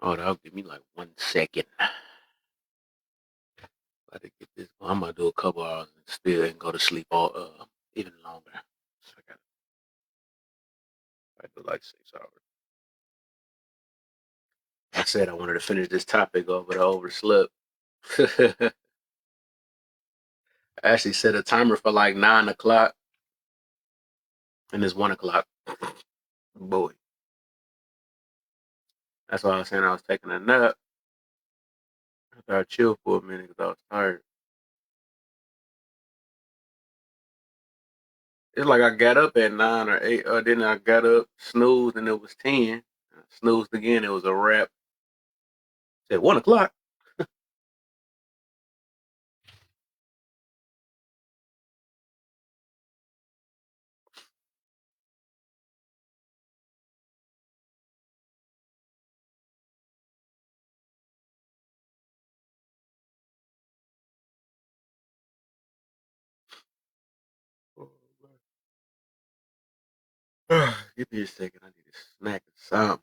Oh, that'll give me like 1 second. About to get this. I'm gonna do a couple hours and still and go to sleep all even longer. So I do like 6 hours. I said I wanted to finish this topic off, but I overslept. I actually set a timer for like 9 o'clock, and it's 1 o'clock. Boy, that's why I was saying I was taking a nap. After I chilled for a minute because I was tired. It's like I got up at 9 or 8, or then I got up, snoozed, and it was 10. I snoozed again, it was a wrap. Said 1 o'clock. Give me a second. I need a snack or something.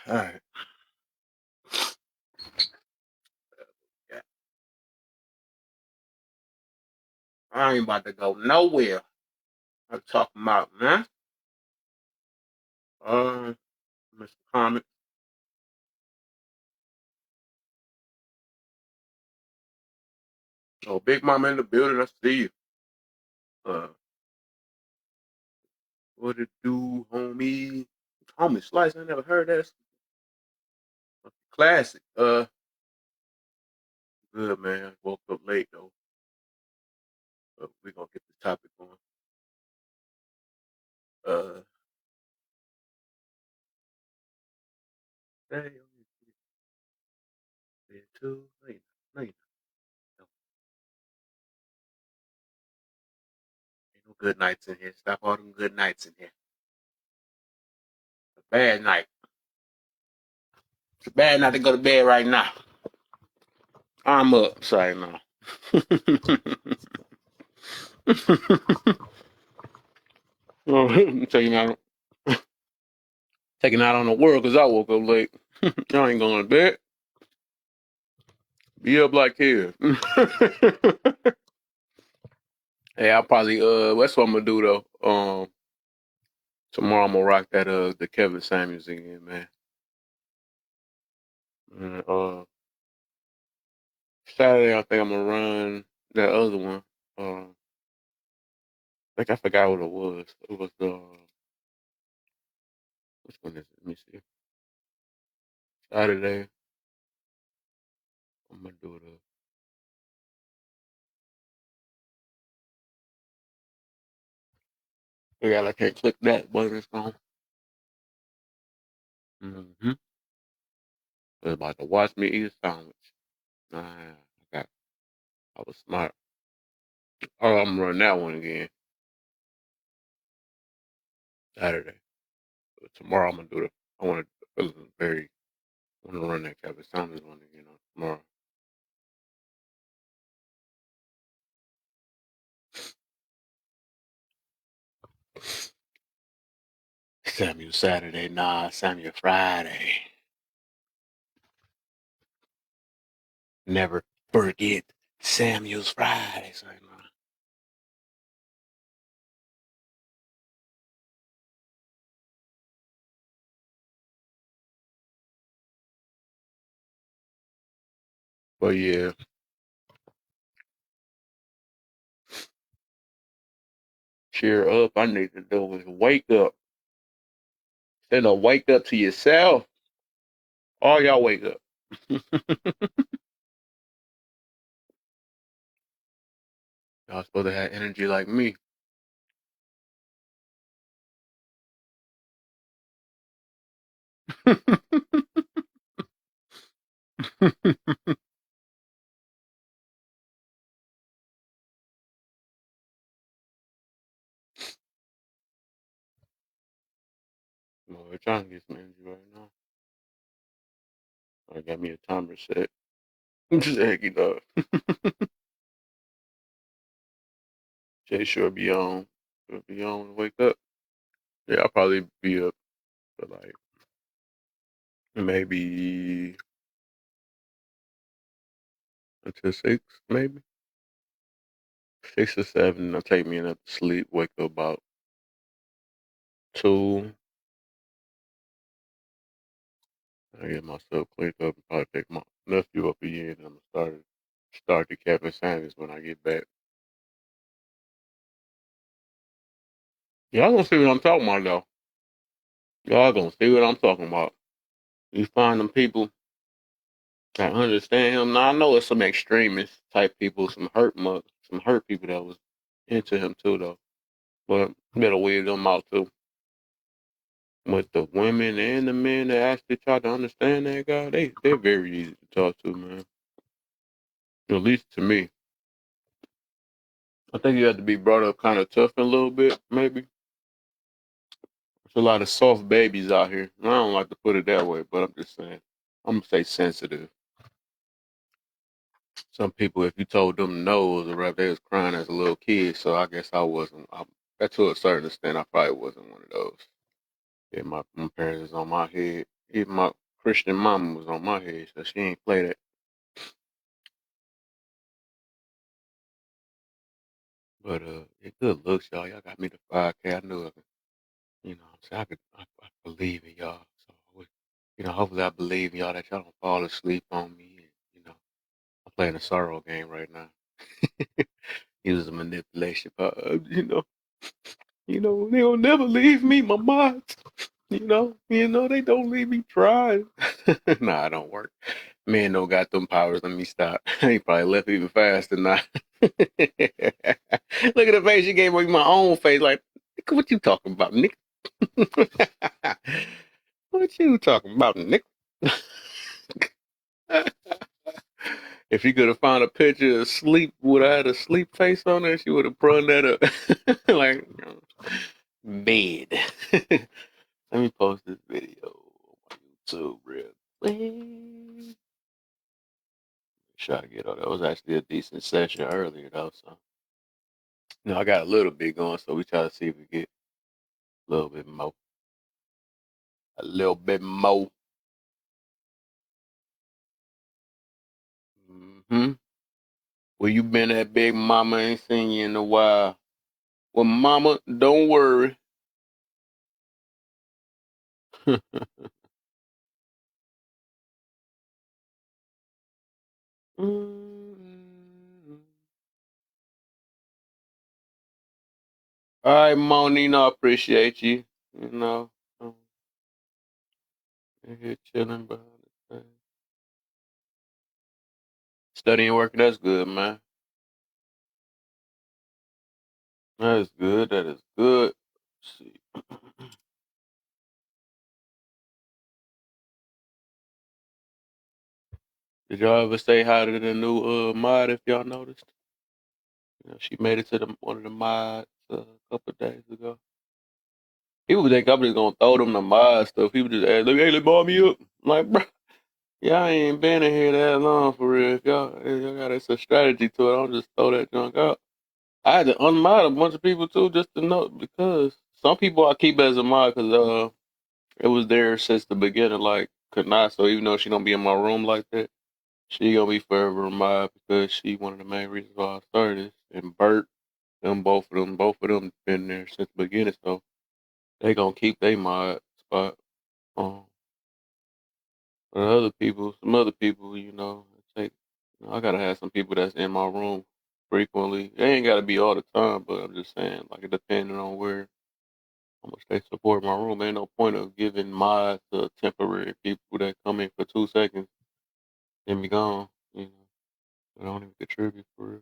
All right. Yeah. I ain't about to go nowhere. I'm talking about, man. Mr. Comic. Oh, Big Mama in the building. I see you. Uh, what it do, homie? Homie Slice. I never heard that. Classic. Good man. Woke up late though. But we gonna get the topic on. Uh, hey, too. No, you not. Ain't no good nights in here. Stop all them good nights in here. A bad night. It's a bad night to go to bed right now. I'm up. Sorry, no. taking out, taking out on the world because I woke up late. Y'all ain't going to bed. Be up like hell. Hey, I'll probably that's what I'm gonna do though. Tomorrow I'm gonna rock that the Kevin Samuels again, man. And, Saturday I think I'm gonna run that other one. I think I forgot what it was. It was the which one is it? Let me see. Saturday I'm gonna do the. Yeah, I can't click that button. It's gone. Mm-hmm. They're about to watch me eat a sandwich. Nah, I was smart. Oh, I'm gonna run that one again Saturday. But tomorrow I'm gonna do the. I want to very. I want to run that Kevin Samuels one again on tomorrow. Samuel Saturday, nah, Samuel Friday. Never forget Samuel's Friday. Like, nah. But yeah, cheer up. I need to do is wake up. Instead of wake up to yourself, all y'all wake up. Y'all supposed to have energy like me. Well, we're trying to get some energy right now. I got me a timer set. Just heck it up. Jay sure be on. Sure be on when wake up. Yeah, I'll probably be up for like maybe until 6, maybe 6 or 7. It'll take me enough to sleep. Wake up about 2. I get myself cleaned up and probably pick my nephew up again. And I'm gonna start the Captain Sanders when I get back. Y'all gonna see what I'm talking about though. Y'all gonna see what I'm talking about. You find them people that understand him. Now I know it's some extremist type people, some hurt people that was into him too though. But better weed them out too. But the women and the men that actually try to understand that guy, they're very easy to talk to, man. At least to me. I think you have to be brought up kind of tough a little bit, maybe. There's a lot of soft babies out here. I don't like to put it that way, but I'm just saying. I'm gonna say sensitive. Some people, if you told them no, it was a rap, they was crying as a little kid. So I guess I wasn't. To a certain extent, I probably wasn't one of those. Yeah, my parents is on my head. Even my Christian mama was on my head, so she ain't play that. But it good looks, y'all. Y'all got me to 5K. I knew it. You know, so I believe in y'all. So, hopefully I believe in y'all that y'all don't fall asleep on me. And, I'm playing a sorrow game right now. Use a manipulation part. They'll never leave me, my mods. They don't leave me trying. Nah, it don't work. Man, don't got them powers. Let me stop. He probably left even faster now. Look at the face you gave me, my own face. Like, what you talking about, Nick? What you talking about, Nick? If you could have found a picture of sleep, would I had a sleep face on there? She would have brung that up. Like, bed. Let me post this video on YouTube real quick. Make sure I get on. That was actually a decent session earlier though, so I got a little bit going, so we try to see if we get a little bit more. A little bit more. Mm-hmm. Where you been at, Big Mama? Ain't seen you in a while. Well, Mama, don't worry. Mm. All right, Monina, I appreciate you. You know, I'm here chilling behind the thing. Studying, working, that's good, man. That is good. That is good. Let's see. Did y'all ever say hi to the new mod? If y'all noticed, she made it to one of the mods a couple of days ago. People think I'm just gonna throw them the mod stuff. People just ask, "Hey, let ball me up." I'm like, bro, y'all ain't been in here that long for real. If y'all got it's a strategy to it. I don't just throw that junk out. I had to unmod a bunch of people too, just to know because some people I keep as a mod because it was there since the beginning. Like could not, so even though she don't be in my room like that. She gonna be forever in mind because she one of the main reasons why I started. And Bert, both of them been there since the beginning, so they gonna keep their mod spot. Um, but some other people, take. I gotta have some people that's in my room frequently. They ain't gotta be all the time, but I'm just saying, like, it depending on where how much they support my room. Ain't no point of giving mods to temporary people that come in for 2 seconds and be gone. They don't even contribute for real.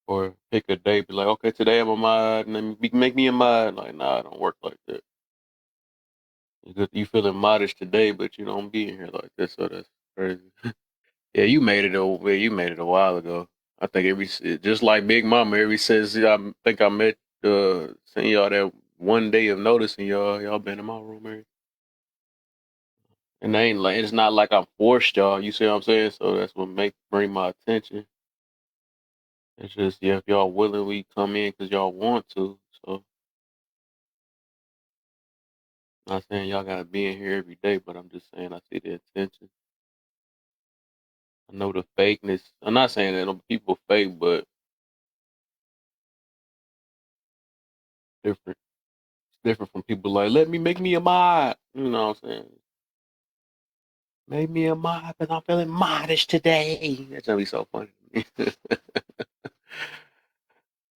Or pick a day, be like, okay, today I'm a mod, and then make me a mod. Like, nah, it don't work like that. You feeling modish today, but you don't be in here like this, so that's crazy. Yeah, you made it over. You made it a while ago. I think just like Big Mama, every since I think I met, seeing y'all that one day of noticing y'all been in my room, every, and they ain't like it's not like I'm forced y'all. You see what I'm saying? So that's what bring my attention. It's just yeah, if y'all willingly come in because y'all want to. So not saying y'all gotta be in here every day, but I'm just saying I see the intention. I know the fakeness. I'm not saying that people fake, but different. It's different from people like, let me make me a mod. You know what I'm saying? Make me a mod because I'm feeling modish today. That's gonna be so funny.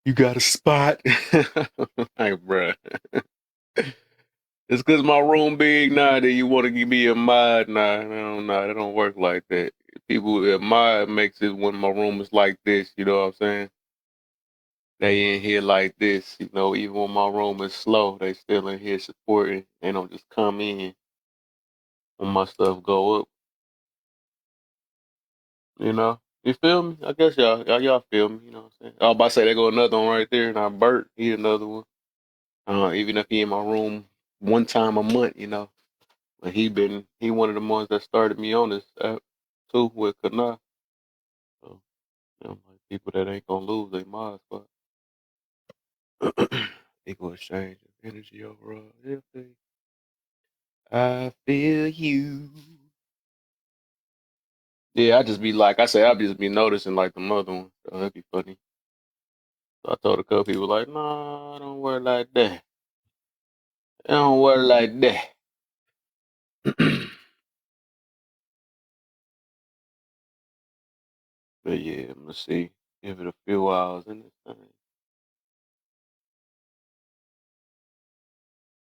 You got a spot? Like, bruh. It's because my room big now that you want to give me a mod. Nah, no, nah, that don't work like that. People, a mod makes it when my room is like this. You know what I'm saying? They in here like this. Even when my room is slow, they still in here supporting. They don't just come in when my stuff go up. You feel me? I guess y'all feel me. You know what I'm saying? I was about to say, there go another one right there. Now Bert, he another one. Even if he in my room one time a month, but he one of the ones that started me on this app too with Kana. So, like people that ain't gonna lose their mind spot. Equal exchange of energy overall. Yeah, I feel you. Yeah, I just be like I say, I just be noticing like the mother one. So that'd be funny. So I told a couple people like, nah, don't worry like that. Don't worry like that. But yeah, I'm gonna see. Give it a few hours in this thing.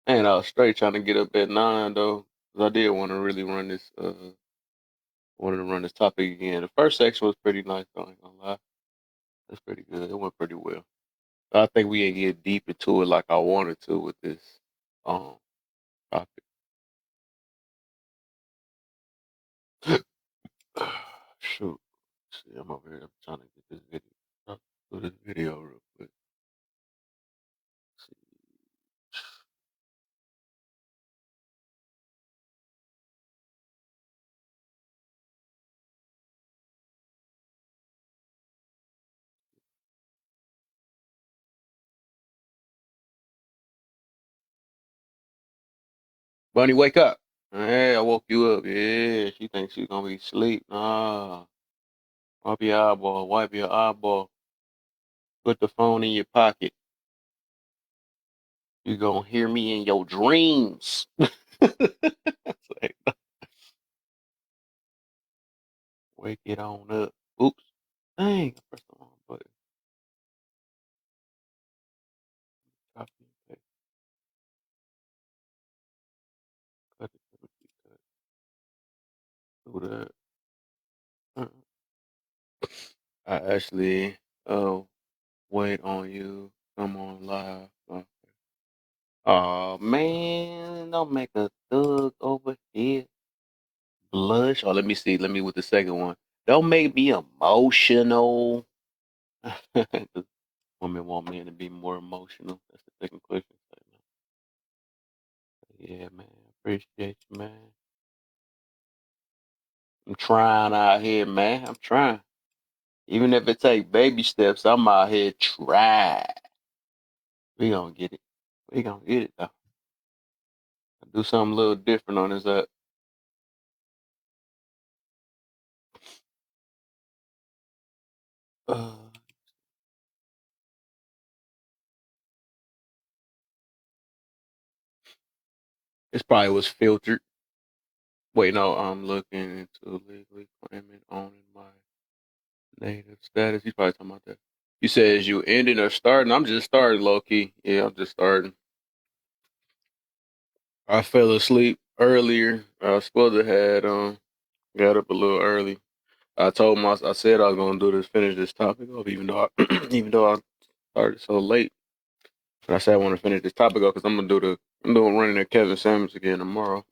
And I was straight trying to get up at 9 though. 'Cause I did want to really run this wanted to run this topic again. The first section was pretty nice, though, I ain't gonna lie. That's pretty good. It went pretty well. I think we ain't get deep into it like I wanted to with this um topic. Shoot. See, I'm over here. I'm trying to get this do this video real quick. See. Bunny, wake up. Hey, I woke you up. Yeah, she thinks she's gonna be asleep. Nah. Wipe your eyeball. Wipe your eyeball. Put the phone in your pocket. You gonna hear me in your dreams. Say, wake it on up. Oops. Dang, I pressed the wrong button. Copy and paste. Cut it. Do that. I actually wait on you. Come on live. Oh man, don't make a thug over here blush. Oh, let me see. Let me with the second one. Don't make me emotional. Women want men to be more emotional. That's the second question. Yeah, man. Appreciate you, man. I'm trying out here, man. I'm trying. Even if it take baby steps, I'm out here try. We gonna get it. We gonna get it though. Do something a little different on this up. Uh, this probably was filtered. Wait, no, I'm looking into legally claiming owning my native status. You probably talking about that. You said is you ending or starting? I'm just starting, low key. Yeah, I'm just starting. I fell asleep earlier. I was supposed to had got up a little early. I said I was gonna do this, finish this topic off, even though even though I started so late. But I said I want to finish this topic off because I'm doing running at Kevin Samuels again tomorrow.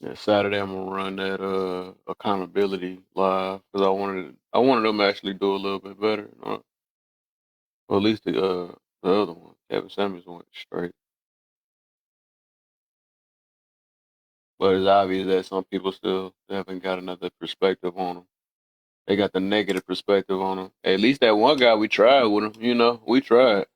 Yeah, Saturday I'm gonna run that accountability live because I wanted them to actually do a little bit better. Or at least the other one, Kevin Samuels went straight. But it's obvious that some people still haven't got another perspective on them. They got the negative perspective on them. At least that one guy we tried with him. We tried.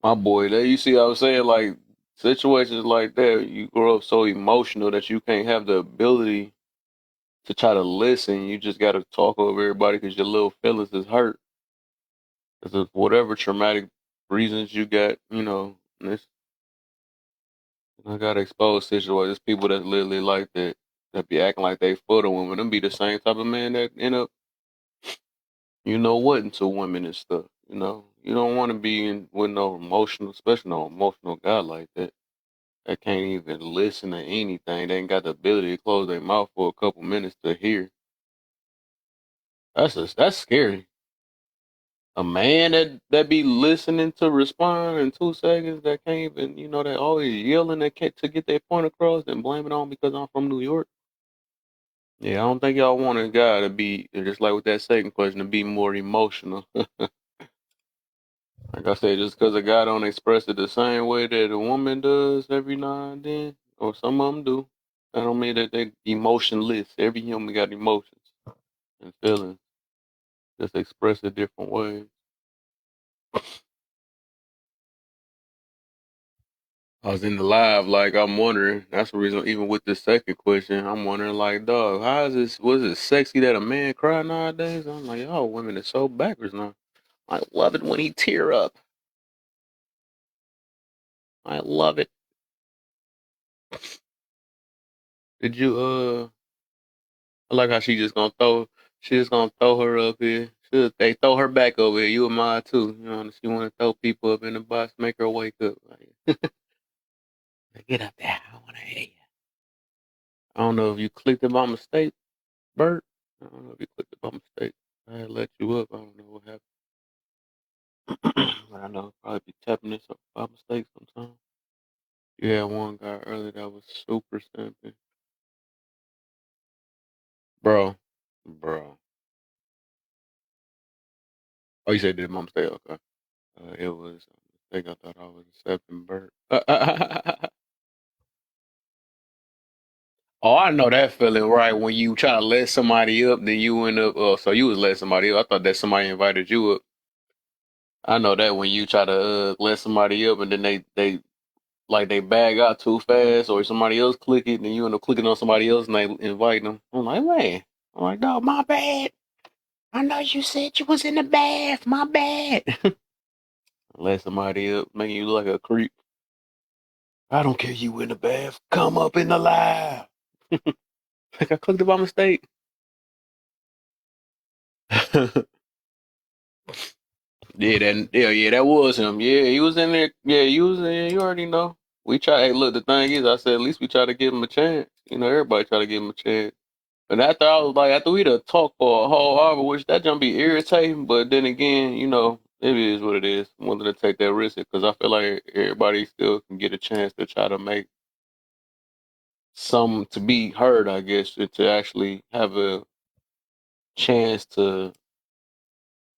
My boy, there you see, I was saying like situations like that, you grow up so emotional that you can't have the ability to try to listen. You just got to talk over everybody because your little feelings is hurt. Because of whatever traumatic reasons you got, and it's, I got to expose situations. People that's literally like that, that be acting like they for the women. Them be the same type of man that end up, what into women and stuff. You don't want to be in with no emotional, especially no emotional guy like that. That can't even listen to anything. They ain't got the ability to close their mouth for a couple minutes to hear. That's scary. A man that be listening to respond in 2 seconds that can't even that always yelling to get their point across and blame it on because I'm from New York. Yeah, I don't think y'all want a guy to be just like with that second question to be more emotional. Like I said, just because a guy don't express it the same way that a woman does every now and then, or some of them do, that don't mean that they emotionless. Every human got emotions and feelings, just express it different ways. I was in the live, like I'm wondering. That's the reason. Even with the second question, I'm wondering, like, dog, how is this? Was it sexy that a man cry nowadays? I'm like, oh, women are so backwards now. I love it when he tear up. I love it. Did you I like how she just gonna throw her up here. Should they throw her back over here? You and mine too. You know, she want to throw people up in the box, make her wake up. Like, get up there. I want to hear you. I don't know if you clicked it by mistake, Bert. I don't know if you clicked it by mistake. I had let you up. I don't know what happened. But I know probably be tapping this up by mistake sometimes. You had one guy earlier that was super simping. Bro. Oh, you said did my mistake? Okay. It was a mistake. I thought I was accepting Bert. Oh, I know that feeling, right? When you try to let somebody up, then you end up. So you was letting somebody up. I thought that somebody invited you up. I know that when you try to let somebody up, and then they like they bag out too fast, or somebody else click it, and you end up clicking on somebody else, and they invite them. I'm like, man. I'm like, dog, my bad. I know you said you was in the bath. My bad. Let somebody up, making you look like a creep. I don't care you in the bath. Come up in the live. Like I clicked it by mistake. Yeah, that was him. Yeah, he was in there. Yeah, he was in. You already know. We try. Hey, look, the thing is, I said at least we try to give him a chance. You know, everybody try to give him a chance. But after I was like, after we done talked for a whole hour, which that jump be irritating. But then again, you know, it is what it is. I'm willing to take that risk because I feel like everybody still can get a chance to try to make some to be heard. I guess to actually have a chance to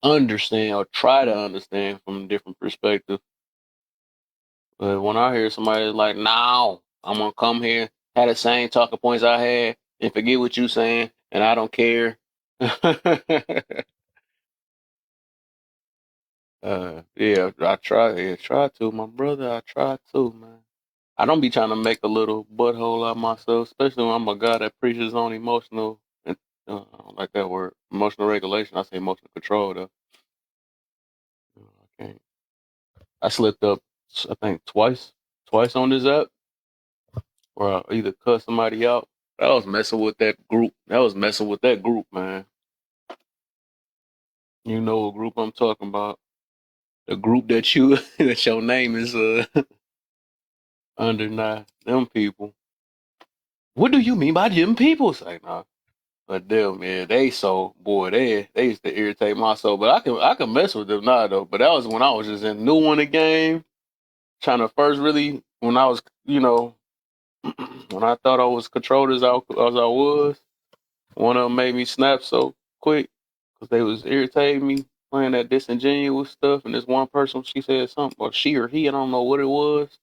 understand or try to understand from a different perspective. But when I hear somebody like, "No, I'm gonna come here, have the same talking points I had, and forget what you saying, and I don't care." Yeah, I try. Yeah, try to, my brother. I try to, man. I don't be trying to make a little butthole out of myself, especially when I'm a guy that preaches on emotional. And, I don't like that word, emotional regulation. I say emotional control though. I can't. I slipped up, I think twice on this app, where I either cut somebody out. That was messing with that group. That was messing with that group, man. You know what group I'm talking about? The group that you that your name is under now. Them people. What do you mean by them people? Say nah. But them, man, they so boy, they used to irritate my soul. But I can mess with them now though. But that was when I was just in new in the game, trying to first really when I was when I thought I was controlled as I was. One of them made me snap so quick because they was irritating me playing that disingenuous stuff. And this one person, she said something, or she or he, I don't know what it was,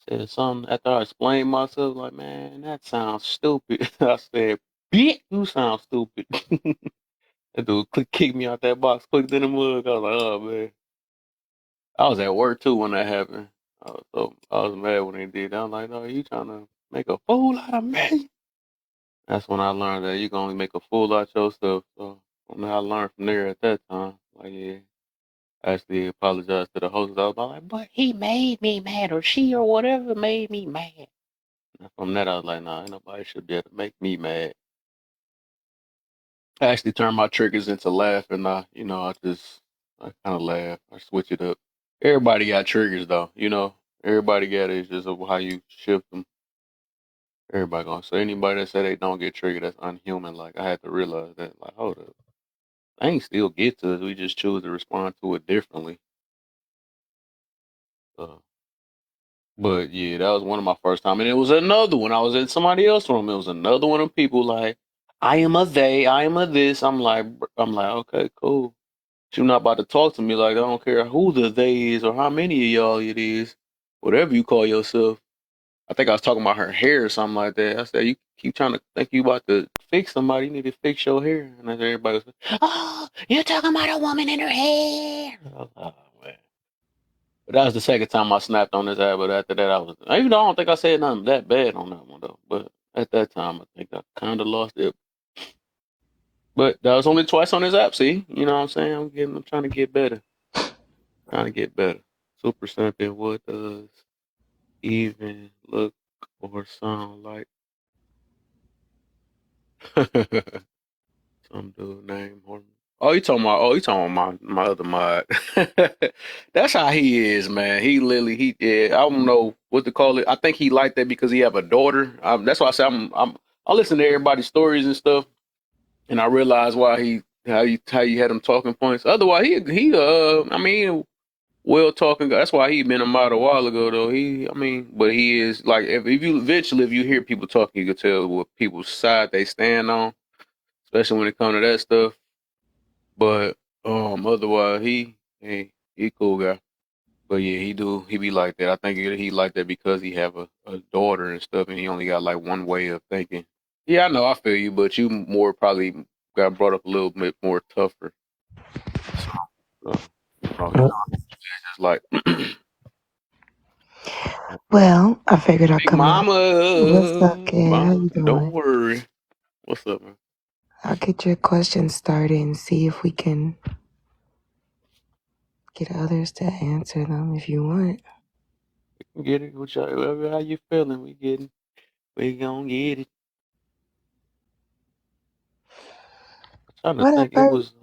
said something after I explained myself. Like, man, that sounds stupid. I said, "Bitch, you sound stupid." That dude kicked me out that box, clicked in the mug. I was like, oh man. I was at work too when that happened. I was mad when they did that. I was like, no, you trying to make a fool out of me? That's when I learned that you can only make a fool out yourself. So when I learned from there at that time, like yeah, I actually apologized to the host. I was like, but he made me mad, or she or whatever made me mad. And from that, I was like, nah, ain't nobody should be able to make me mad. I actually turned my triggers into laughing. I kind of laugh. I switch it up. Everybody got triggers though, you know. Everybody got it. It's just how you shift them. Everybody gonna so anybody that say they don't get triggered, that's unhuman. Like I had to realize that. Like, hold up. Things still get to us. We just choose to respond to it differently. Uh, but yeah, that was one of my first time, and it was another one. I was in somebody else's room. It was another one of people like, I am a they, I am a this. I'm like, okay, cool. You're not about to talk to me like I don't care who the they is or how many of y'all it is, whatever you call yourself. I think I was talking about her hair or something like that. I said, you keep trying to think you about to fix somebody, you need to fix your hair. And then everybody was like, oh, you're talking about a woman in her hair. I was like, oh, man. But that was the second time I snapped on his app. But after that, I was, even though I don't think I said nothing that bad on that one though. But at that time, I think I kind of lost it. But that was only twice on his app. See, you know what I'm saying? I'm trying to get better. Trying to get better. Super simping. What does even look or sound like? Some dude named Horton. You talking about my other mod. That's how he is, man. He literally yeah, I don't know what to call it. I think he like that because he have a daughter. That's why I say I listen to everybody's stories and stuff, and I realize why how you had him talking points. Otherwise, I mean, well talking. That's why he been a mod a while ago though. But he is like if you hear people talking, you can tell what people's side they stand on, especially when it comes to that stuff. But otherwise he cool guy. But yeah, he be like that. I think he like that because he have a daughter and stuff, and he only got like one way of thinking. Yeah, I know, I feel you, but you more probably got brought up a little bit more tougher. So, it's just like Well, I figured I'd Big come up. What's up, Mama, kid? How you don't doing? worry. What's up, man? I'll get your questions started and see if we can get others to answer them if you want. We can get it. How you feeling? We gonna get it. I'm trying to think. It Whatever. was.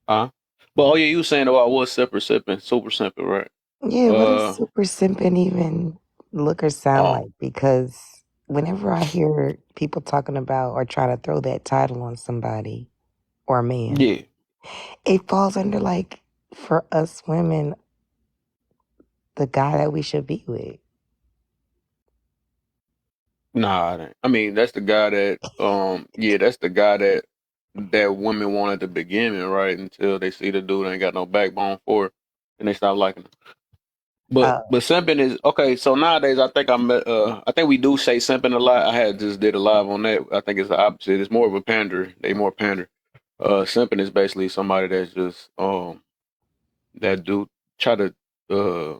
Huh? But oh yeah, you were saying about what super simple, right? Yeah, what does Uh, super simping even look or sound oh like? Because whenever I hear people talking about or trying to throw that title on somebody or a man, yeah, it falls under like, for us women, the guy that we should be with. nah. It ain't. I mean, that's the guy that yeah, that's the guy that women want at the beginning, right? Until they see the dude ain't got no backbone for it, and they stop liking him. But simping is okay. So nowadays, I think we do say simping a lot. I had just did a live on that. I think it's the opposite. It's more of a pander. They more pander. Simping is basically somebody that's just that do try to uh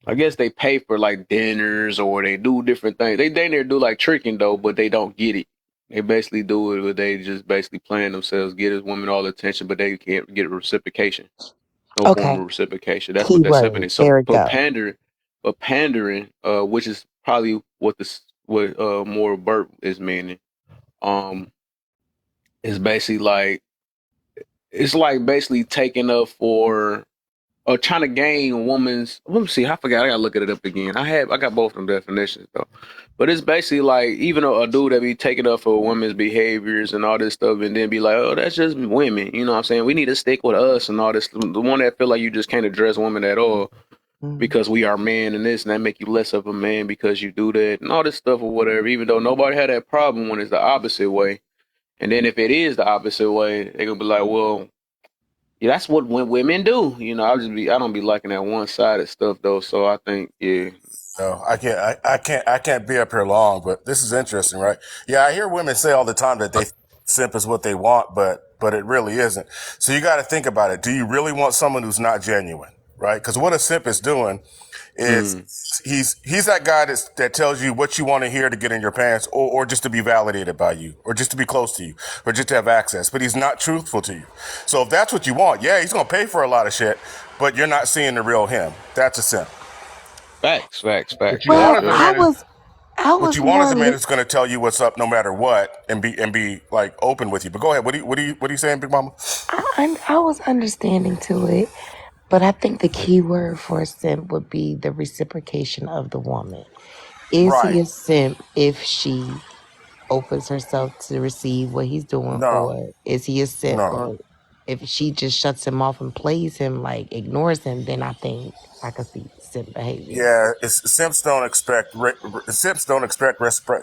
I guess they pay for like dinners or they do different things. They there do like tricking though, but they don't get it. They basically do it where they just basically playing themselves, get this women all the attention, but they can't get a reciprocation. No form Okay, of reciprocation. That's what that simping keyword. is. So There we but go. pandering, which is probably what more Bert is meaning, um, is basically like it's like basically taking up for or trying to gain a woman's. Let me see. I forgot. I gotta look at it up again. I got both of them definitions though, but it's basically like even a dude that be taking up for women's behaviors and all this stuff, and then be like, oh, that's just women. You know what I'm saying? We need to stick with us and all this. The one that feel like you just can't address women at all Mm. because we are men and this and that make you less of a man because you do that and all this stuff or whatever. Even though nobody had that problem when it's the opposite way, and then if it is the opposite way, they gonna be like, well, yeah, that's what women do. You know, I don't be liking that one sided stuff though. So I think, yeah, No, I can't be up here long, but this is interesting, right? Yeah, I hear women say all the time that they simp is what they want, but it really isn't. So you got to think about it. Do you really want someone who's not genuine, right? Because what a simp is doing is mm, he's that guy that tells you what you want to hear to get in your pants, or just to be validated by you, or just to be close to you, or just to have access. But he's not truthful to you. So if that's what you want, yeah, he's gonna pay for a lot of shit, but you're not seeing the real him. That's a simp. What facts you for want Well, is a sure. I man was I what was you want is more a man li- that's going to tell you what's up no matter what, and be like open with you. But go ahead. What are you saying, Big Mama? I was understanding to it, but I think the key word for a simp would be the reciprocation of the woman. Is he Right. a simp if she opens herself to receive what he's doing No. for it? Is he a simp, No. or if she just shuts him off and plays him, like ignores him, then I think I could see simp behavior. Yeah, simps don't expect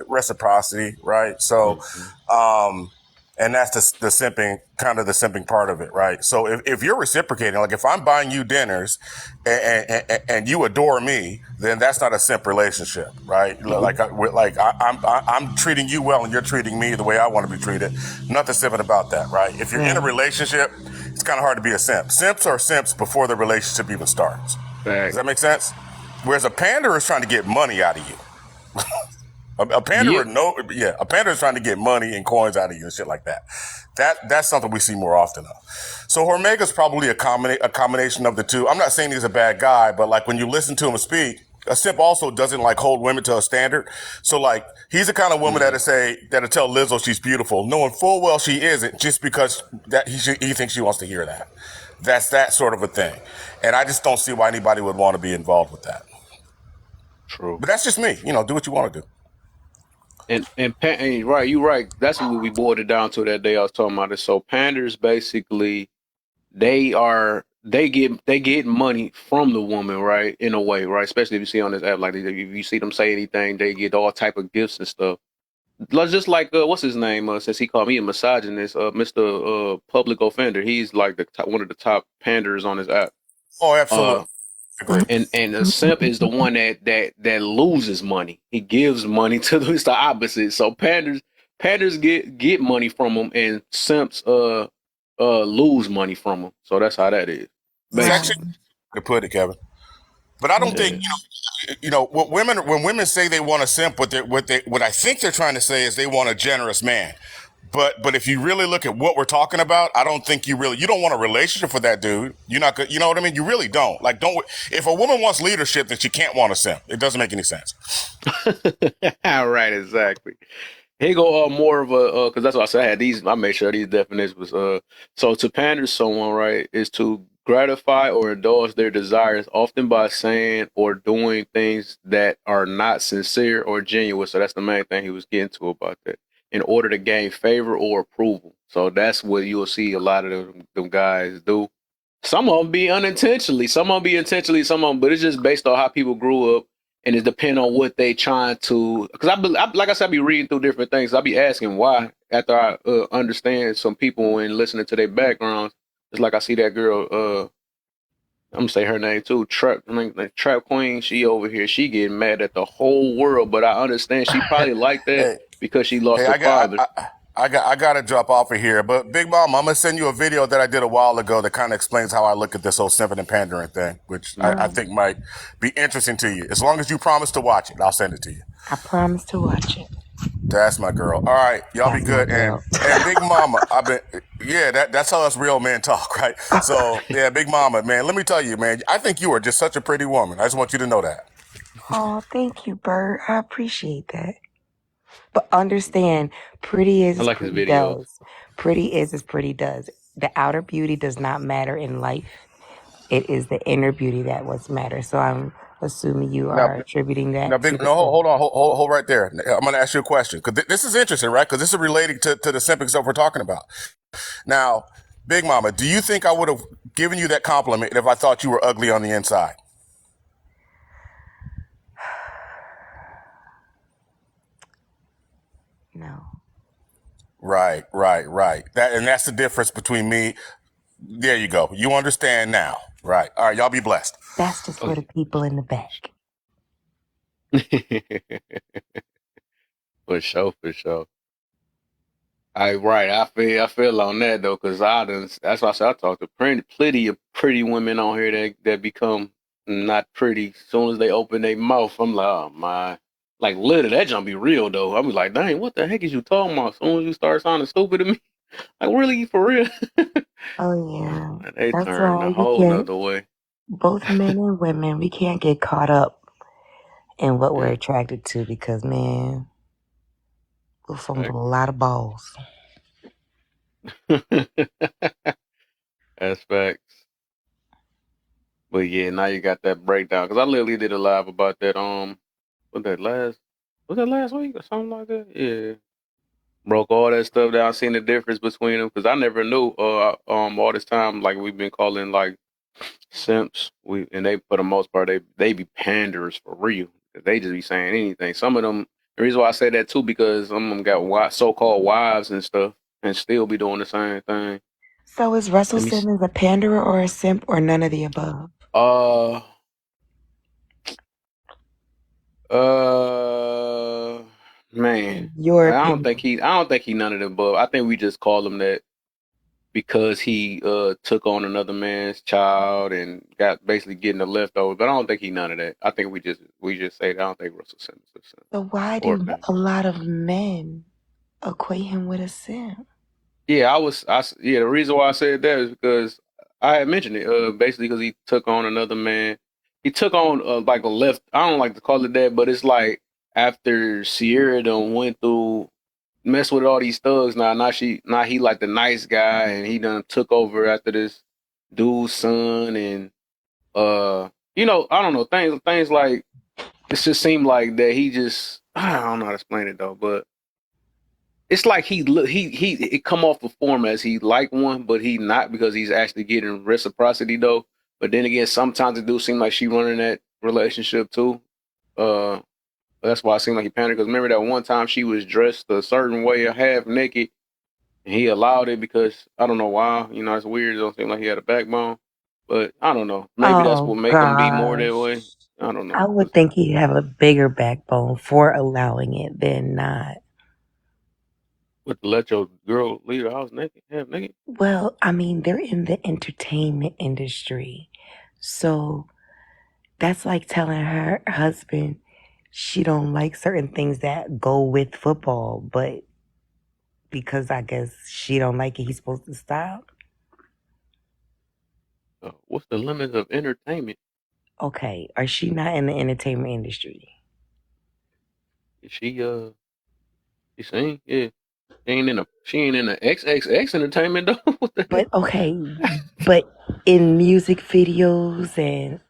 reciprocity, right? So, Hmm. um, and that's the simping kind of the simping part of it, right? So if you're reciprocating, like if I'm buying you dinners and you adore me, then that's not a simp relationship, right? I'm treating you well and you're treating me the way I want to be treated. Nothing simping about that, right? If you're in a Right. relationship, it's kind of hard to be a simp. Simps are simps before the relationship even starts. Does Fact. that make sense? Whereas a panderer is trying to get money out of you. A Yeah. panderer, a panderer is trying to get money and coins out of you and shit like that. That's something we see more often of. So Hormega's probably a combination of the two. I'm not saying he's a bad guy, but like when you listen to him speak, a simp also doesn't like hold women to a standard. So like he's the kind of woman that'll tell Lizzo she's beautiful, knowing full well she isn't, just because that he thinks she wants to hear that. That's that sort of a thing, and I just don't see why anybody would want to be involved with that. True. But that's just me. Do what you want to do. And right, you right. That's what we boiled it down to that day I was talking about it. So panders basically they get money from the woman, right? In a way, right? Especially if you see on this app, like if you see them say anything, they get all type of gifts and stuff. Just like what's his name? Since he called me a misogynist, Mr. Public Offender. He's like one of the top panders on his app. Oh, Uh, absolutely. Agree. and a simp is the one that loses money. He gives money to it's the opposite. So panders get money from them, and simps lose money from them. So that's how that is, It's Right. actually basically. to put it, Kevin. But I don't think Yeah. what when women say they want a simp, what I think they're trying to say is they want a generous man. But if you really look at what we're talking about, I don't think you don't want a relationship with that dude. You're not good. You know what I mean? You really don't. Like, don't. If a woman wants leadership, then she can't want a simp. It doesn't make any sense. Right, exactly. Here go more of a because that's what I said. I made sure these definitions was so to pander to someone, right, is to gratify or indulge their desires, often by saying or doing things that are not sincere or genuine. So that's the main thing he was getting to about that. In order to gain favor or approval. So that's what you'll see a lot of them guys do. Some of them be unintentionally, some of them be intentionally, some of them, but it's just based on how people grew up, and it depends on what they trying to. Because like I said, I be reading through different things. I be asking why after I understand some people and listening to their backgrounds. It's like I see that girl. I'm gonna say her name too. The Trap Queen. She over here. She getting mad at the whole world, but I understand she probably like that Hey, because she lost hey, her I got father. I got to drop off of here. But Big Mom, I'm gonna send you a video that I did a while ago that kind of explains how I look at this whole simping and pandering thing, which I Right. think might be interesting to you. As long as you promise to watch it, I'll send it to you. I promise to watch it. That's my girl. All right, y'all be That's my good. girl. And Big Mama, that's how us real men talk, right? So yeah, Big Mama, man, let me tell you, man, I think you are just such a pretty woman. I just want you to know that. Oh, thank you, Bert. I appreciate that. But understand, pretty is I as like his pretty videos. does. Pretty is as pretty does. The outer beauty does not matter in life. It is the inner beauty that what matters. So I'm assuming you Now, are attributing now, that to Big, the no, pretty. hold on, hold right there. I'm going to ask you a question because this is interesting, right? Because this is relating to the simping stuff we're talking about. Now, Big Mama, do you think I would have given you that compliment if I thought you were ugly on the inside? No. Right. That's the difference between me. There you go. You understand now. Right. All right. Y'all be blessed. That's just Oh, for the people in the back. yeah. For sure, for sure. I feel on that though, cause that's why I said I talked to plenty of pretty women on here that become not pretty as soon as they open their mouth. I'm like, oh my, like literally that jump be real though. I'm like, dang, what the heck is you talking about? As soon as you start sounding stupid to me, like really for real? Oh yeah. They That's turn a why you whole can't, nother way. both men and women, we can't get caught up in what we're Yeah, attracted to because man, we'll fact. fumble a lot of balls. That's facts. But yeah, now you got that breakdown because I literally did a live about that. Was that last week or something like that? Yeah, broke all that stuff down, seen the difference between them because I never knew. All this time, like we've been calling like simps, and they for the most part they be panders for real. They just be saying anything. Some of them. The reason why I say that too because some of them got so-called wives and stuff, and still be doing the same thing. So is Russell Let me. Simmons a panderer or a simp or none of the above? Uh. Uh. Man, Your I don't think opinion. he. I don't think he none of the above. I think we just call him that because he took on another man's child and got basically getting the leftovers. But I don't think he none of that. I think we just say that. I don't think Russell Simmons is a simp So why or a do pimp. a lot of men equate him with a simp? Yeah, yeah. The reason why I said that is because I had mentioned it. Basically because he took on another man. He took on like a left. I don't like to call it that, but it's like after Sierra done went through mess with all these thugs. Now he like the nice guy, and he done took over after this dude's son, and I don't know, things like it just seemed like that he just I don't know how to explain it though, but it's like he it come off the form as he like one, but he not because he's actually getting reciprocity though. But then again, sometimes it do seem like she running that relationship too. Uh, that's why it seemed like he panicked. Because remember that one time she was dressed a certain way, half naked, and he allowed it because I don't know why. It's weird. It don't seem like he had a backbone. But I don't know. Maybe that's Oh what make him be more that way. gosh. I don't know. I would think he'd have a bigger backbone for allowing it than not. But to let your girl leave the house naked, half naked. Well, I mean, they're in the entertainment industry. So that's like telling her husband she don't like certain things that go with football, but because I guess she don't like it, he's supposed to stop. What's the limits of entertainment? Okay, or she not in the entertainment industry? Is she sing? Yeah. She ain't in the XXX entertainment though. What the hell? But okay, but in music videos and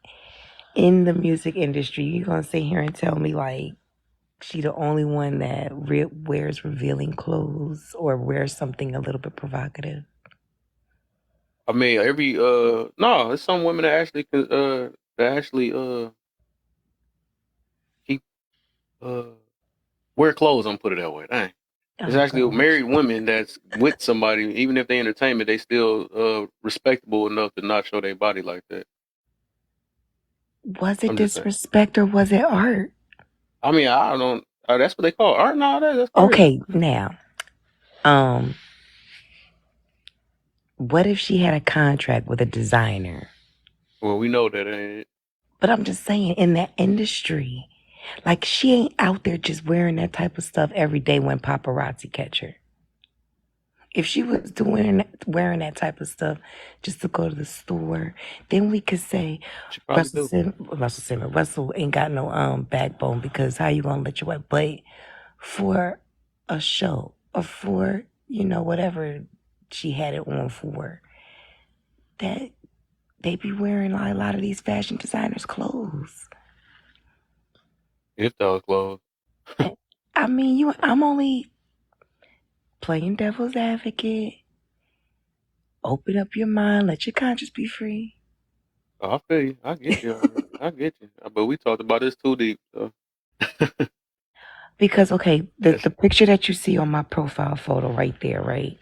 in the music industry, you gonna sit here and tell me like she the only one that wears revealing clothes or wears something a little bit provocative? I mean, no, there's some women that actually keep uh wear clothes. I'm put it that way. Dang. There's Oh actually gosh, married women that's with somebody, even if they entertainment, they still respectable enough to not show their body like that. was it I'm just saying. disrespect or was it art? I mean, I don't. That's what they call art nowadays. That's crazy. Okay, now, um, what if she had a contract with a designer? Well, we know that ain't it. But I'm just saying, in that industry, like she ain't out there just wearing that type of stuff every day when paparazzi catch her. If she was doing wearing that type of stuff just to go to the store, then we could say She probably do. Russell ain't got no backbone because how you gonna let your wife? But for a show or for whatever she had it on for, that they be wearing a lot of these fashion designers' clothes. If those clothes. I mean, I'm only playing devil's advocate. Open up your mind, let your conscience be free. Oh, I feel you. I get you. I get you. But we talked about this too deep. So. Because okay, the, That's, the picture that you see on my profile photo right there, right?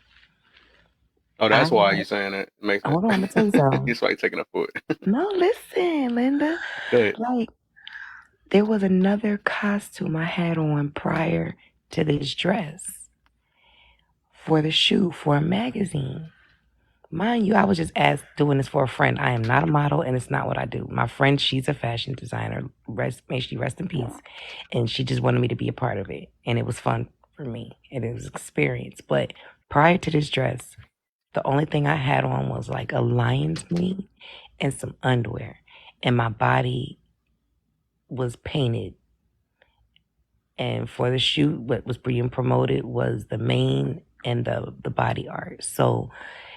oh, I that's why you saying that. It makes sense. hold on, I'm gonna tell you something. That's why you taking a foot. No, listen, Linda. Go ahead. Like there was another costume I had on prior to this dress for the shoot for a magazine. Mind you, I was just doing this for a friend. I am not a model, and it's not what I do. My friend, she's a fashion designer. May she rest in peace. And she just wanted me to be a part of it, and it was fun for me, and it was experience. But prior to this dress, the only thing I had on was like a lion's mane and some underwear, and my body was painted. And for the shoot, what was being promoted was the mane and the body art. So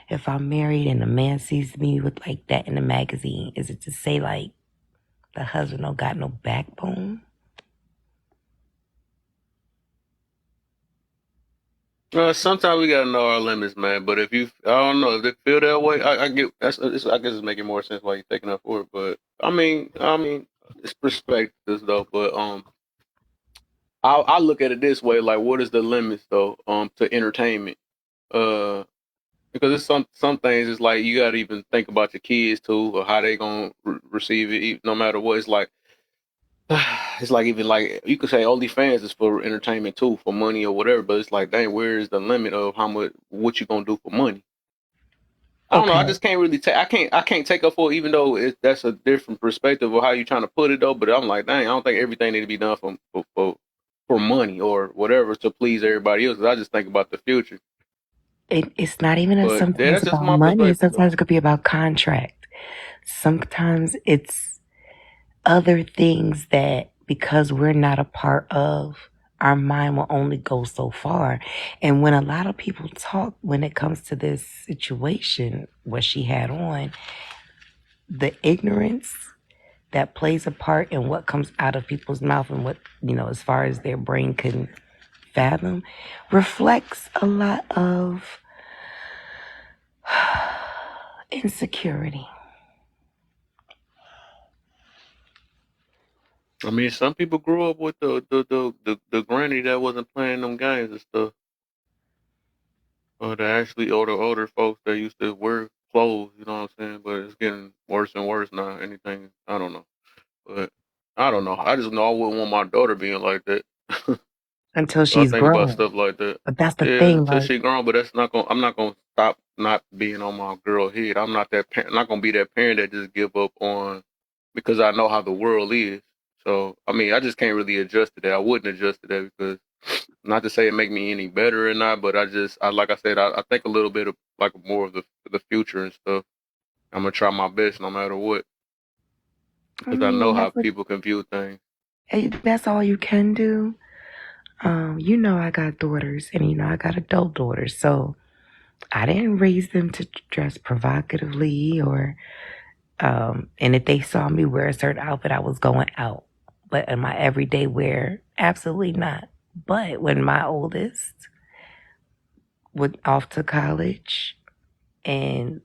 if I'm married and a man sees me with like that in the magazine, is it to say like the husband don't got no backbone? Sometimes we gotta know our limits, man. But I don't know if they feel that way. I get I guess it's making more sense why you're taking up for it. But I mean, it's perspectives though. But I look at it this way: like, what is the limits though? To entertainment. Uh, because it's some things. It's like you gotta even think about your kids too, or how they gonna receive it. No matter what, it's like it's like even like you could say OnlyFans is for entertainment too, for money or whatever. But it's like, dang, where is the limit of how much what you gonna do for money? I don't know. I Okay. just can't really take. I can't take up for it, even though that's a different perspective of how you trying to put it though. But I'm like, dang, I don't think everything need to be done for money or whatever to please everybody else. 'Cause I just think about the future. It's not even But yeah, sometimes that's just about my money. perspective though. Sometimes it could be about contract. Sometimes it's other things that because we're not a part of, our mind will only go so far. And when a lot of people talk when it comes to this situation, what she had on, the ignorance that plays a part in what comes out of people's mouth and what, as far as their brain can fathom, reflects a lot of insecurity. I mean, some people grew up with the granny that wasn't playing them games and stuff. Or the older folks that used to wear clothes, you know what I'm saying? But it's getting worse and worse now. Anything, I don't know. But I don't know. I just know I wouldn't want my daughter being like that. Until So I she's think about grown. stuff like that. But that's the Yeah, thing, until like, she grown, but that's not going. I'm not gonna stop not being on my girl head. I'm not that. I'm not gonna be that parent that just give up on because I know how the world is. So I mean, I just can't really adjust to that. I wouldn't adjust to that because not to say it make me any better or not, but I like I said, I think a little bit of like more of the future and stuff. I'm gonna try my best no matter what I because I know mean, how people can view things. that's all you can do. I got daughters, and I got adult daughters, so I didn't raise them to dress provocatively and if they saw me wear a certain outfit, I was going out. But in my everyday wear, absolutely not. But when my oldest went off to college and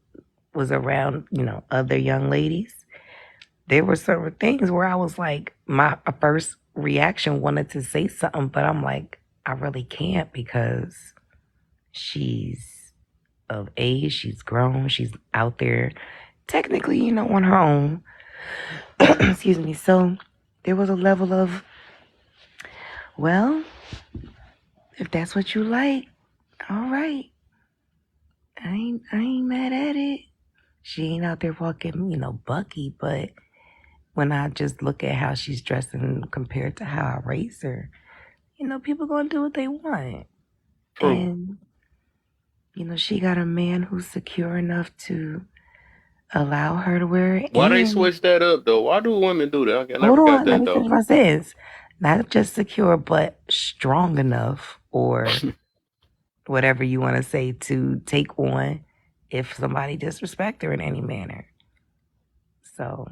was around, other young ladies, there were certain things where I was like, my first reaction wanted to say something, but I'm like, I really can't because she's of age, she's grown, she's out there technically, on her own. Excuse me. So there was a level of, well, if that's what you like, all right. I ain't mad at it. She ain't out there walking, bucky, but when I just look at how she's dressing compared to how I raised her, people gonna do what they want. True. And, she got a man who's secure enough to allow her to wear it. Why they And switch that up though? Why do women do that? I hold never got on, let that me though. finish my sentence. Not just secure, but strong enough or whatever you want to say to take on if somebody disrespect her in any manner. So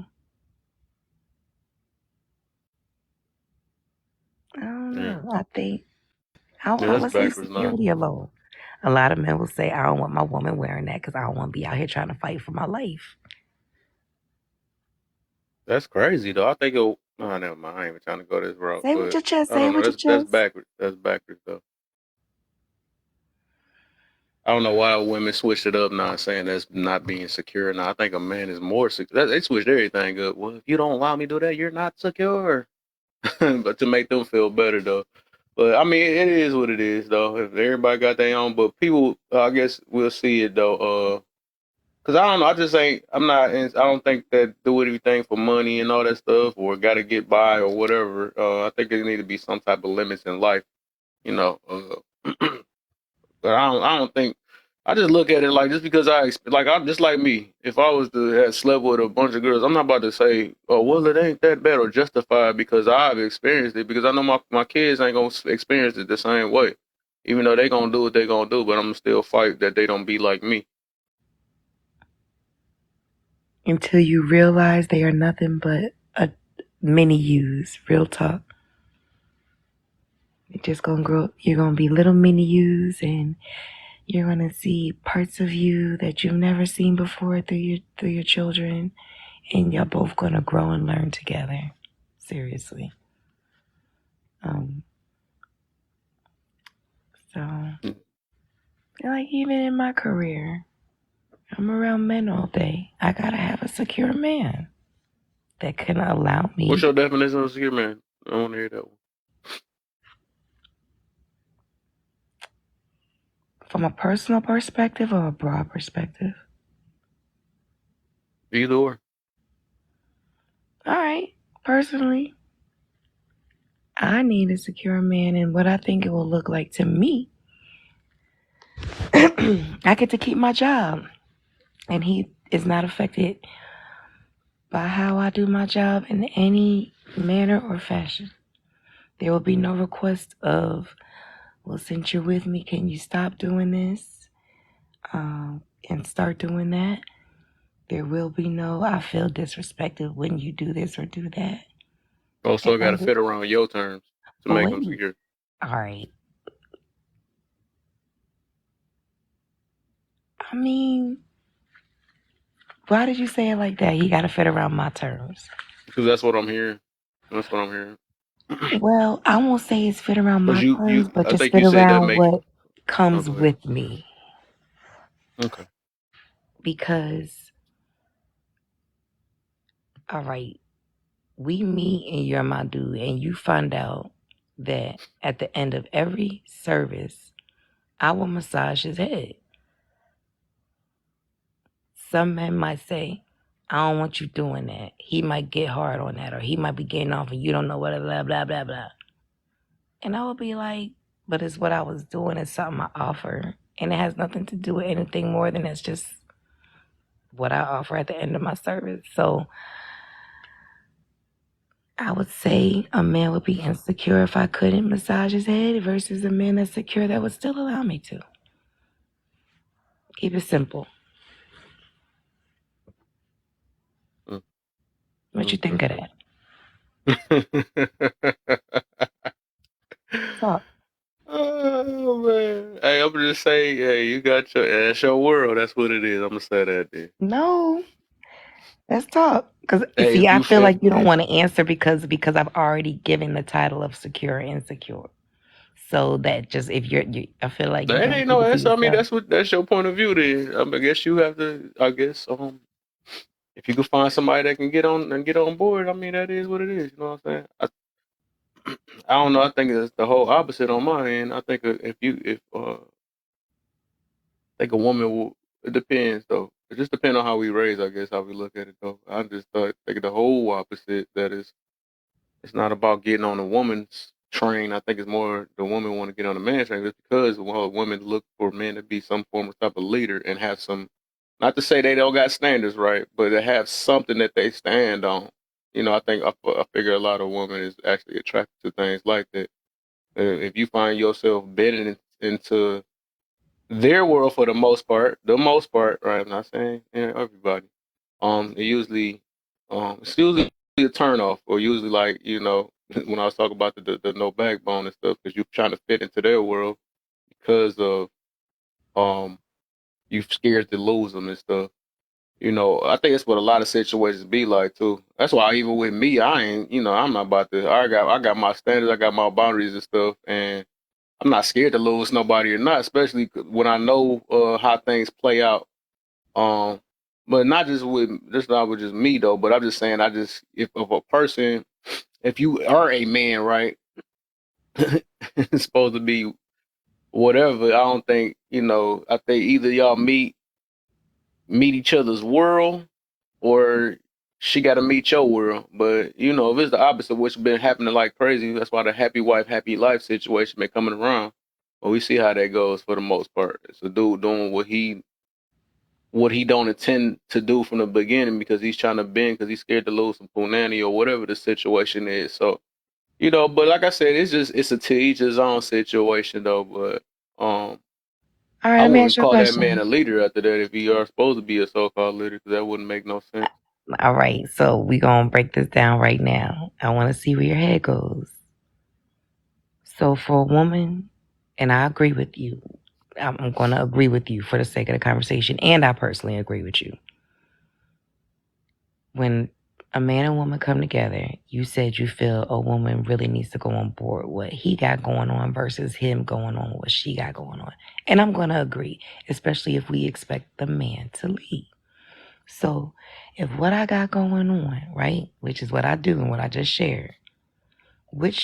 I don't Yeah, know. I think yeah, I that's would say backwards now. security alone. A lot of men will say, I don't want my woman wearing that because I don't want to be out here trying to fight for my life. That's crazy though. I think it. Oh, never mind. I ain't even trying to go this route, Say with but your chest. I Say don't it know. with your That's chest. backwards. That's backwards though. I don't know why women switched it up now, saying that's not being secure. Now I think a man is more secure. They switched everything up. Well, if you don't allow me to do that, you're not secure. But to make them feel better though. But I mean, it is what it is though. If everybody got their own, but people, I guess we'll see it though. Cause I don't know. I just ain't. I'm not. I don't think that do anything for money and all that stuff, or got to get by or whatever. I think there need to be some type of limits in life. You know. But I don't think. I just look at it like just because I'm just like me. If I was to have slept with a bunch of girls, I'm not about to say, "Oh, well, it ain't that bad," or justify it because I've experienced it. Because I know my kids ain't gonna experience it the same way, even though they gonna do what they gonna do. But I'm gonna still fight that they don't be like me. Until you realize they are nothing but a mini yous. Real talk. You're just gonna grow. You're gonna be little mini yous, and you're gonna see parts of you that you've never seen before through your children, and you're both gonna grow and learn together. Seriously. Um. So, like, even in my career, I'm around men all day. I gotta have a secure man that can allow What's me, your definition of secure man? I want to hear that one. from a personal perspective or a broad perspective. Either or. All right. Personally, I need a secure man, and what I think it will look like to me, I get to keep my job, and he is not affected by how I do my job in any manner or fashion. There will be no request of, well, since you're with me, can you stop doing this and start doing that? There will be no, I feel disrespected when you do this or do that. Oh, so And it got to fit around your terms to but make wait, them secure. all right. I mean, why did you say it like that? He got to fit around my terms. Because that's what I'm hearing. That's what I'm hearing. Well, I won't say it's fit around Because my terms, but I just think fit you said that around makes. what Oh, comes go ahead. with me. Okay. Because, all right, we meet and you're my dude, and you find out that at the end of every service, I will massage his head. Some men might say, I don't want you doing that. He might get hard on that, or he might be getting off and you don't know what, blah, blah, blah, blah. And I would be like, but it's what I was doing. It's something I offer. And it has nothing to do with anything more than it's just what I offer at the end of my service. So I would say a man would be insecure if I couldn't massage his head versus a man that's secure that would still allow me to. Keep it simple. What you think of that? Talk. Oh man! Hey, I'm just saying. Hey, you got that's your world. That's what it is. I'm gonna say that then. No, let's talk. Because Hey, see, if I you feel feel, like you don't want to answer because I've already given the title of secure and insecure. So that just if I feel like you're that gonna ain't keep no it to answer. I mean, yourself. that's your point of view. Then I guess you have to. I guess if you can find somebody that can get on board, I mean, that is what it is. You know what I'm saying? I don't know. I think it's the whole opposite on my end. I think if I think a woman will. It depends though. It just depends on how we raise. I guess how we look at it though. I just think the whole opposite. That is, it's not about getting on a woman's train. I think it's more the woman want to get on a man's train. Just because women look for men to be some form of type of leader and have some. Not to say they don't got standards, right? But to have something that they stand on. You know, I figure a lot of women is actually attracted to things like that. If you find yourself bending into their world for the most part, right? I'm not saying everybody. It's usually a turn off, or usually like when I was talking about the no backbone and stuff, because you're trying to fit into their world because of you scared to lose them and stuff. You know, I think that's what a lot of situations be like too. That's why even with me, I ain't, I'm not about to. I got my standards, I got my boundaries and stuff, and I'm not scared to lose nobody or not, especially when I know how things play out. Um, but not with just me though. But I'm just saying, if a person, if you are a man, right, it's supposed to be whatever. I don't think I think either y'all meet each other's world, or she got to meet your world. But if it's the opposite, which been happening like crazy, that's why the happy wife, happy life situation been coming around. But we see how that goes for the most part. It's a dude doing what he don't intend to do from the beginning because he's trying to bend because he's scared to lose some punani or whatever the situation is. So but like I said, it's a to each his own situation though. But All right, I let me ask wouldn't you a call that man question. a leader after that if he are supposed to be a so-called leader, because that wouldn't make no sense. All right, so we gonna break this down right now. I want to see where your head goes. So for a woman, and I agree with you. I'm going to agree with you for the sake of the conversation, and I personally agree with you. When a man and woman come together, you said you feel a woman really needs to go on board what he got going on versus him going on what she got going on. And I'm going to agree, especially if we expect the man to lead. So if what I got going on, right, which is what I do and what I just shared, what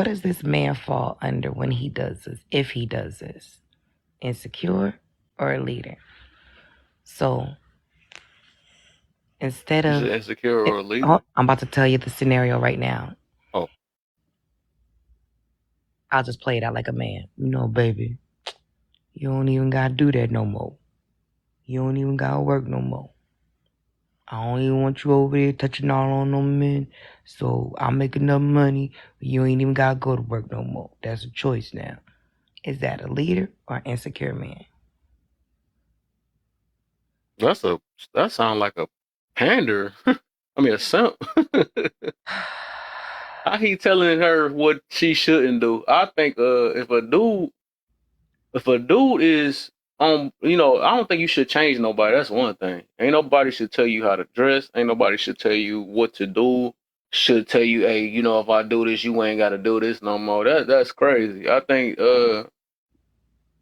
does this man fall under when he does this, if he does this? Insecure or a leader? So Instead You said of, insecure or a leader? I'm about to tell you the scenario right now. Oh, I'll just play it out like a man. Baby, you don't even gotta do that no more. You don't even gotta work no more. I don't even want you over there touching all on them men. So I'll make enough money. You ain't even gotta go to work no more. That's a choice now. Is that a leader or an insecure man? that sounds like a pander. I mean, a simp. How he telling her what she shouldn't do? I think if a dude is I don't think you should change nobody. That's one thing. Ain't nobody should tell you how to dress. Ain't nobody should tell you what to do. Should tell you, hey, if I do this, you ain't got to do this no more. That's crazy. I think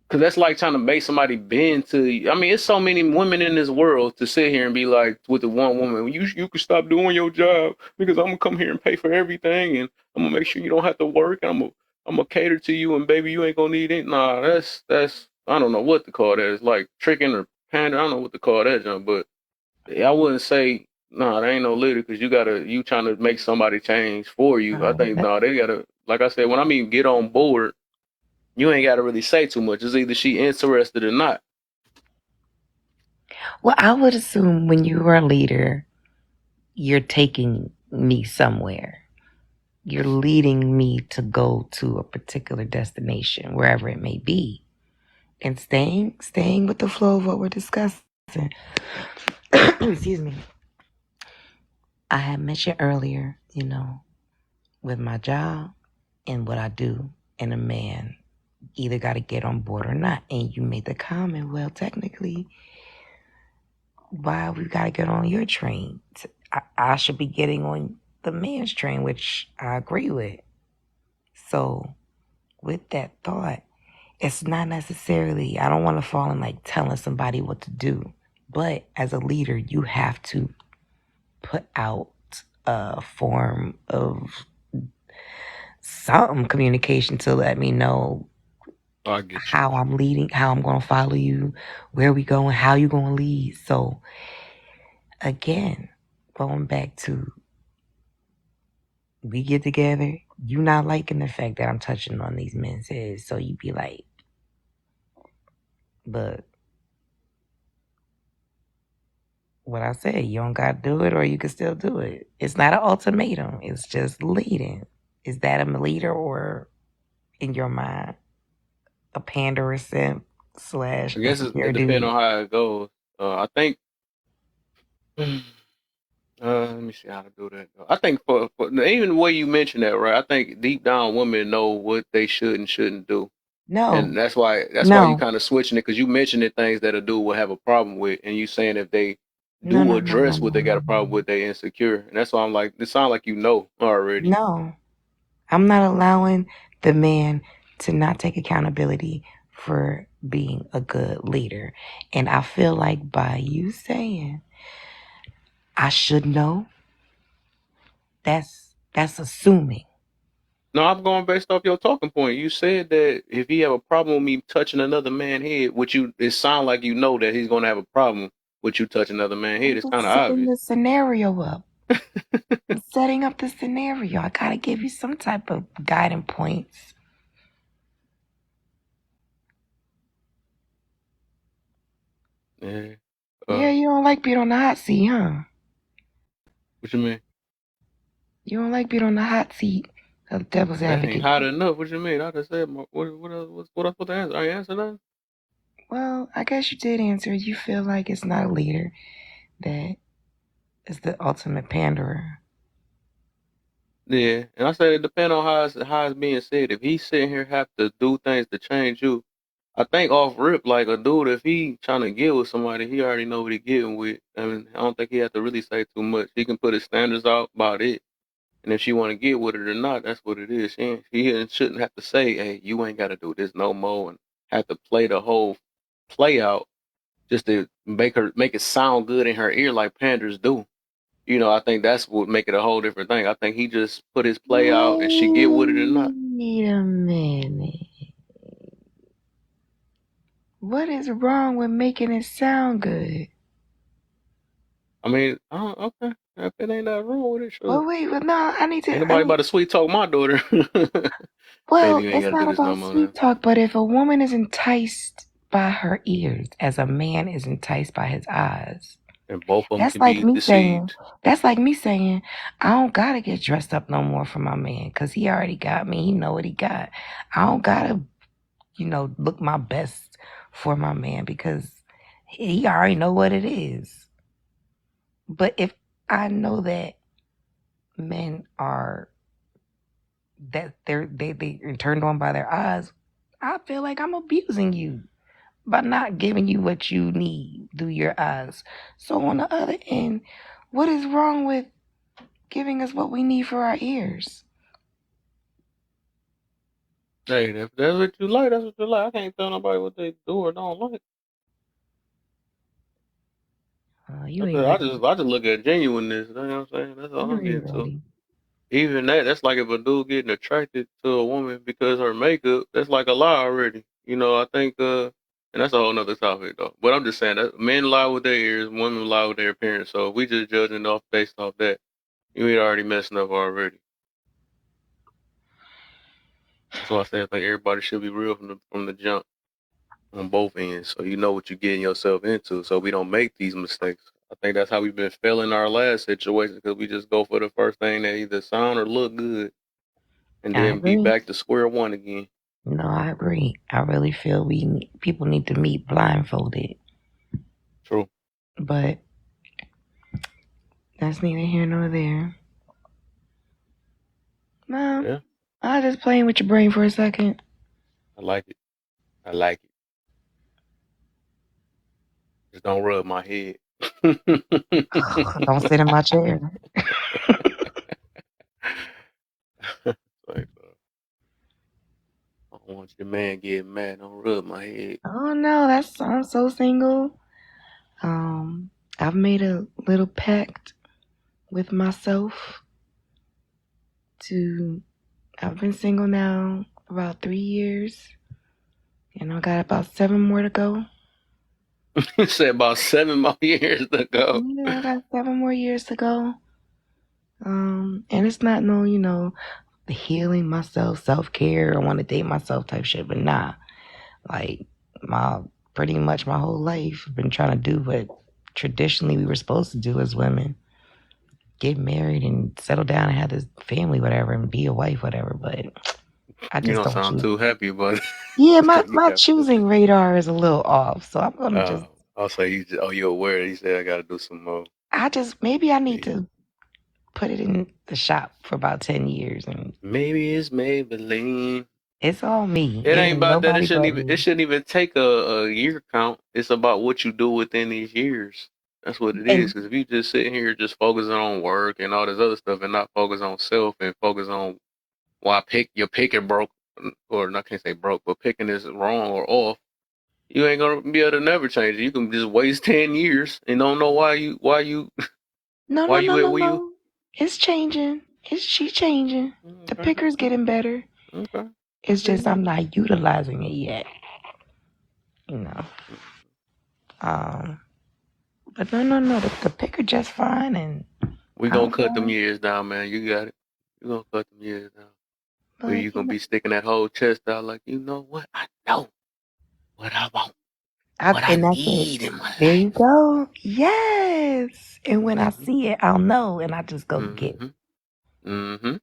because that's like trying to make somebody bend to you. I mean, it's so many women in this world to sit here and be like with the one woman, you can stop doing your job because I'm gonna come here and pay for everything, and I'm gonna make sure you don't have to work, and I'm gonna cater to you, and baby, you ain't gonna need it. Nah, that's I don't know what to call that. It's like tricking or pander. I don't know what to call that, John. But I wouldn't say nah, there ain't no leader because you trying to make somebody change for you. I think nah, they gotta like I said when I mean get on board. You ain't got to really say too much. It's either she interested or not. Well, I would assume when you are a leader, you're taking me somewhere. You're leading me to go to a particular destination, wherever it may be. And staying with the flow of what we're discussing. Excuse me. I had mentioned earlier, with my job and what I do, and a man either got to get on board or not. And you made the comment, well, technically, why we got to get on your train? I should be getting on the man's train, which I agree with. So, with that thought, it's not necessarily, I don't want to fall in like telling somebody what to do. But as a leader, you have to put out a form of some communication to let me know I get you. how I'm leading, how I'm going to follow you, where we going, how you going to lead. So again, going back to we get together, you not liking the fact that I'm touching on these men's heads. So you be like, but what I said, you don't got to do it or you can still do it. It's not an ultimatum. It's just leading. Is that a leader or in your mind, a panderer simp slash I guess insecure it depends dude? on how it goes. I think. Let me see how to do that. I think for even the way you mentioned that, right? I think deep down women know what they should and shouldn't do, and No, that's why you no, kind of switching it because you mentioned the things that a dude will have a problem with, and you saying if they no, do no, no, no, address what they got no, a problem with, they insecure, and that's why I'm like, it sounds like you know already. no. I'm not allowing the man to not take accountability for being a good leader. And I feel like by you saying I should know, that's assuming. No, I'm going based off your talking point. You said that if he have a problem with me touching another man's head, which it sound like you know that he's gonna have a problem with you touching another man's head. I'm It's kind of just setting obvious. the scenario up. I'm setting up the scenario. I gotta give you some type of guiding points. Yeah. Yeah, you don't like being on the hot seat, huh? What you mean? You don't like being on the hot seat of the devil's That ain't advocate. hot enough. What you mean? I just said what else, what I supposed to answer? I ain't answered that. Well, I guess you did answer. You feel like it's not a leader that is the ultimate panderer. Yeah, and I said it depends on how it's being said. If he's sitting here have to do things to change you, I think off rip like a dude, if he trying to get with somebody, he already know what he getting with. I mean, I don't think he have to really say too much. He can put his standards out about it. And if she want to get with it or not, that's what it is. She shouldn't have to say, "Hey, you ain't got to do this no more," and have to play the whole play out just to make it sound good in her ear like panders do. I think that's what make it a whole different thing. I think he just put his play out, and she get with it or not. Wait a minute. What is wrong with making it sound good? I mean, okay. If it ain't that wrong with it, Well, sure. wait, but no, I need Ain't to. nobody about to sweet talk my daughter. Baby, Well, you ain't it's got to do not this no about more now. sweet talk, but if a woman is enticed by her ears as a man is enticed by his eyes, And both of them that's can like be me saying, deceived. I don't gotta get dressed up no more for my man because he already got me. He know what he got. I don't gotta, look my best for my man because he already know what it is. But if I know that men are they're turned on by their eyes, I feel like I'm abusing you by not giving you what you need through your eyes. So on the other end, what is wrong with giving us what we need for our ears? Hey, if that's what you like, that's what you like. I can't tell nobody what they do or don't like. You I ain't just, I ready. just, I just look at genuineness. You know what I'm saying? That's all You I'm getting ain't to. ready. Even that's like if a dude getting attracted to a woman because her makeup, that's like a lie already. I think, and that's a whole nother topic though. But I'm just saying that men lie with their ears, women lie with their appearance. So if we just judging off based off that, you ain't already messing up already. That's why I say I think everybody should be real from the jump on both ends, so you know what you're getting yourself into, so we don't make these mistakes. I think that's how we've been failing our last situation because we just go for the first thing that either sound or look good, and I then be agree. back to square one again. No, I agree. I really feel people need to meet blindfolded, True. but that's neither here nor there. No, Yeah, I just playing with your brain for a second. I like it. I like it. Just don't rub my head. Don't sit in my chair. Like, I don't want your man getting mad. Don't rub my head. Oh no, I'm so single. Um, I've made a little pact with myself to. I've been single now for about 3 years, and I got about 7 more to go. You said about 7 more years to go. Yeah, I got 7 more years to go. And it's not no, the healing myself, self care, I want to date myself type shit, but nah, like my pretty much my whole life, I've been trying to do what traditionally we were supposed to do as women, get married and settle down and have this family, whatever, and be a wife, whatever. But I You just don't don't sound choose. too happy about it. Yeah, my, That you my got pussy. choosing radar is a little off, so I'm gonna just. I'll say you're aware. He said I got to do some more. Maybe I need Yeah. to put it in the shop for about 10 years, and Maybe it's Maybelline. it's all me. It It ain't ain't about that. It nobody shouldn't but even. It me. shouldn't even take a year count. It's about what you do within these years. That's what it is. And Because if you just sitting here just focusing on work and all this other stuff and not focus on self and focus on why your picking broke or I can't say broke, but picking is wrong or off, you ain't gonna be able to never change it. You can just waste 10 years and don't know why you no, why no, no, you at no, where you. no. It's changing. She changing. The Okay, picker's getting better. okay. It's Good just I'm enough. not utilizing it yet. You know. Um. But no, no, no. The picker just fine, and We gonna I'm cut them fine. years down, man. You got it. We gonna cut them years down. Where But you gonna be sticking that whole chest out like, you know what? I know what I want, what I and that's it. need in my There you life. go. Yes. And when I Mm-hmm. see it, I'll know, and I just go get. Mm-hmm. Mm-hmm.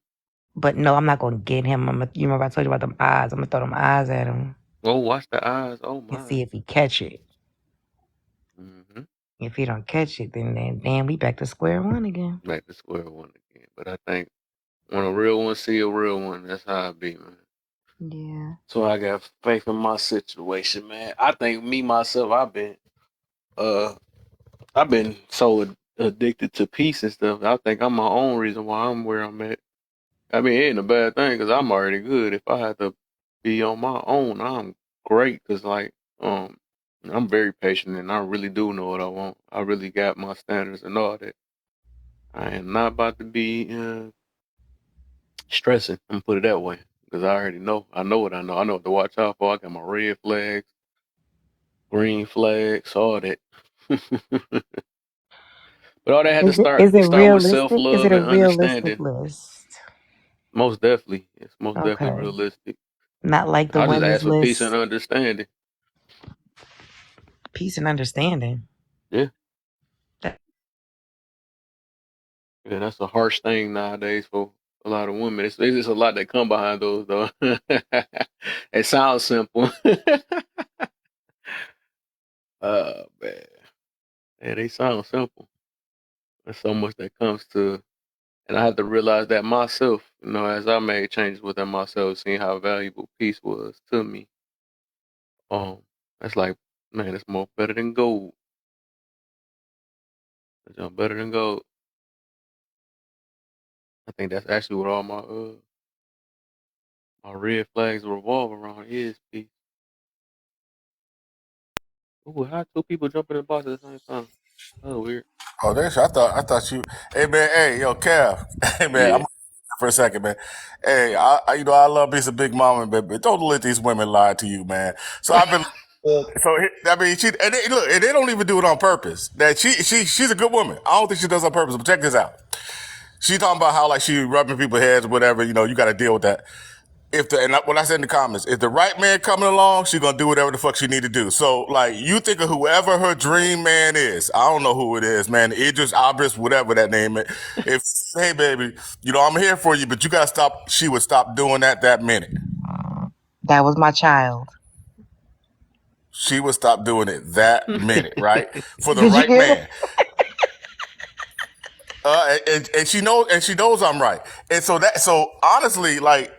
But no, I'm not gonna get him. You remember I told you about them eyes? I'm gonna throw them eyes at him Oh, watch the eyes. Oh and my. see if he catch it. Mm-hmm. If he don't catch it, then damn, we back to square one again. Back to square one again. But I think when a real one see a real one, that's how I be, man. Yeah. So I got faith in my situation, man. I think me myself, uh I've been so addicted to peace and stuff. I think I'm my own reason why I'm where I'm at. I mean, it ain't a bad thing because I'm already good. If I had to be on my own, I'm great because I'm very patient and I really do know what I want. I really got my standards and all that. I am not about to be stressing. I'm gonna put it that way because I already know. I know what I know. I know what to watch out for. I got my red flags, green flags, all that. But But all that had to Is it start is it start with self realistic? Is it love a and realistic understanding. list? Most definitely, it's most definitely Okay. realistic. Not like the I just women's ask for peace and list. understanding. Peace and understanding. Yeah, That, yeah, that's a harsh thing nowadays for a lot of women. It's just a lot that come behind those though. It sounds simple. Man, yeah, they sound simple. There's so much that comes to, and I had to realize that myself. As I made changes within myself, seeing how valuable peace was to me. Um, that's like, man, it's more better than gold. It's better than gold. I think that's actually what all my red flags revolve around is peace. Ooh, how two people jump in the box at the same time? Oh, weird. Oh, I thought you. Hey man, hey yo, Kev. Hey man, Yeah. I'm for a second, man. Hey, I love me some Big Mama, but don't let these women lie to you, man. So I've been. So I mean, look, and they don't even do it on purpose. That she's a good woman. I don't think she does it on purpose. But check this out. She talking about how like she rubbing people's heads, or whatever. You got to deal with that. What I said in the comments, if the right man coming along, she gonna do whatever the fuck she need to do. So like, you think of whoever her dream man is. I don't know who it is, man. Idris, Abris, whatever that name is. If hey baby, I'm here for you, but you gotta stop. She would stop doing that minute. that was my child. She would stop doing it that minute, right? For the Did you right hear that? man. And she knows I'm right. And so honestly, like,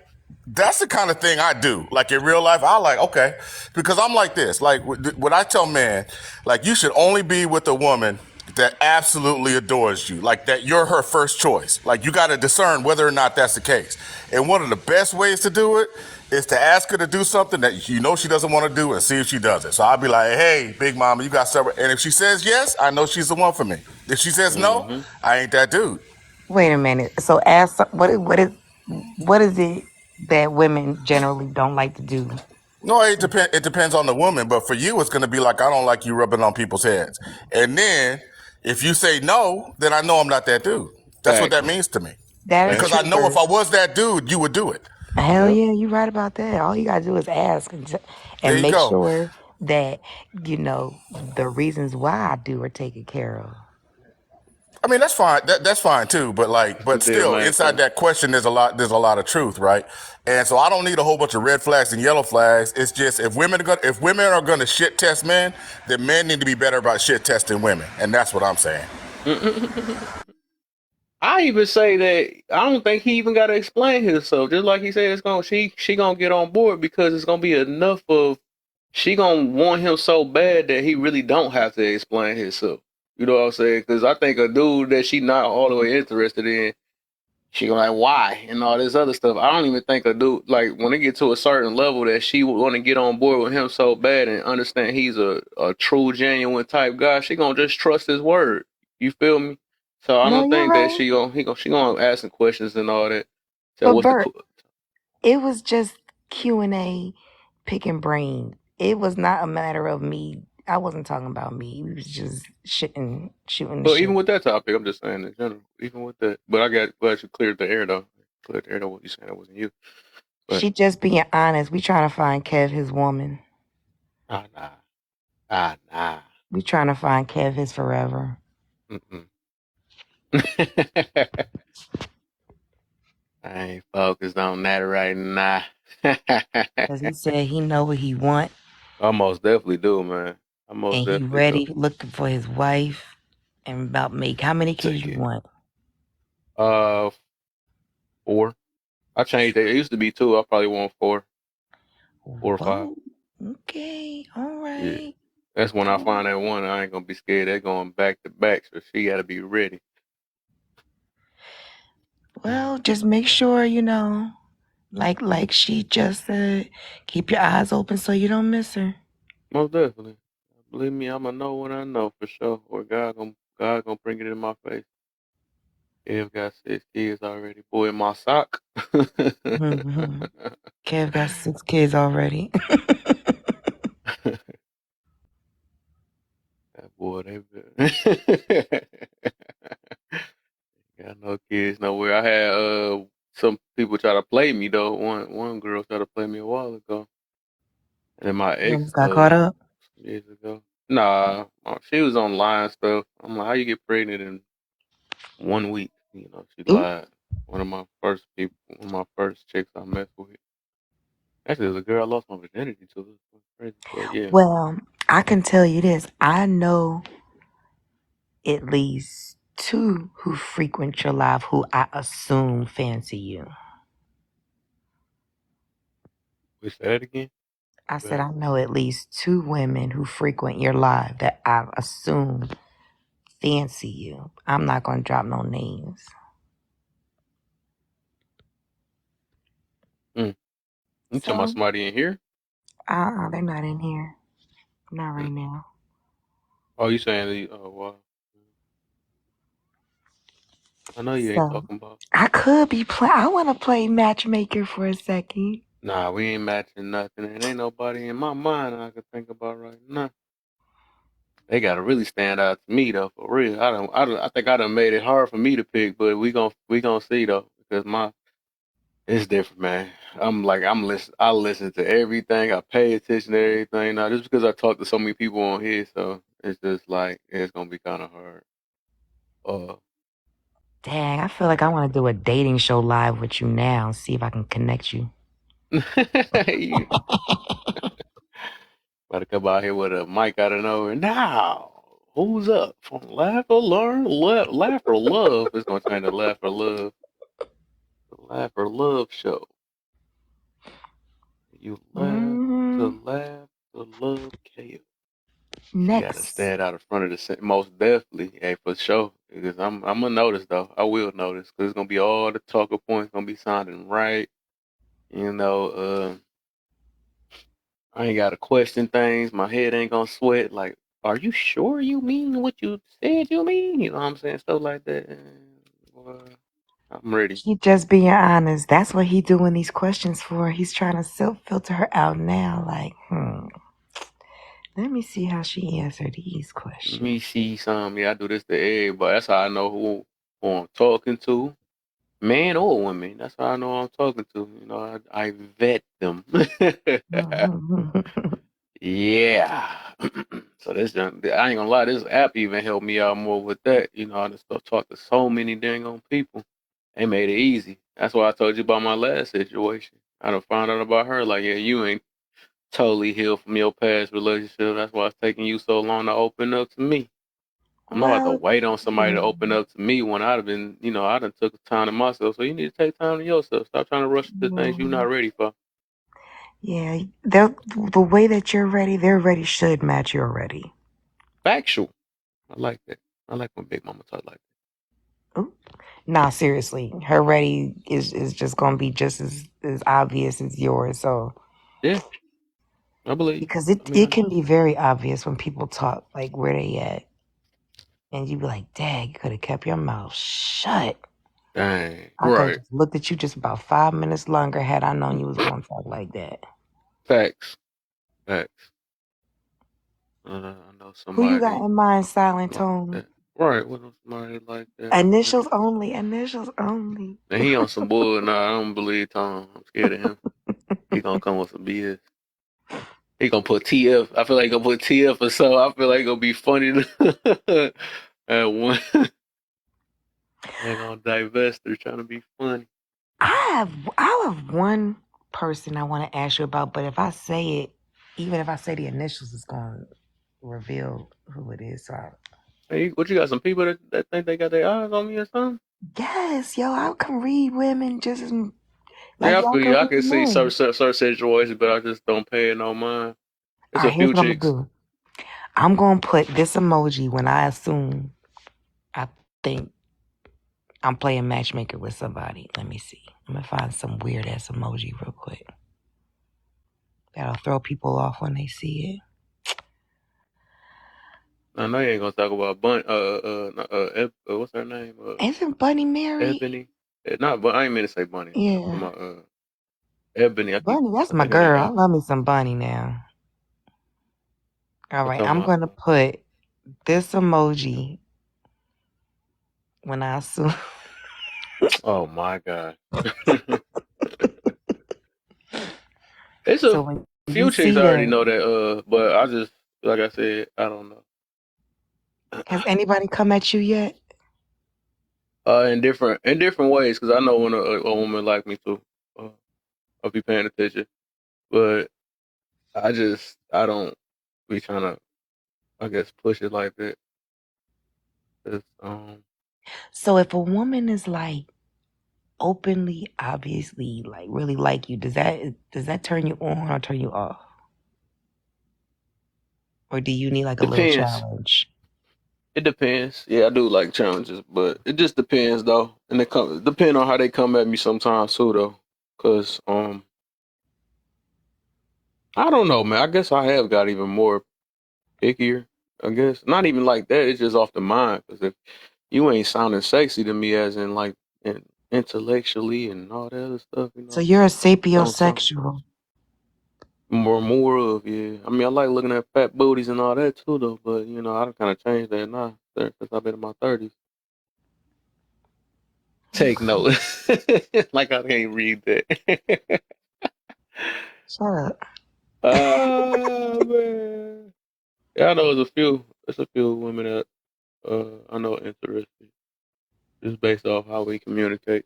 that's the kind of thing I do. Like in real life, I like, okay, because I'm like this. Like what I tell men, like, you should only be with a woman that absolutely adores you, like that you're her first choice. Like, you got to discern whether or not that's the case. And one of the best ways to do it is to ask her to do something that she doesn't want to do and see if she does it. So I'll be like, hey, Big Mama, you got several. And if she says yes, I know she's the one for me. If she says no, Mm-hmm. I ain't that dude. Wait a minute. So ask what is it that women generally don't like to do? No, it depends on the woman, but for you, it's gonna be like, I don't like you rubbing on people's heads. And then if you say no, then I know I'm not that dude. That's what Facts. that means to me. That is Because Facts. I true, know if Bert. I was that dude, you would do it. Hell Yep. yeah, you right about that. All you gotta do is ask There and you make go. sure that the reasons why I do are taken care of. I mean, that's fine. That's fine too. But like, That's the but deal, still, man. inside that question, there's a lot. There's a lot of truth, right? And so I don't need a whole bunch of red flags and yellow flags. It's just, if women are gonna shit test men, then men need to be better about shit testing women, and that's what I'm saying. I even say that I don't think he even got to explain himself. Just like he said, she gonna get on board because it's gonna be enough of she gonna want him so bad that he really don't have to explain himself. You know what I'm saying? Because I think a dude that she not all the way interested in, she gonna like why and all this other stuff. I don't even think a dude like when it get to a certain level that she would want to get on board with him so bad and understand he's a true genuine type guy. She gonna just trust his word. You feel me? So I No, don't you're think that right. she gonna ask some questions and all that. So But what's the Bert, it was just Q&A, picking brain. It was not a matter of me. I wasn't talking about me. We was just shooting the But even shit. with that topic, I'm just saying in general. Even with that, but I got glad you cleared the air though. Cleared the air though. What you saying? That wasn't you. But She just being honest. We trying to find Kev his woman. nah. Nah. We trying to find Kev his forever. Mm-mm. I ain't focused on that right now. Cause he said he know what he want I most definitely do, man. I most and he definitely do. ready looking for his wife and about make how many kids Take you it. want? 4. I changed it. It used to be 2. I probably want 4 or 5. Whoa. Okay. All Yeah. right. That's when I All find right. that one. I ain't gonna be scared. They're going back to back, so she got to be ready. Well, just make sure like she just said, keep your eyes open so you don't miss her. Most definitely. Believe me, I'ma know when I know for sure. Or God gonna bring it in my face. Kev got 6 kids already. Boy, in my sock. Mm-hmm. Kev got 6 kids already. That boy, they. No kids nowhere. I had some people try to play me though. One girl tried to play me a while ago, and then my You ex almost got caught up. some years ago. Nah, she was online stuff. I'm like, how you get pregnant in 1 week? You know, she Ooh. lied. One of my first people, one of my first chicks I messed with. Actually, it was a girl I lost my virginity to. It was crazy, but yeah. Well, I can tell you this. I know at least two who frequent your life who I assume fancy you. We say that again. I said I know at least two women who frequent your live that I assume fancy you. I'm not gonna drop no names. Mm. You talking about So, somebody in here? they're not in here. Not right Mm. now. Oh, you saying? Oh, wow. I know you ain't So talking about. I could be play. I want to play matchmaker for a second. Nah, we ain't matching nothing. And ain't nobody in my mind I can think about right now. They gotta really stand out to me though, for real. I think I done made it hard for me to pick, but we gonna see though, because it's different, man. I listen to everything. I pay attention to everything. Now, just because I talk to so many people on here, so it's just like it's gonna be kind of hard. Uh, Dang, I feel like I want to do a dating show live with you now. See if I can connect you. you about to come out here with a mic out of nowhere. Now, who's up? From Laugh or Learn, Laugh or Love. It's gonna change to Laugh or Love, the Laugh or Love show. You laugh Mm, to laugh to love chaos. She got to next. stand out in front of most definitely, hey, for sure. Because I'm gonna notice though. I will notice because it's gonna be all the talker points gonna be sounding right. You know, I ain't gotta question things. My head ain't gonna sweat. Like, are you sure you mean what you said you mean? You know what I'm saying? Stuff like that. Boy, I'm ready. He just being honest. That's what he doing these questions for. He's trying to self filter her out now. Like, let me see how she answered these Let questions. me see some. Yeah, I do this to everybody. That's how I know who I'm talking to. Man or woman. That's how I know who I'm talking to. You know, I vet them. Yeah. So I ain't gonna lie, this app even helped me out more with that. You know, I just talked to so many dang on people. They made it easy. That's why I told you about my last situation. I done found out about her. Like, yeah, you ain't totally healed from your past relationship. That's why it's taking you so long to open up to me. I'm not about to Well, wait on somebody to yeah. open up to me when I'd have been, I done took time to myself. So you need to take time to yourself. Stop trying to rush into things you're not ready for. Yeah, the way that you're ready, they're ready should match your ready. Factual. I like that. I like when Big Mama talk like Ooh. Nah, seriously, her ready is just gonna be just as obvious as yours. So that. Yeah, I believe. because I it mean, it can be very obvious when people talk like where they at, and you be like, "Dang, you could have kept your mouth shut." dang. I could have Right. just looked at you just about 5 minutes longer had I known you was gonna talk like that. Facts. Facts. I know Who you got somebody in mind, Silent like Tone? that. Right. What somebody like that? Initials only. Initials only. And he on some bull. Nah, I don't believe Tom. I'm scared of him. He gonna come with some BS. He gonna put TF. I feel like he gonna put TF or so. I feel like it's gonna be funny. At one, they gonna divest. They're trying to be funny. I have one person I want to ask you about, but if I say it, even if I say the initials, it's going to reveal who it is. So Hey, what you got? Some people that think they got their eyes on me or something? yes, yo, I can read women just as like Yeah, I y'all feel can you. I read can see men. certain situations, but I just don't pay it no mind. All It's a right, here's few what I'm chicks. gonna do. I'm gonna put this emoji when I assume I think I'm playing matchmaker with somebody. Let me see. I'm gonna find some weird ass emoji real quick. That'll throw people off when they see it. I know you ain't gonna talk about what's her name? Isn't Bunny married? Ebony. Not, but I ain't mean to say Bunny. I'm talking Yeah. about Ebony. Bunny, that's I my think her name girl. I Ebony. love me some Bunny now. All I'm right, talking I'm about gonna put this emoji when I assume. Oh my god. It's a So when you few chicks see I already that, know that. But I just like I said, I don't know. has anybody come at you yet? In different ways, because I know when a woman like me too, I'll be paying attention. But I don't be trying to, I guess, push it like that. 'Cause, So if a woman is like openly, obviously, like really like you, does that turn you on or turn you off? Or do you need like a little depends. challenge? It depends. Yeah, I do like challenges, but it just depends though, and it depend on how they come at me sometimes too though. Cause I don't know, man. I guess I have got even more pickier. I guess not even like that. It's just off the mind. Cause if you ain't sounding sexy to me, as in like intellectually and all that other stuff, So you're a don't sound sapiosexual. more of, yeah. I mean, I like looking at fat booties and all that too, though. But I kind of changed that now since I've been in my 30s. Take Okay. note. Like I can't read that. Shut up. Oh man. Yeah, I know there's a few. There's a few women that I know are interested, just based off how we communicate.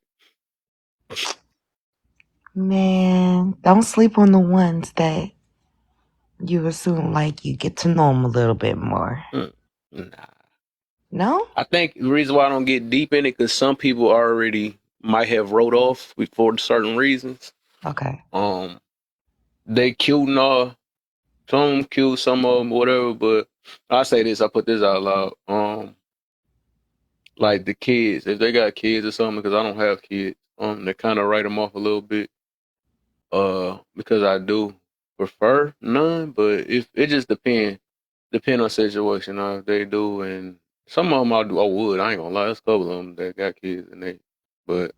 Man, don't sleep on the ones that you assume like you get to know them a little bit more. Nah. No? I think the reason why I don't get deep in it because some people already might have wrote off for certain reasons. Okay. They cute and all. Some of them cute, some of them whatever. But I say this, I put this out loud. Like the kids, if they got kids or something, because I don't have kids, they kind of write them off a little bit. Because I do prefer none, but if it just depend on situation. If they do, and some of them I would. I ain't gonna lie, there's a couple of them that got kids and but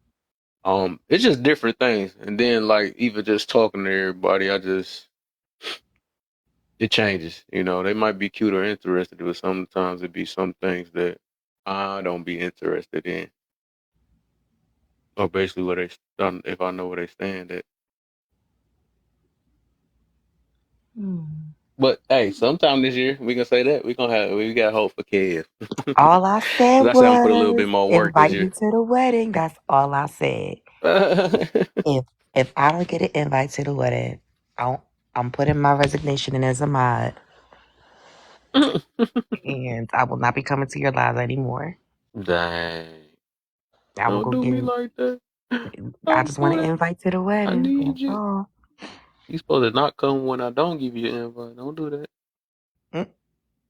it's just different things. And then like even just talking to everybody, it changes. They might be cute or interested, but sometimes it be some things that I don't be interested in, or basically where they stand, if I know where they stand at. Hmm. But hey, sometime this year we can say that we got hope for Kev. All I Cause said I said I'm gonna put a little was bit more work this invite year. me to the wedding. That's all I said. If if I don't get an invite to the wedding, I'm putting my resignation in as a mod, and I will not be coming to your lives anymore. Dang. I will Don't go do me get. like that. I Don't just want do an that. invite to the I wedding. need That's you. all. You supposed to not come when I don't give you an invite. Don't do that. Mm,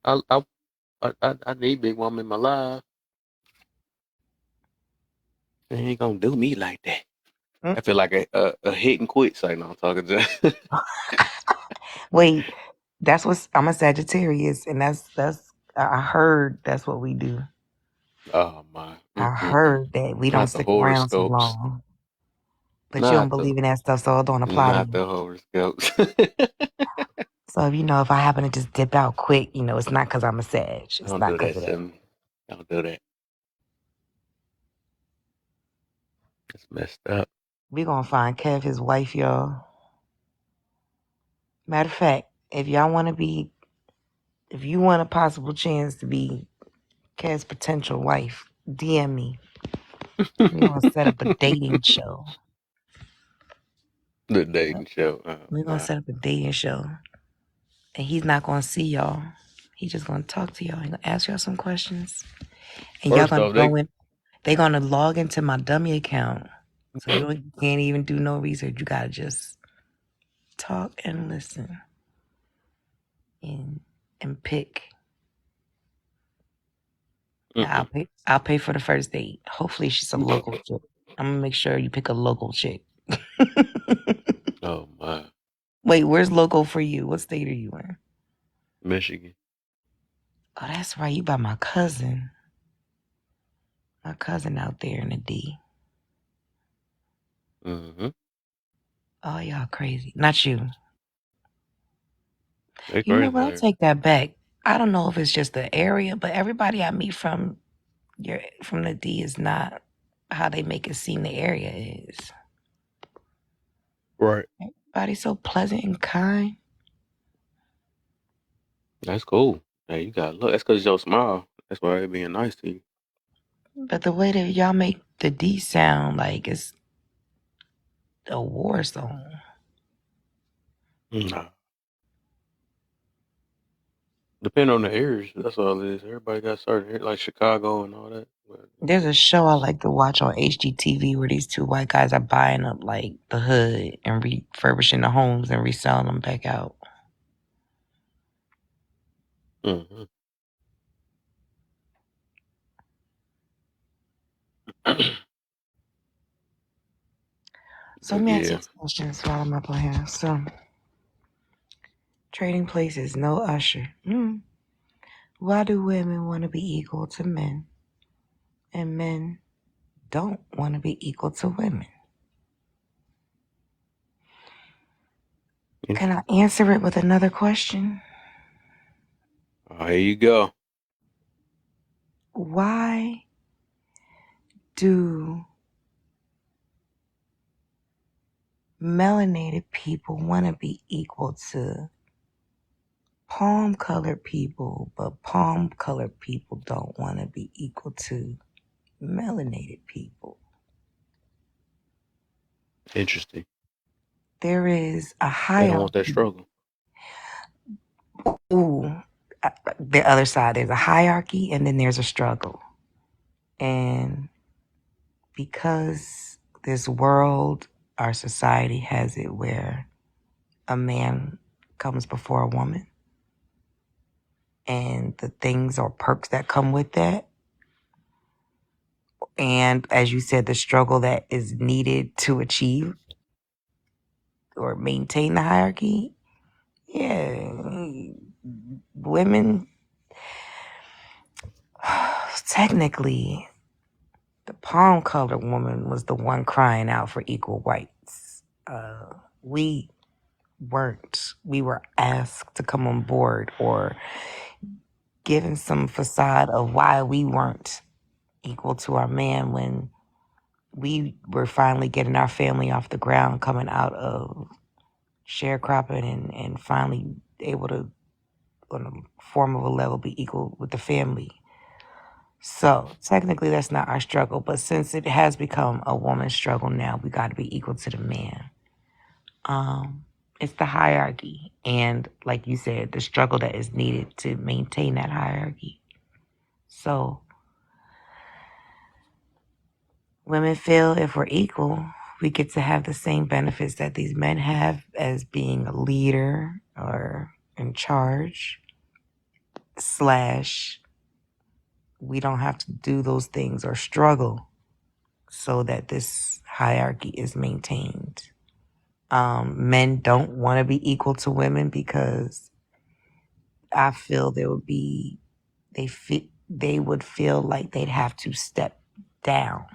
I I I need big woman in my life. They ain't gonna do me like that. mm. I feel like a hit and quit site now. I'm talking to. Wait, I'm a Sagittarius, and that's I heard that's what we do. Oh my. I Mm-mm-mm. heard that we don't Not the stick around too horoscopes. long. But you don't Not the believe in that stuff, so it don't apply to not you. the horoscopes. So if if I happen to just dip out quick, it's not because I'm a Sag. It's Don't not do because that, of that. Sim. Don't do that. It's messed up. We gonna find Kev his wife, y'all. Matter of fact, if you want a possible chance to be Kev's potential wife, DM me. We gonna set up a dating show. The dating show. Oh We're gonna my. set up a dating show, and he's not gonna see y'all. He's just gonna talk to y'all. He gonna ask y'all some questions, and y'all First gonna off, they go in. They gonna log into my dummy account, so you can't even do no research. You gotta just talk and listen, and pick. And mm-mm. I'll pay for the first date. Hopefully she's a local chick. I'm gonna make sure you pick a local chick. Oh my. Wait, where's local for you? What state are you in? Michigan. Oh, that's right. You by my cousin. My cousin out there in the D. Mm-hmm. Oh, y'all crazy. Not you. They You know crazy what? out I here. take that back. I don't know if it's just the area, but everybody I meet from the D is not. how they make it seem the area is. Right. Everybody's so pleasant and kind. That's cool. Hey, you got look. That's because your smile. That's why they being nice to you. But the way that y'all make the D sound like it's a war zone. Nah. Depending on the areas, that's all it is. Everybody got certain areas, like Chicago and all that. But There's a show I like to watch on HGTV where these two white guys are buying up like the hood and refurbishing the homes and reselling them back out. mm-hmm. So let me ask you these questions while I'm up on here. So, trading places, no usher. Why do women want to be equal to men and men don't want to be equal to women? Can I answer it with another question? Here you go. Why do melanated people want to be equal to palm-colored people, but palm-colored people don't want to be equal to melanated people? Interesting. There is a They don't want that hierarchy. struggle. The other side, there's a hierarchy and then there's a struggle. And because this world, our society has it where a man comes before a woman and the things or perks that come with that. And as you said, the struggle that is needed to achieve or maintain the hierarchy. Yeah, women, technically, the palm colored woman was the one crying out for equal rights. We weren't. We were asked to come on board or given some facade of why we weren't equal to our man when we were finally getting our family off the ground, coming out of sharecropping and finally able to, on a form of a level, be equal with the family. So technically that's not our struggle, but since it has become a woman's struggle now, we got to be equal to the man. It's the hierarchy and, like you said, the struggle that is needed to maintain that hierarchy. So women feel if we're equal, we get to have the same benefits that these men have as being a leader or in charge, / we don't have to do those things or struggle so that this hierarchy is maintained. Men don't want to be equal to women because I feel they would feel like they'd have to step down,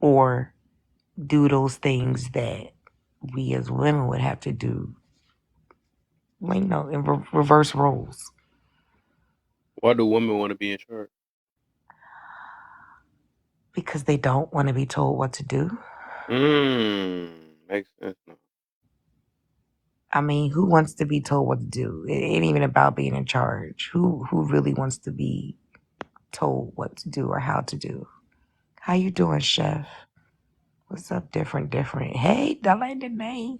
or do those things that we as women would have to do, in reverse roles. Why do women want to be in charge? Because they don't want to be told what to do. Makes sense now. I mean, who wants to be told what to do? It ain't even about being in charge. Who really wants to be told what to do or how to do? How you doing, Chef? What's up, different? Hey, I like the name.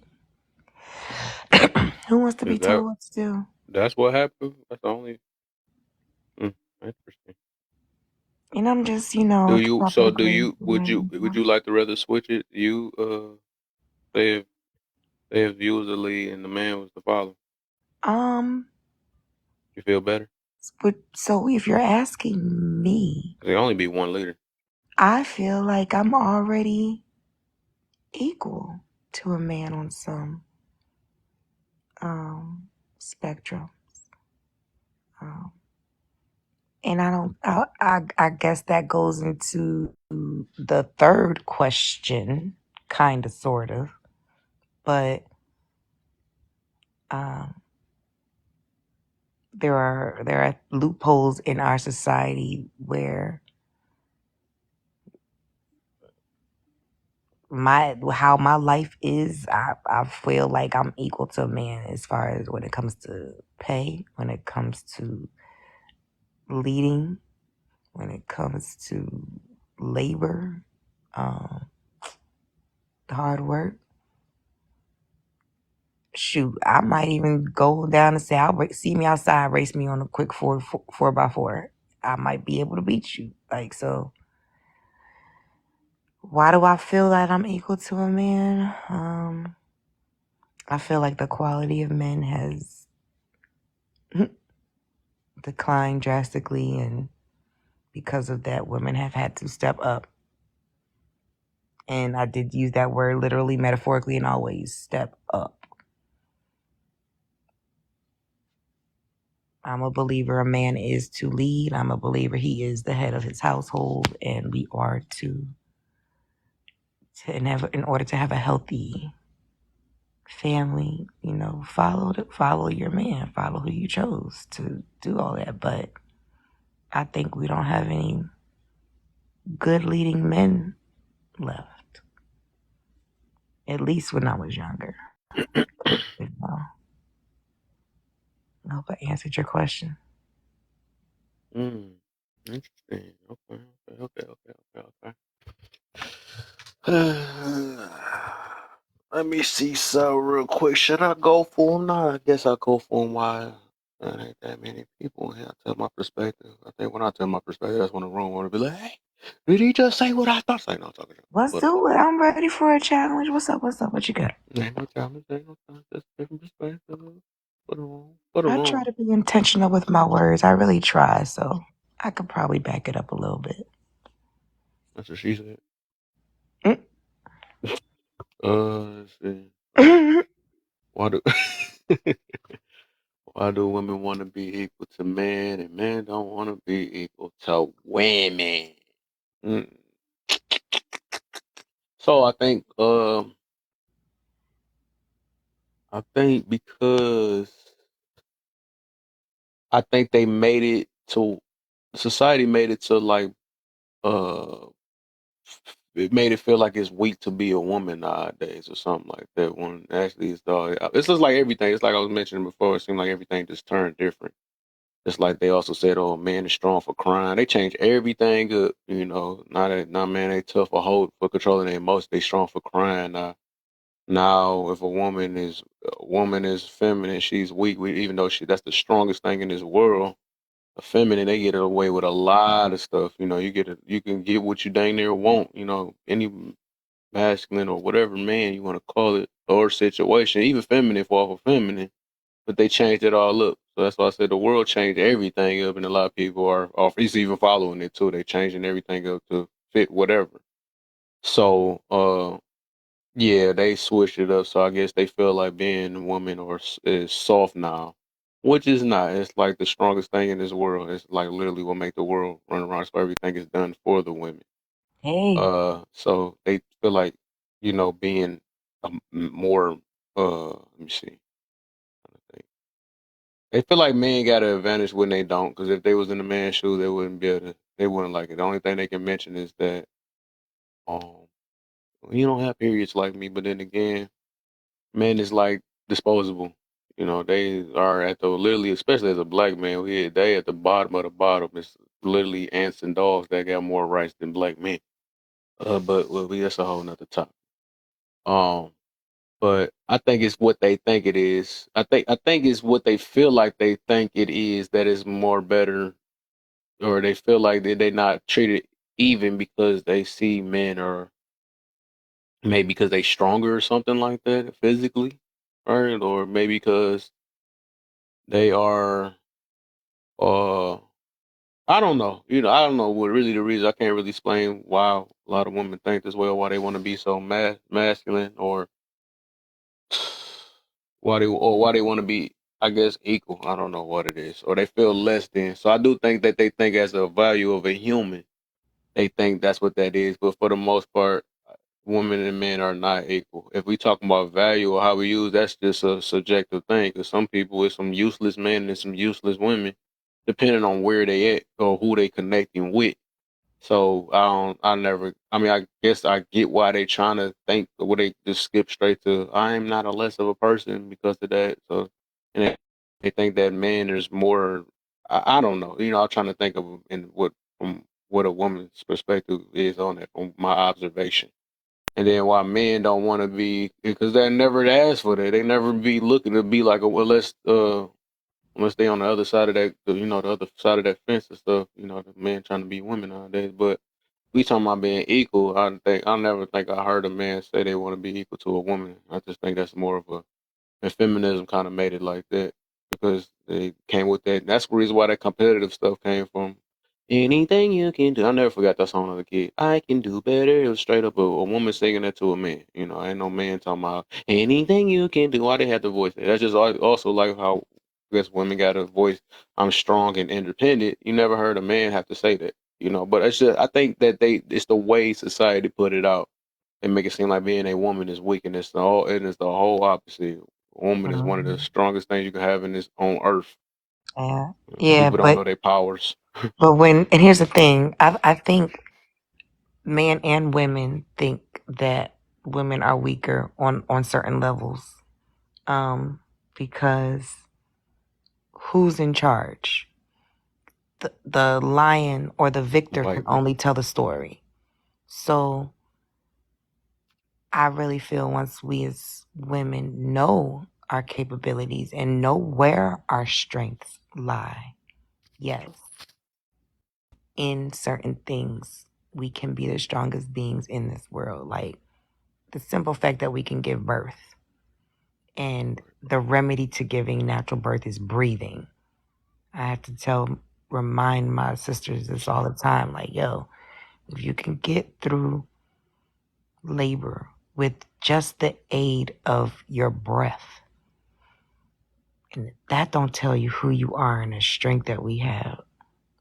Who wants to be told what to do? That's what happened. That's the only. Interesting. And I'm just, Do you? So do you? Would you like to rather switch it? You say if you was the lead and the man was the father, you feel better? But so if you're asking me, There only be one leader. I feel like I'm already equal to a man on some spectrums. And I guess that goes into the third question, kind of, sort of. But there are loopholes in our society where how my life is, I feel like I'm equal to a man as far as when it comes to pay, when it comes to leading, when it comes to labor, um, hard work. Shoot, I might even go down and say, see me outside, race me on a quick four by four. I might be able to beat you. Like, so why do I feel that I'm equal to a man? I feel like the quality of men has declined drastically, and because of that, women have had to step up. And I did use that word literally, metaphorically, and always step up. I'm a believer a man is to lead. I'm a believer he is the head of his household, and we are to in order to have a healthy family, follow your man, follow who you chose to do all that. But I think we don't have any good leading men left. At least when I was younger. You know, I hope I answered your question. Interesting. Okay. Let me see so real quick. Should I go for him? Nah, I guess I'll go for him. Why? There ain't that many people here. I tell my perspective. I think when I tell my perspective, that's when the room want to be like, "Hey, did he just say what I thought?" Say no, I'm talking. Let's But do it. I'm ready for a challenge. What's up? What you got? ain't no challenge. Ain't no challenge. Just different perspective. For the room. For the I try room. to be intentional with my words. I really try, so I could probably back it up a little bit. That's what she said. Mm. Let's see. Why do why do women want to be equal to men and men don't want to be equal to women? Mm. So I think because I think they made it to society made it to like uh it made it feel like it's weak to be a woman nowadays or something like that. When actually it's just like everything. It's like I was mentioning before. It seemed like everything just turned different. It's like they also said, "Oh, man is strong for crying." They changed everything up. Not man they tough for for controlling their emotions. They strong for crying. Now, if a woman is feminine, she's weak. Even though that's the strongest thing in this world. A feminine, they get away with a lot of stuff. You can get what you dang near want. Any masculine or whatever man you want to call it or situation, even feminine for feminine, but they changed it all up. So that's why I said the world changed everything up, and a lot of people are he's even following it too. They changing everything up to fit whatever. So, yeah, they switched it up. So I guess they feel like being a woman is soft now, which is not. It's like the strongest thing in this world. It's like literally what make the world run around. So everything is done for the women. Hey, So they feel like being more. Let me see. They feel like men got an advantage when they don't, because if they was in the man's shoes, they wouldn't be able to. They wouldn't like it. The only thing they can mention is that um, you don't have periods like me. But then again, men is like disposable. They are at the literally, especially as a black man, they at the bottom of the bottom. It's literally ants and dogs that got more rights than black men. But that's a whole nother topic. Um, but I think it's what they think it is. I think it's what they feel like they think it is that is more better, or they feel like they not treated even because they see men, or maybe because they stronger or something like that physically, right? Or maybe because they are uh I don't know. I don't know what really the reason. I can't really explain why a lot of women think this way, or why they want to be so masculine, or why they want to be, I guess, equal. I don't know what it is, or they feel less than. So I do think that they think as a value of a human, they think that's what that is. But for the most part, women and men are not equal. If we talking about value or how we use, that's just a subjective thing. Because some people with some useless men and some useless women, depending on where they at or who they connecting with. So I mean, I guess I get why they trying to think, where they just skip straight to, I am not a less of a person because of that. So, and they think that man is more, I don't know, I'm trying to think of in from what a woman's perspective is on it, from my observation. And then why men don't want to be, because they never asked for that. They never be looking to be like, well, unless they on the other side of that, the other side of that fence and stuff, the men trying to be women nowadays. But we talking about being equal. I never think I heard a man say they want to be equal to a woman. I just think that's more of and feminism kind of made it like that because they came with that. That's the reason why that competitive stuff came from. Anything you can do. I never forgot that song as a kid. I can do better. It was straight up a woman singing that to a man. Ain't no man talking about anything you can do. Why they have to voice it? That's just also like how I guess women got a voice. I'm strong and independent. You never heard a man have to say that. But it's just I think that it's the way society put it out and make it seem like being a woman is weak, and it's the whole opposite. A woman is one of the Mhm. strongest things you can have in this on earth. Yeah, yeah, People don't but know their powers. and here's the thing. I think men and women think that women are weaker on certain levels. Because who's in charge? The lion or the victor can White man. only tell the story. So I really feel once we as women know our capabilities and know where our strengths lie, yes, in certain things, we can be the strongest beings in this world. Like the simple fact that we can give birth, and the remedy to giving natural birth is breathing. I have to remind my sisters this all the time. Like, yo, if you can get through labor with just the aid of your breath, and that don't tell you who you are and the strength that we have.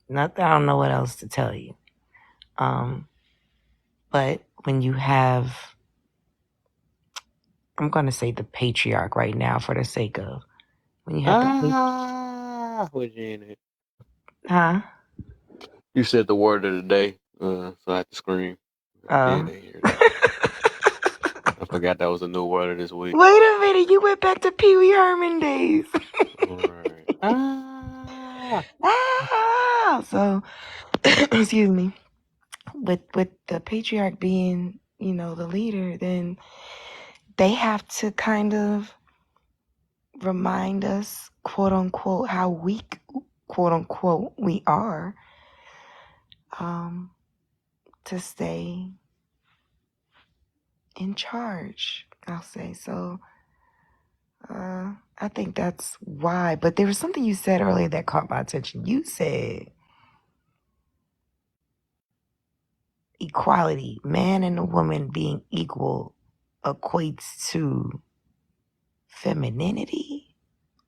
Not that I don't know what else to tell you. But when you have, I'm going to say the patriarch right now for the sake of, when you have What's in it? huh? You said the word of the day, so I had to scream. Yeah, Uh, they hear that. I forgot that was a new word of this week. Wait a minute, you went back to Pee Wee Herman days. Right. So, excuse me. With the patriarch being, the leader, then they have to kind of remind us, quote unquote, how weak, quote unquote, we are, um, to stay in charge, I'll say. So, I think that's why. But there was something you said earlier that caught my attention. You said equality, man and a woman being equal, equates to femininity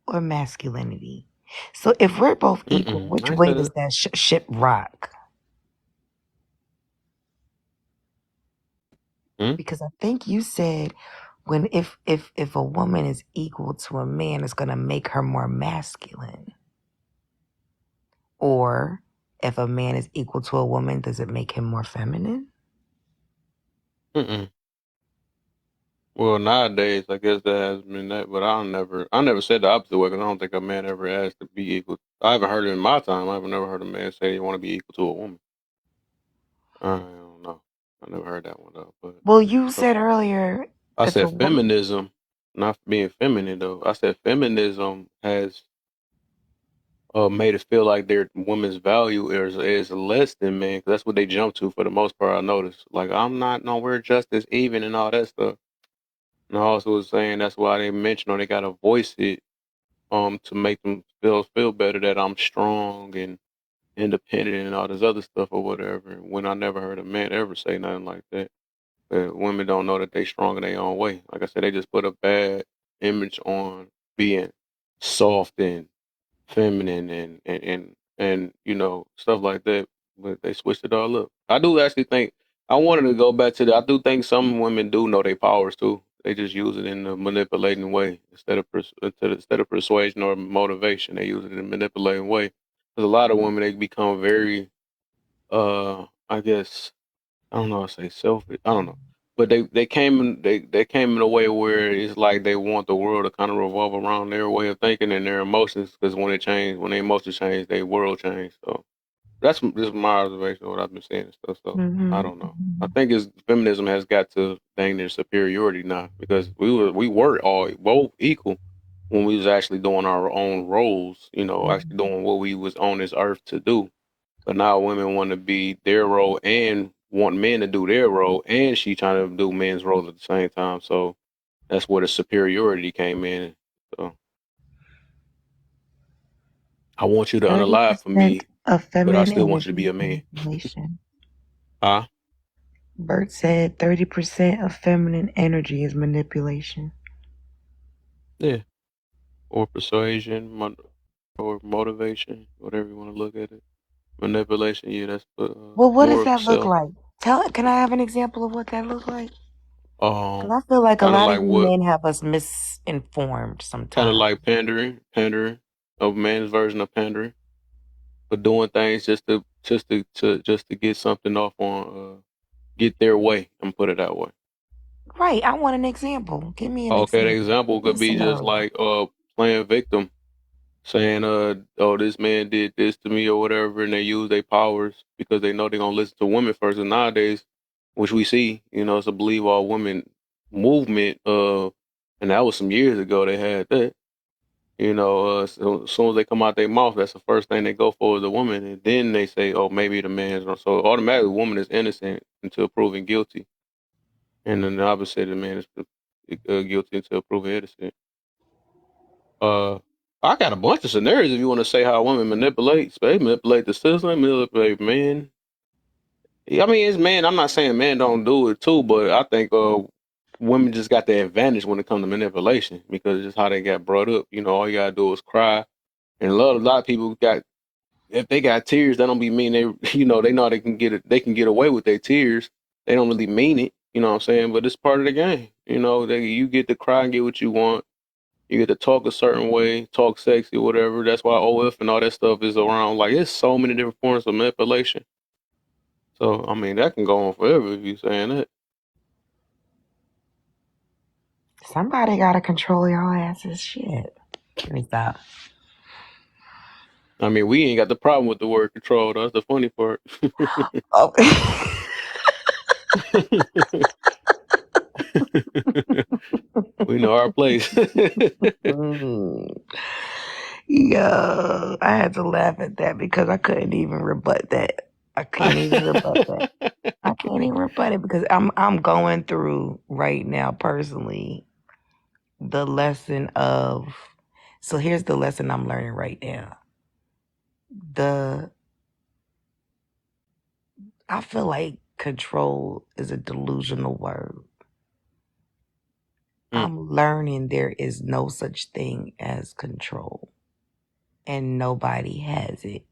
or masculinity. So if we're both equal, I which ain't way said does it. that ship rock? Hmm? Because I think you said when if a woman is equal to a man, it's gonna make her more masculine. Or if a man is equal to a woman, does it make him more feminine? Mm-mm. Well, nowadays, I guess that has been that, but I never said the opposite way because I don't think a man ever asked to be equal. I haven't heard it in my time. I've never heard a man say he want to be equal to a woman. I don't know. I never heard that one though. But Well, you so said earlier I if a said woman. feminism, not being feminine though. I said feminism has made it feel like their woman's value is less than men. 'Cause that's what they jump to for the most part. I noticed. Like I'm not nowhere just as even and all that stuff. And I also was saying that's why they mentioned or they gotta voice it to make them feel better that I'm strong and independent and all this other stuff or whatever. When I never heard a man ever say nothing like that. Women don't know that they strong in their own way. Like I said, they just put a bad image on being soft and feminine and stuff like that. But they switched it all up. I do actually think I wanted to go back to that. I do think some women do know their powers too. They just use it in a manipulating way instead of persuasion or motivation. They use it in a manipulating way. Because a lot of women, they become very, I guess, I don't know how to say selfish. I don't know, but they came in a way where it's like they want the world to kind of revolve around their way of thinking and their emotions. Because when their emotions change, their world change. So that's just my observation of what I've been seeing and stuff. So I Mm-hmm. don't know. I think feminism has got to dang near superiority now because we were all both equal when we was actually doing our own roles. You know, actually doing what we was on this earth to do. But now women want to be their role and want men to do their role, and she trying to do men's role at the same time. So that's where the superiority came in. So I want you to unalive for 30% me, of but I feminine still want you to energy be is a man. manipulation. Huh? Bert said 30% of feminine energy is manipulation. Yeah. Or persuasion, or motivation, whatever you want to look at it. Manipulation, yeah, that's Well, what does more of that look self. like? Can I have an example of what that looks like? Because Um, I feel like a kind of lot of like you men have us misinformed kind of sometimes. like pandering, a man's version of pandering, for doing things just to get something off on, get their way. And put it that way. Right. I want an example. Give me an Okay, the example. example Give me could a be just scenario. like playing victim, saying oh, this man did this to me or whatever, and they use their powers because they know they're gonna listen to women first. And nowadays, which we see, it's a believe all women movement, and that was some years ago they had that. So as soon as they come out their mouth, that's the first thing they go for is a woman, and then they say, oh, maybe the man's wrong. So automatically, the woman is innocent until proven guilty, and then the opposite, the man is guilty until proven innocent. Uh, I got a bunch of scenarios if you want to say how women manipulate. They manipulate the system, manipulate men. Yeah, I mean, it's men. I'm not saying men don't do it too, but I think women just got the advantage when it comes to manipulation because it's just how they got brought up. All you gotta do is cry, and a lot of people got if they got tears, that don't be mean they they know they can get it. They can get away with their tears. They don't really mean it. You know what I'm saying? But it's part of the game. You get to cry and get what you want. You get to talk a certain way, talk sexy, whatever. That's why OF and all that stuff is around. Like, it's so many different forms of manipulation. So, I mean, that can go on forever if you saying that. Somebody got to control y'all asses. Shit. Let me stop. I mean, we ain't got the problem with the word control. That's the funny part. Oh. We know our place. Mm. Yo, I had to laugh at that because I couldn't even rebut that. I can't even rebut that. I can't even rebut it because I'm going through right now personally the lesson of. So here's the lesson I'm learning right now. I feel like control is a delusional word. Mm, I'm learning there is no such thing as control, and nobody has it.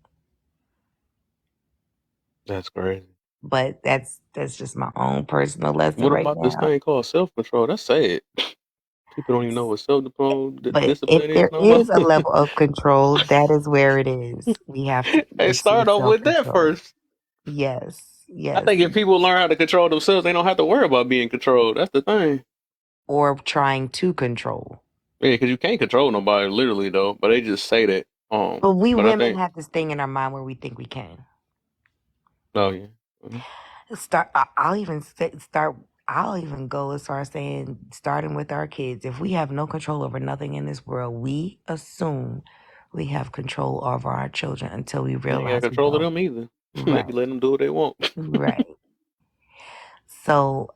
that's crazy. But that's just my own personal lesson What right about this now. thing called self control? That's sad. People don't even know what self But if discipline is there no more. is a level of control, that is where it is. We have to. Hey, It's start off self with that control. first. Yes, I yes. think if people learn how to control themselves, they don't have to worry about being controlled. That's the thing. Or trying to control. Yeah, because you can't control nobody literally though, but they just say that. But we But I women think, have this thing in our mind where we think we can. oh yeah. Mhm. I'll even start. I'll even go as far as saying, starting with our kids. If we have no control over nothing in this world, we assume we have control over our children until we You ain't got realize we control of don't. them either. They Right, can let them do what they want. right. So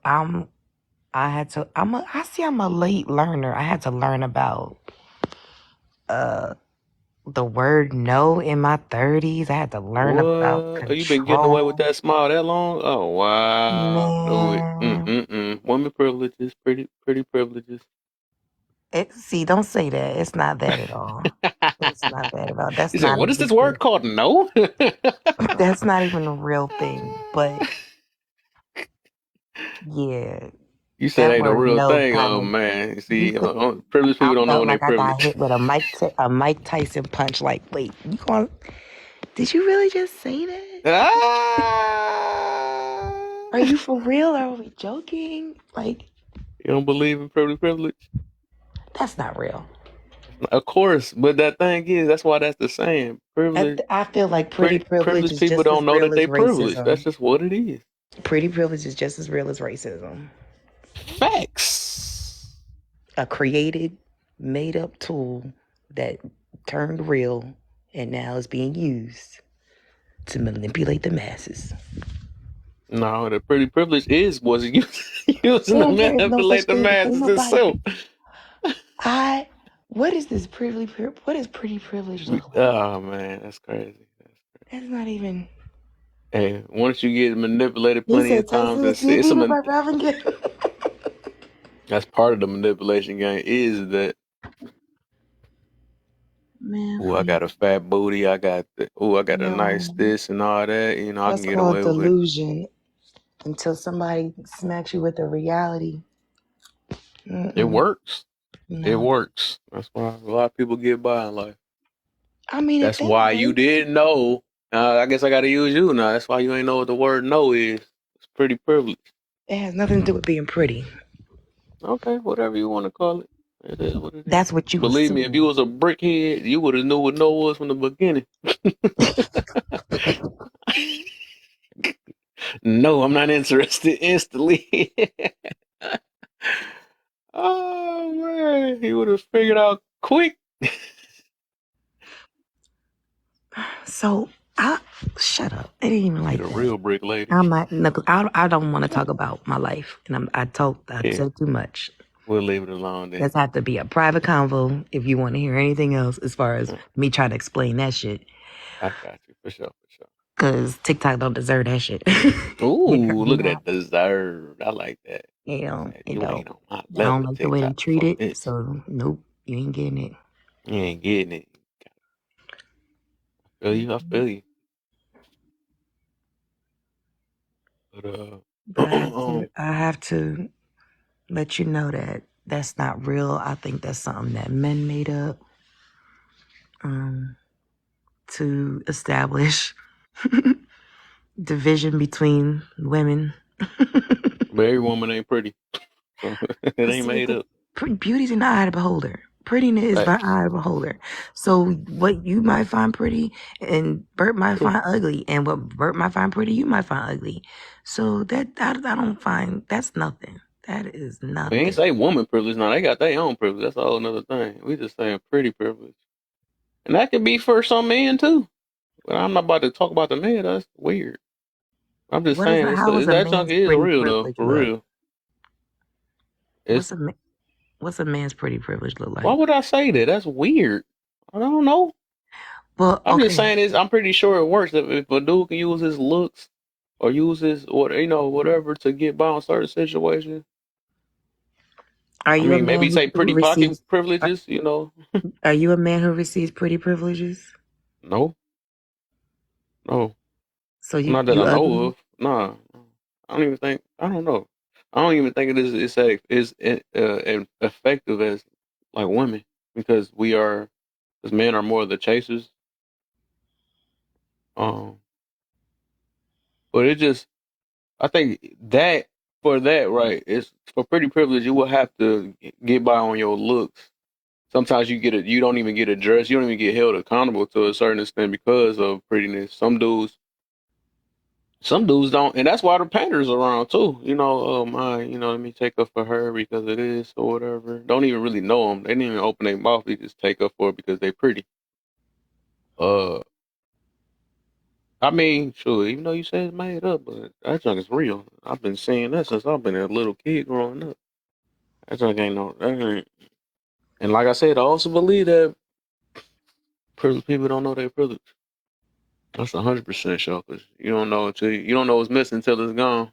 I had to. I see. I'm a late learner. I had to learn about uh the word no in my 30s. I had to learn about What? Oh, you been getting away with control. that smile that long? Oh wow, knew it. Man, Women privileges, pretty privileges. see, don't say that. It's not that at all. It's not that at all. That's He said, not "What is even this word true. called? No." That's not even a real thing. But Yeah, You said that ain't a was real no thing. kind Oh of. man, you You see, could. privileged I people don't know felt when they like I got privileged. hit with a Mike Tyson punch. Like, wait, you going? Did you really just say that? Ah! Are you for real? Or are we joking? Like, You don't believe in privilege? that's not real. Of course, but that thing is, that's why that's the saying. Privilege, I feel like pretty pretty privilege privileged is people just as don't know real that as they privileged. That's racism. just what it is. Pretty privilege is just as real as racism. Facts. A created, made up tool that turned real and now is being used to manipulate the masses. No, the pretty privilege was using to And there is no such manipulate the thing. Ain't masses nobody. itself. I. What is this privilege? What does pretty privilege look like? Oh man, that's crazy. That's not even. Hey, once you get manipulated He plenty said, of times, Tyson was it's defeated by Robin Gibb. that's part of the manipulation game. Is that Man, oh I got a please. fat booty, I got I got a nice No. this and all that. You know, I can That's get called away with. delusion until somebody smacks you with a reality. It Mm-mm. works. It No. works. That's why a lot of people get by in life. I mean, if That's that why you works, didn't know. I guess I got to use you now. That's why you ain't know what the word "no" is. It's pretty privileged. it has nothing to do with being pretty. Okay, whatever you want to call it. It is what it is. That's what you Believe me, if you assume. was a brickhead, you would have knew what no was from the beginning. No, I'm not interested instantly. Oh man, he would have figured out quick. So, I shut up. It ain't even Get like a that. real brick lady. I'm not. No, I don't want to talk about my life, and I Yeah, said too much. we'll leave it alone then. That's have to be a private convo if you want to hear anything else as far as me trying to explain that shit. I got you for sure, for sure. Cause TikTok don't deserve that shit. They are Ooh, look at not. that deserved. I like that. It You don't. ain't on my I don't level, like the way they TikTok. treat Fuck it. this. So nope, you ain't getting it. You ain't getting it. I feel you. I feel you. But But I have to let you know that that's not real. I think that's something that men made up to establish division between women. but every woman ain't pretty, so it But ain't see, made up. beauty's in the eye of the beholder. Prettiness is by Facts. eye of the beholder. So what you might find pretty and Bert might True. find ugly, and what Bert might find pretty, you might find ugly. So that I don't find that's nothing. That is We ain't nothing. say woman privilege. Now they got their own privilege. That's a whole another thing. We just saying pretty privilege, and that could be for some men too. But I'm not about to talk about the men. That's weird. I'm just What is saying how is a that junk man's is pretty real though, privilege for look? real. What's It's a what's a man's pretty privilege look why like? would I say that? That's weird. I don't know. Well, I'm just okay. saying this. I'm pretty sure it works. If a dude can use his looks or use his whatever to get by in certain situations. Are I you a mean, man maybe say who pretty pocket receives? Are, privileges. are you a man who receives pretty privileges? No, no, So not that you I know ugly? of. Nah, I don't even think. I don't know. I don't even think it is. It's effective as like women because as men are more of the chasers. Um, but it just I think that for that, right, it's for pretty privilege, you will have to get by on your looks. Sometimes you don't even get addressed, you don't even get held accountable to a certain extent because of prettiness. Some dudes don't, and that's why the painters around too. Oh my, let me take up for her because it is or whatever. Don't even really know them. They didn't even open their mouth. They just take up for it because they pretty. Uh, I mean, sure, even though you say it's made up, but that junk is real. I've been seeing that since I've been a little kid growing up. That junk ain't no. That ain't. And like I said, I also believe that privileged people don't know their privilege. That's 100% sure. Cause you don't know you don't know what's missing until it's gone.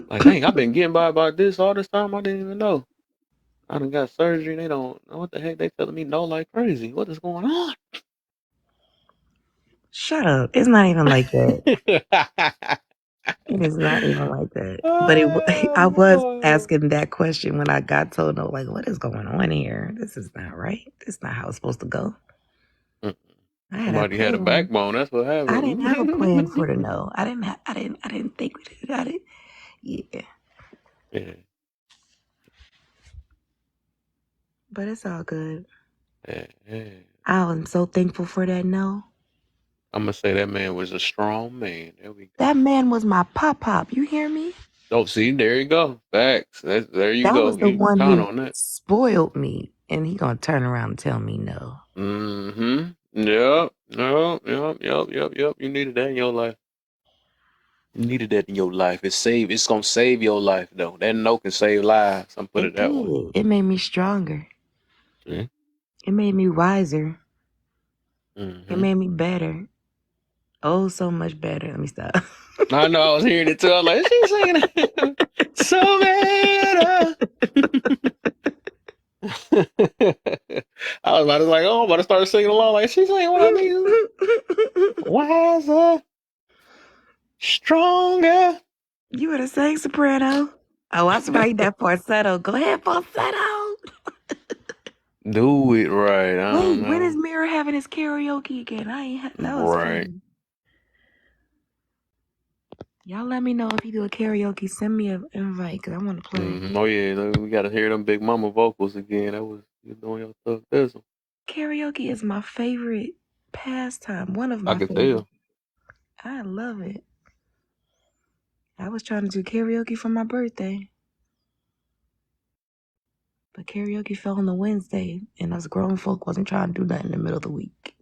Like, dang, I've been getting by this all this time. I didn't even know. I done got surgery. They don't know what the heck. They telling me no like crazy. What is going on? Shut up. It's not even like that. It is not even like that. But I Oh was boy. asking that question when I got told, no, like, what is going on here? This is not right. This is not how it's supposed to go. Mm. I had a Somebody had a plan. backbone. That's what I didn't have a plan for the happened. no. I didn't think about it. Yeah. Yeah, But it's all good. yeah, yeah. I am so thankful for that no. I'm gonna say that man was a strong man. There we go. That man was my pop. You hear me? Oh, see, there you go. Facts. There you That go. was the You can one count who on that. spoiled me. And he gonna turn around and tell me no. Mm-hmm. Yep. Yep. You needed that in your life. You needed that in your life. It's gonna save your life though. That no can save lives. I'm put it It that way. did. It made me stronger. See? It made me wiser. It Mm-hmm. made me better. Oh, so much better. Let me stop. I know I was hearing it too. I was like, she's singing it. So better. I was about to like, oh, I'm about to start singing along like she's singing what I mean. Wiser, stronger. You would have sang soprano. Oh, I was right that falsetto. Go ahead, falsetto. Do it right. I don't Wait, when is know. Mirror having his karaoke again? That was Right. fun. Y'all let me know if you do a karaoke. Send me an invite because I want to play. Oh yeah, look, we gotta hear them Big Mama vocals again. That was you doing your stuff. Thizzle. Karaoke is my favorite pastime. One of I my could favorite. tell. I love it. I was trying to do karaoke for my birthday. But karaoke fell on the Wednesday, and us grown folk wasn't trying to do that in the middle of the week.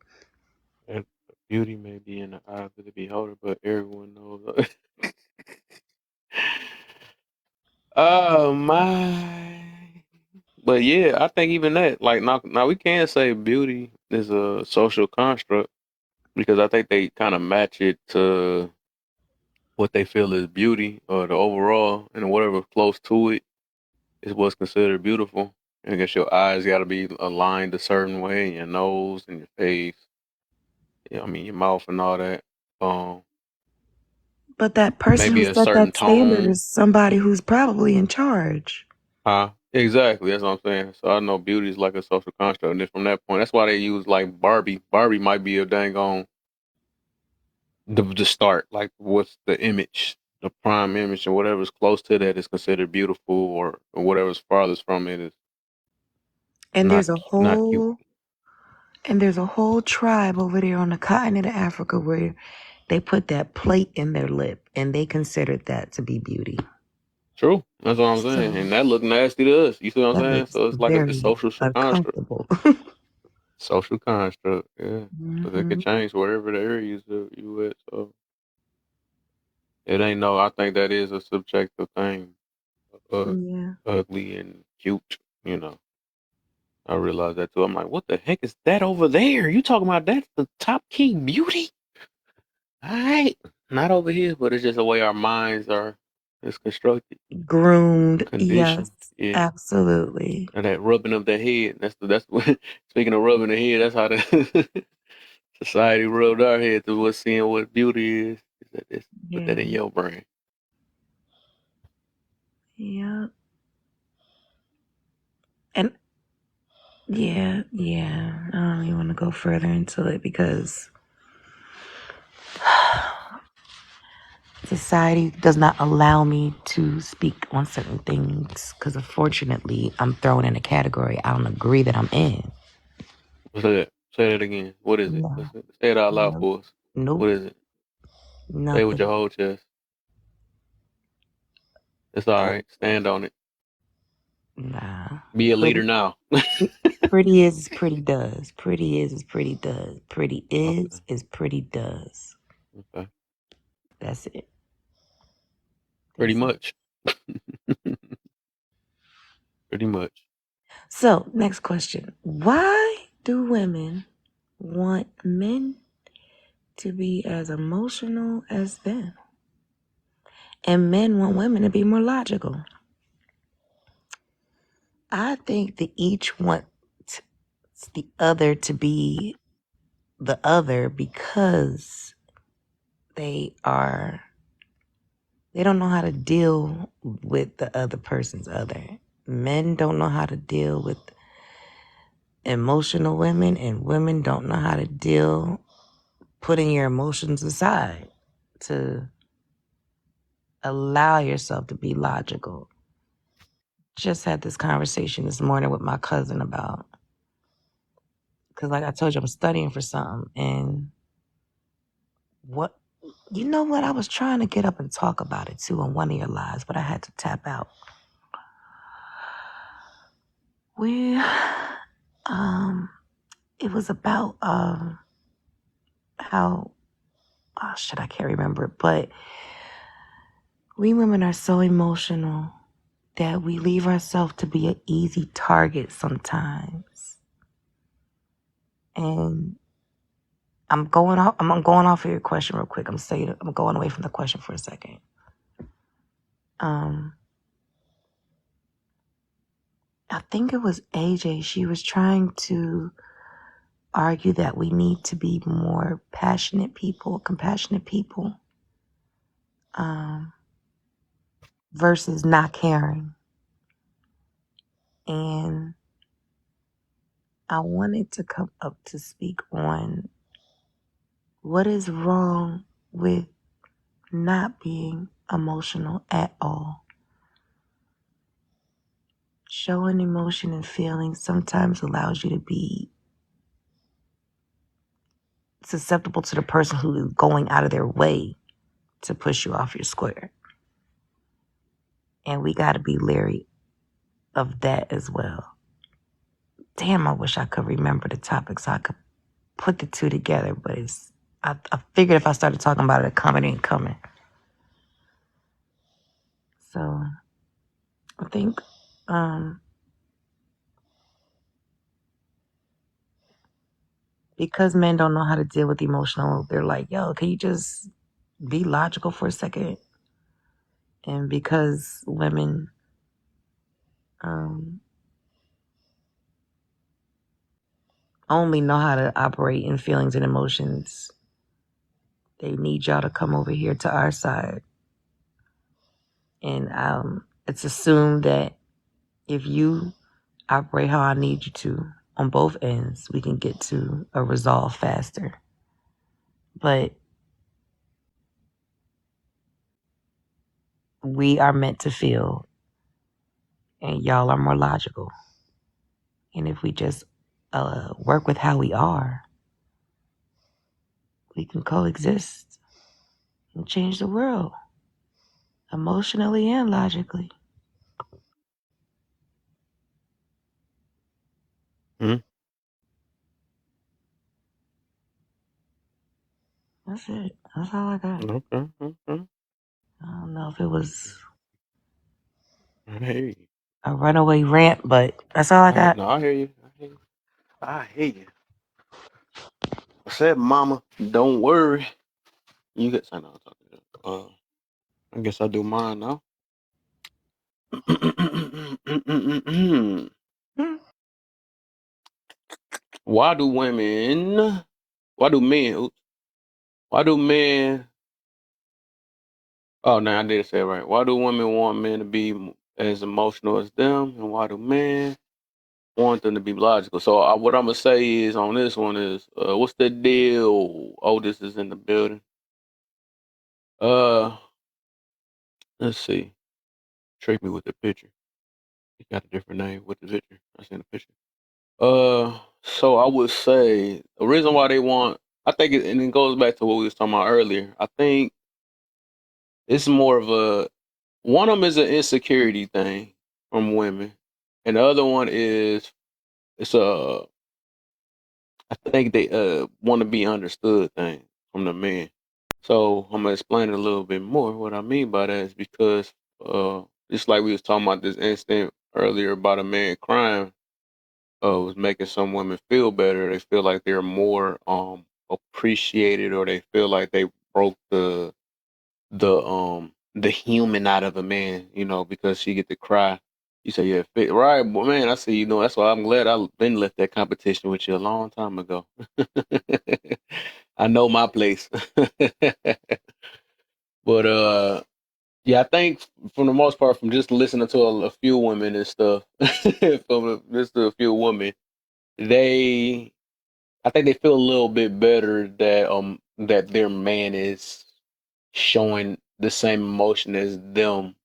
And beauty may be in the eye of the beholder, but everyone knows. Oh my. But yeah, I think even that, like now we can say beauty is a social construct because I think they kind of match it to what they feel is beauty or the overall and whatever close to it is what's considered beautiful. And I guess your eyes got to be aligned a certain way, and your nose and your face. Yeah, I mean your mouth and all that. Um, But that person maybe who a set certain that standard tone. is somebody who's probably in charge. Huh? Exactly. That's what I'm saying. So I know beauty is like a social construct, and then from that point, that's why they use like Barbie. Barbie might be a dang on the start. Like, what's the image, the prime image, and whatever's close to that is considered beautiful, or whatever's farthest from it is And not there's a not cute. whole tribe over there on the continent of Africa where they put that plate in their lip and they considered that to be beauty. True. That's what I'm saying, So and that look nasty to us. You see what I'm that saying? looks So it's like a very social construct. uncomfortable. Social construct. Yeah. But it could Hmm. change wherever the areas you at. So it ain't no. I think that is a subjective thing. Uh, Yeah. ugly and cute. You know, I realized that too. I'm like, what the heck is that over there? You talking about that's the top king beauty? All right, not over here, but it's just the way our minds are is constructed, Groomed. Yes, conditioned. Yeah, absolutely. and that rubbing of the head. That's what. Speaking of rubbing the head, that's how the society rubbed our head to what seeing what beauty is. Put that Yeah. in your brain. Yeah. And yeah. I don't even want to go further into it because society does not allow me to speak on certain things because unfortunately I'm thrown in a category I don't agree that I'm in. What's that? Say that again. What is it? No, Say it out loud no, for us. nope, What is it? Say it with your nothing. whole chest. It's all Oh, right. Stand on it. nah. Be a leader Pretty, now. pretty is pretty does. Pretty is pretty does. Pretty Okay. is pretty does. Okay. That's it. Pretty That's it. much. Pretty much. So, next question. Why do women want men to be as emotional as them? And men want women to be more logical. I think that each wants the other to be the other because they are They don't know how to deal with the other person's other. Men don't know how to deal with emotional women, and women don't know how to deal putting your emotions aside to allow yourself to be logical. Just had this conversation this morning with my cousin about, because like I told you, I'm studying for something, and what, you know what, I was trying to get up and talk about it too on one of your lives, but I had to tap out. We it was about how, oh shit, I can't remember it, but we women are so emotional that we leave ourselves to be an easy target sometimes. And I'm going off of your question real quick. I'm going away from the question for a second. I think it was AJ. She was trying to argue that we need to be more passionate people, compassionate people, versus not caring. And I wanted to come up to speak on what is wrong with not being emotional at all. Showing emotion and feelings sometimes allows you to be susceptible to the person who is going out of their way to push you off your square. And we got to be leery of that as well. Damn, I wish I could remember the topic so I could put the two together, but I figured if I started talking about it, comedy ain't coming. So I think because men don't know how to deal with emotional, they're like, yo, can you just be logical for a second? And because women only know how to operate in feelings and emotions, they need y'all to come over here to our side. And it's assumed that if you operate how I need you to on both ends, we can get to a resolve faster. But we are meant to feel, and y'all are more logical. And if we just work with how we are, we can coexist and change the world emotionally and logically. That's it. That's all I got. Okay. I don't know if it was I hear you. a runaway rant, but that's all I got. No, I hear you. I hear you. I said, Mama, don't worry. You get something I'm talking to. I guess I do mine now. Why do women? Why do men? Why do men? Oh, no, I did say it right. Why do women want men to be as emotional as them, and why do men want them to be logical? So, what I'm gonna say is on this one is, what's the deal? Otis is in the building. Uh, let's see. Trick me with the picture. He got a different name with the picture. I seen the picture. So I would say the reason why they want, I think, and it goes back to what we was talking about earlier. I think it's more of one of them is an insecurity thing from women, and the other one is it's I think they want to be understood thing from the men. So I'm gonna explain it a little bit more. What I mean by that is because just like we was talking about this incident earlier about a man crying, was making some women feel better. They feel like they're more appreciated, or they feel like they broke the human out of a man, because she get to cry. You say, yeah, fit right, but man, I see, that's why I'm glad I've been left that competition with you a long time ago. I know my place. But Yeah, I think from the most part, from just listening to a few women and stuff, just a few women, they, I think they feel a little bit better that their man is showing the same emotion as them.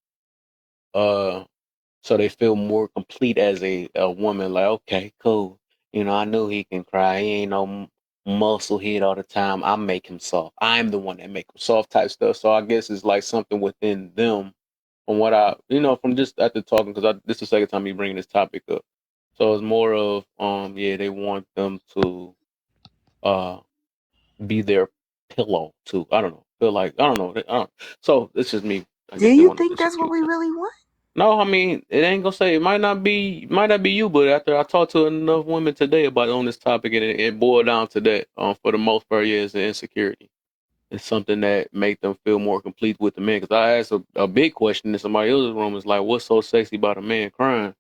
Uh, so they feel more complete as a woman. Like, okay, cool. I knew he can cry. He ain't no muscle head all the time. I make him soft. I'm the one that make him soft type stuff. So I guess it's like something within them from what from just after talking, because this is the second time you bring this topic up. So it's more of, yeah, they want them to uh be their pillow too. I don't know. Feel like I don't know. I don't. So it's just me. I Do guess they you want to think that's what execute we something. really want? No, I mean it ain't gonna say it might not be you, but after I talked to enough women today about on this topic, and it boiled down to that. For the most part, yeah, it's the insecurity. It's something that make them feel more complete with the man. Because I asked a big question in somebody else's room, is like, what's so sexy about a man crying?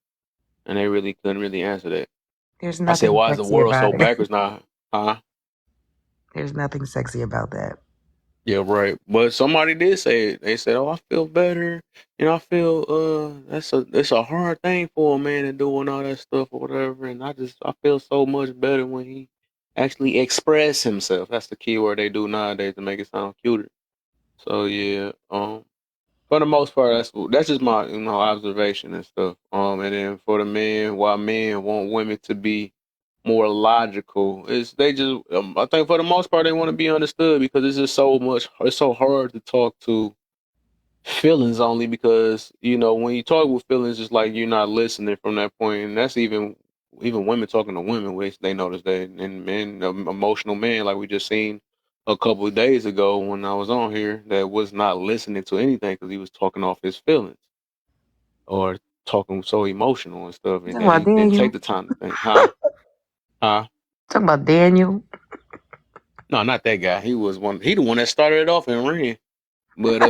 And they really couldn't really answer that. There's I said, nothing why is the sexy world about so it. backwards now? Huh? There's nothing sexy about that. Yeah, right. But somebody did say it. They said, "Oh, I feel better. I feel it's a hard thing for a man to do and all that stuff or whatever. And I feel so much better when he actually express himself. That's the key word they do nowadays to make it sound cuter. So yeah, for the most part, that's just my observation and stuff. And then for the men, why men want women to be more logical is they just I think for the most part they want to be understood because it's just so much. It's so hard to talk to feelings only because when you talk with feelings, it's like you're not listening from that point, and that's even women talking to women, which they notice that, and men, emotional men, like we just seen a couple of days ago when I was on here, that was not listening to anything because he was talking off his feelings or talking so emotional and stuff, and Talking that about he didn't take Daniel. the time to think. Huh? Talking about Daniel. No, not that guy. He the one that started it off and ran. But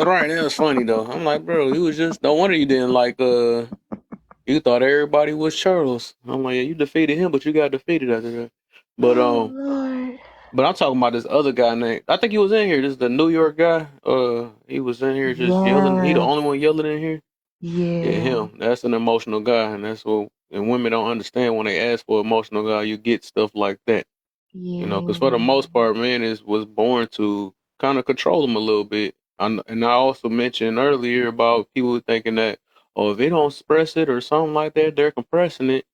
right, it was funny though. I'm like, bro, he was just no wonder you didn't like you thought everybody was Charles. I'm like, yeah, you defeated him, but you got defeated after that. But Oh Lord. I'm talking about this other guy named, I think he was in here. This is the New York guy. He was in here just yelling. He the Yes. only one yelling in here. Yeah, Yeah. him. That's an emotional guy, and that's what and women don't understand when they ask for emotional guy. You get stuff like that. Because for Yeah. the most part, man was born to kind of control them a little bit. And I also mentioned earlier about people thinking that, oh, if they don't express it or something like that, they're compressing it.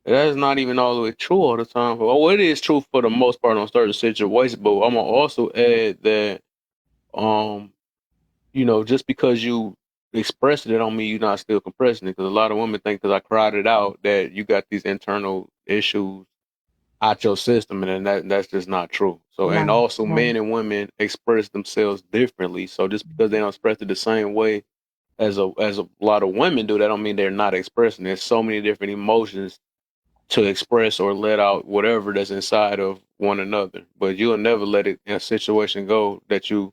That is not even all the way true all the time. Well, it is true for the most part on certain situations, but I'm gonna also add that, um, just because you express it, don't mean you're not still compressing it. Because a lot of women think because I cried it out that you got these internal issues out your system, and then that's just not true. So, and No. also No. men and women express themselves differently. So just because they don't express it the same way as a lot of women do, that don't mean they're not expressing. There's so many different emotions to express or let out whatever that's inside of one another. But you'll never let it in a situation go that you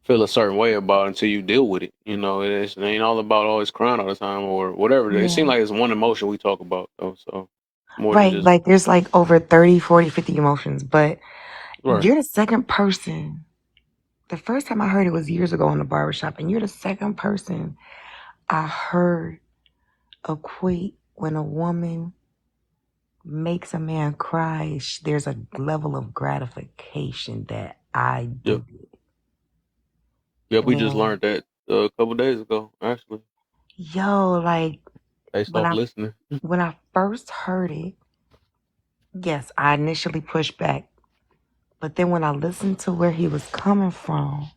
feel a certain way about until you deal with it. It ain't all about always crying all the time or whatever. It seems Yeah. like it's one emotion we talk about though. So more than Right. just Like there's like over 30, 40, 50 emotions, but right. you're the second person. The first time I heard it was years ago in the barbershop, and you're the second person I heard equate when a woman makes a man cry. There's a level of gratification that I Yep. do. Yep, we just And learned that a couple days ago. Actually, yo, like based when off I listening. when I first heard it, yes, I initially pushed back. But then when I listened to where he was coming from,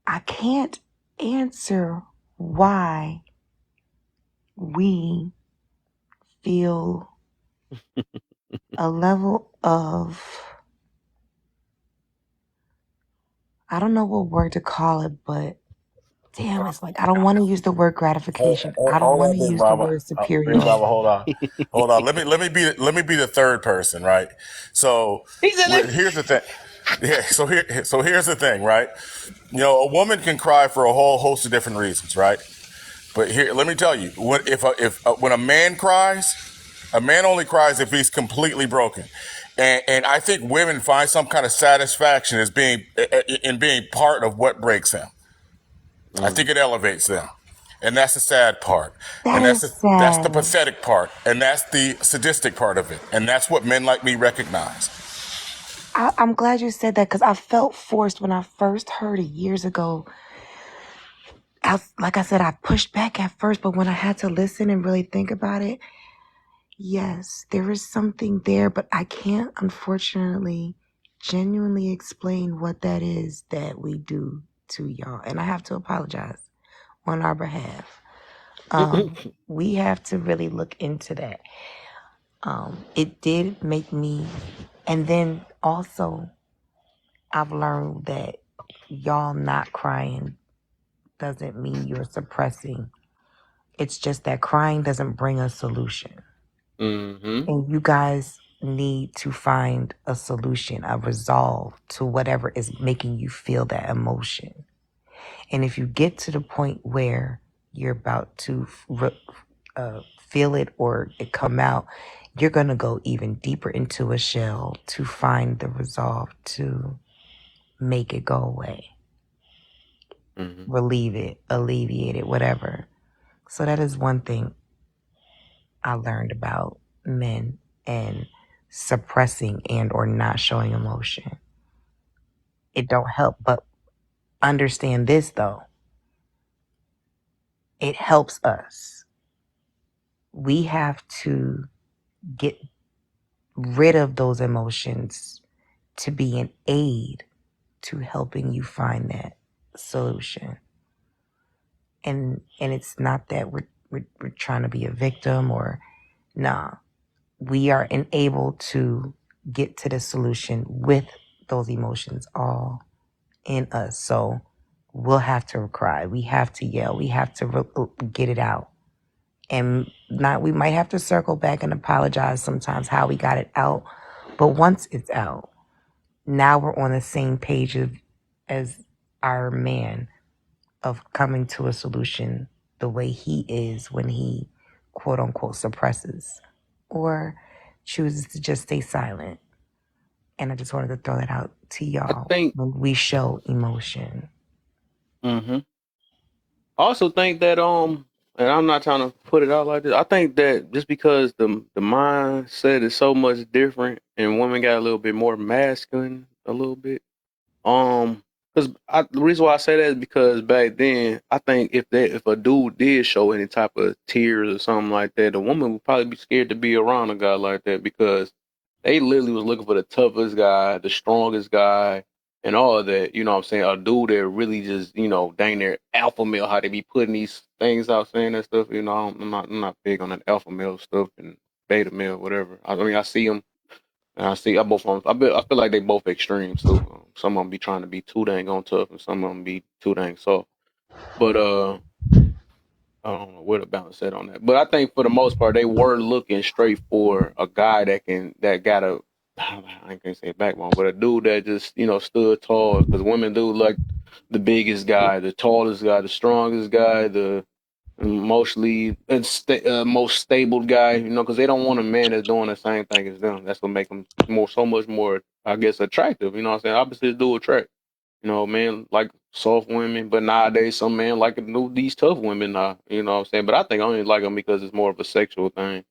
I can't answer why we feel a level of, I don't know what word to call it, but damn, it's like I don't want to use the word gratification. I don't Hold want on, to Big use the Baba. word Big Baba, superiority. hold on. Let me be the third person, right? So He said, here's the thing. Yeah. So here's the thing, right? A woman can cry for a whole host of different reasons, right? But here, let me tell you, when a man cries, a man only cries if he's completely broken. And I think women find some kind of satisfaction as being in being part of what breaks him. I think Mm. it elevates them. And that's the sad part. That And is that's the sad. pathetic part. And that's the sadistic part of it. And that's what men like me recognize. I'm glad you said that because I felt forced when I first heard it years ago. Like I said, I pushed back at first, but when I had to listen and really think about it, yes, there is something there, but I can't, unfortunately, genuinely explain what that is that we do to y'all. And I have to apologize on our behalf. We have to really look into that. It did make me, and then also, I've learned that y'all not crying doesn't mean you're suppressing. It's just that crying doesn't bring a solution. Mm-hmm. And you guys need to find a solution, a resolve to whatever is making you feel that emotion. And if you get to the point where you're about to feel it or it come out, you're going to go even deeper into a shell to find the resolve to make it go away, Mm-hmm. relieve it, alleviate it, whatever. So that is one thing I learned about men and suppressing and or not showing emotion. It don't help, but understand this though. It helps us. We have to get rid of those emotions to be an aid to helping you find that solution. And it's not that we're trying to be a victim or nah. We are enabled to get to the solution with those emotions all in us. So we'll have to cry. We have to yell. We have to get it out. And not, we might have to circle back and apologize sometimes how we got it out. But once it's out, now we're on the same page as our man of coming to a solution the way he is when he quote unquote suppresses or chooses to just stay silent. And I just wanted to throw that out to I y'all think. when we show emotion. Mm-hmm. I also think that and I'm not trying to put it out like this. I think that just because the mindset is so much different and women got a little bit more masculine a little bit. Because the reason why I say that is because back then I think if a dude did show any type of tears or something like that, the woman would probably be scared to be around a guy like that because they literally was looking for the toughest guy, the strongest guy, and all of that. You know what I'm saying? A dude that really just, dang near alpha male, how they be putting these things out saying that stuff. I'm not big on that alpha male stuff and beta male, whatever. I mean, I see them and I both of them. I feel like they both extremes too. Some of them be trying to be too dang on tough, and some of them be too dang soft. But I don't know where to balance that on that. But I think for the most part, they were looking straight for a guy that got a I can't say backbone, but a dude that just stood tall. Because women do like the biggest guy, the tallest guy, the strongest guy, the mostly most stable guy. Because they don't want a man that's doing the same thing as them. That's what make them so much more, I guess, attractive. You know what I'm saying? Opposites do attract. Men like soft women, but nowadays some men like these tough women now. You know what I'm saying? But I think I only like them because it's more of a sexual thing.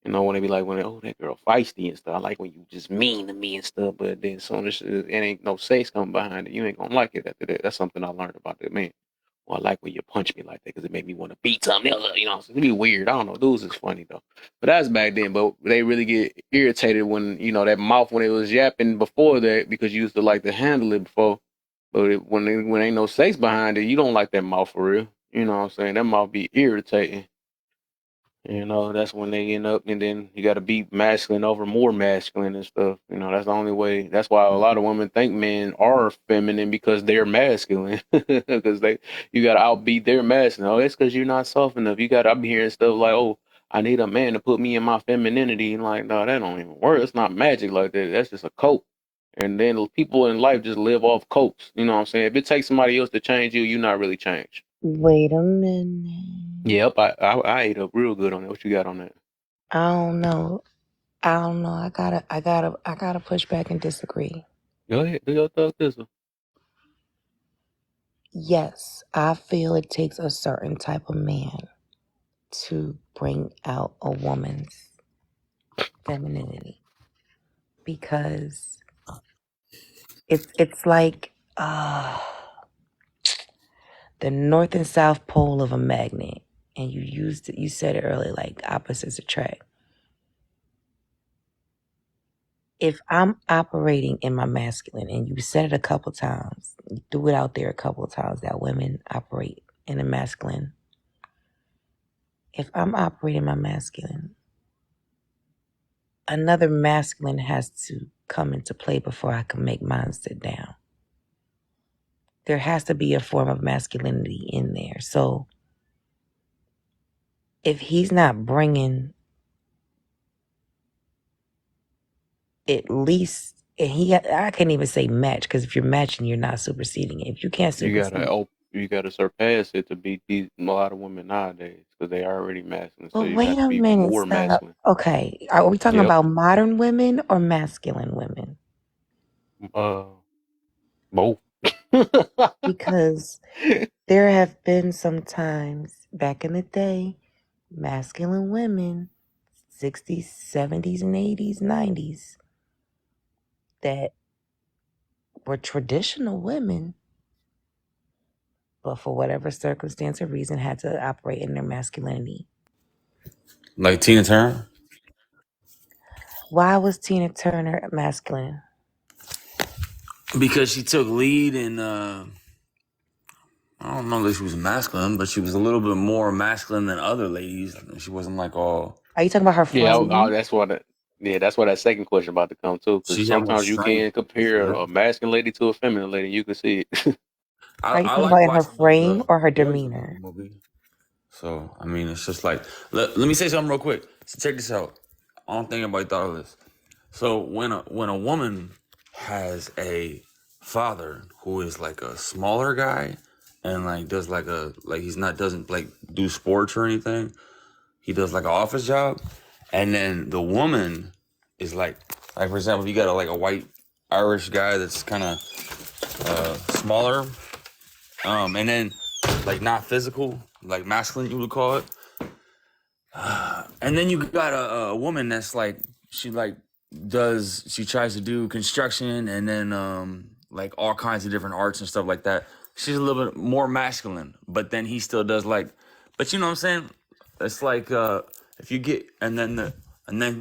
When they be like, oh, that girl feisty and stuff. I like when you just mean to me and stuff. But then as soon as it ain't no sex coming behind it, you ain't gonna like it after that. That's something I learned about that man. Well, I like when you punch me like that because it made me want to beat something else. It'd be weird. I don't know. Dudes is funny though. But that's back then. But they really get irritated when that mouth when it was yapping before that because you used to like to handle it before. But when ain't no sex behind it, you don't like that mouth for real. You know what I'm saying? That mouth be irritating. That's when they end up, and then you got to be masculine over more masculine and stuff. That's the only way. That's why a lot of women think men are feminine because they're masculine. Because you got to outbeat their masculine. Oh, it's because you're not soft enough. You got to, I'm hearing stuff like, oh, I need a man to put me in my femininity. And like, no, that don't even work. It's not magic like that. That's just a coat. And then people in life just live off coats. You know what I'm saying? If it takes somebody else to change you, you're not really changed. Wait a minute. Yep, I ate up real good on that. What you got on that? I don't know. I gotta push back and disagree. Go ahead, do your thug this one. Yes, I feel it takes a certain type of man to bring out a woman's femininity because it's like the north and south pole of a magnet, and you said it earlier, like opposites attract. If I'm operating in my masculine, and you said it a couple times, you threw it out there a couple of times that women operate in a masculine. If I'm operating my masculine, another masculine has to come into play before I can make mine sit down. There has to be a form of masculinity in there. So if he's not bringing at least, I can't even say match, because if you're matching, you're not superseding it. If you can't supersede, You gotta surpass it to beat these a lot of women nowadays because they already masculine. So but you wait got to a be minute, more stop. masculine. Okay, are we talking Yep. about modern women or masculine women? Both. Because there have been some times back in the day, masculine women, 60s, 70s, and 80s, 90s, that were traditional women, but for whatever circumstance or reason had to operate in their masculinity. Like Tina Turner? Why was Tina Turner masculine? Because she took lead in, I don't know that she was masculine, but she was a little bit more masculine than other ladies. She wasn't like all. Are you talking about her Yeah, frame? that's what. That's why that second question about to come too. Because She had more sometimes you strength. can compare a masculine lady to a feminine lady. You can see it. Are you I talking like about in her watching those frame or her boys demeanor? movie. So, I mean, it's just like, let me say something real quick. So, check this out. I don't think anybody thought of this. So, when a woman has a father who is like a smaller guy and like does like he's not doesn't like do sports or anything, he does like an office job, and then the woman is like for example, if you got a white Irish guy that's kind of smaller, and then like not physical, like masculine, you would call it. And then you got a woman that's like she tries to do construction and then like all kinds of different arts and stuff like that. She's a little bit more masculine, but then he still does but you know what I'm saying? It's like if you get and then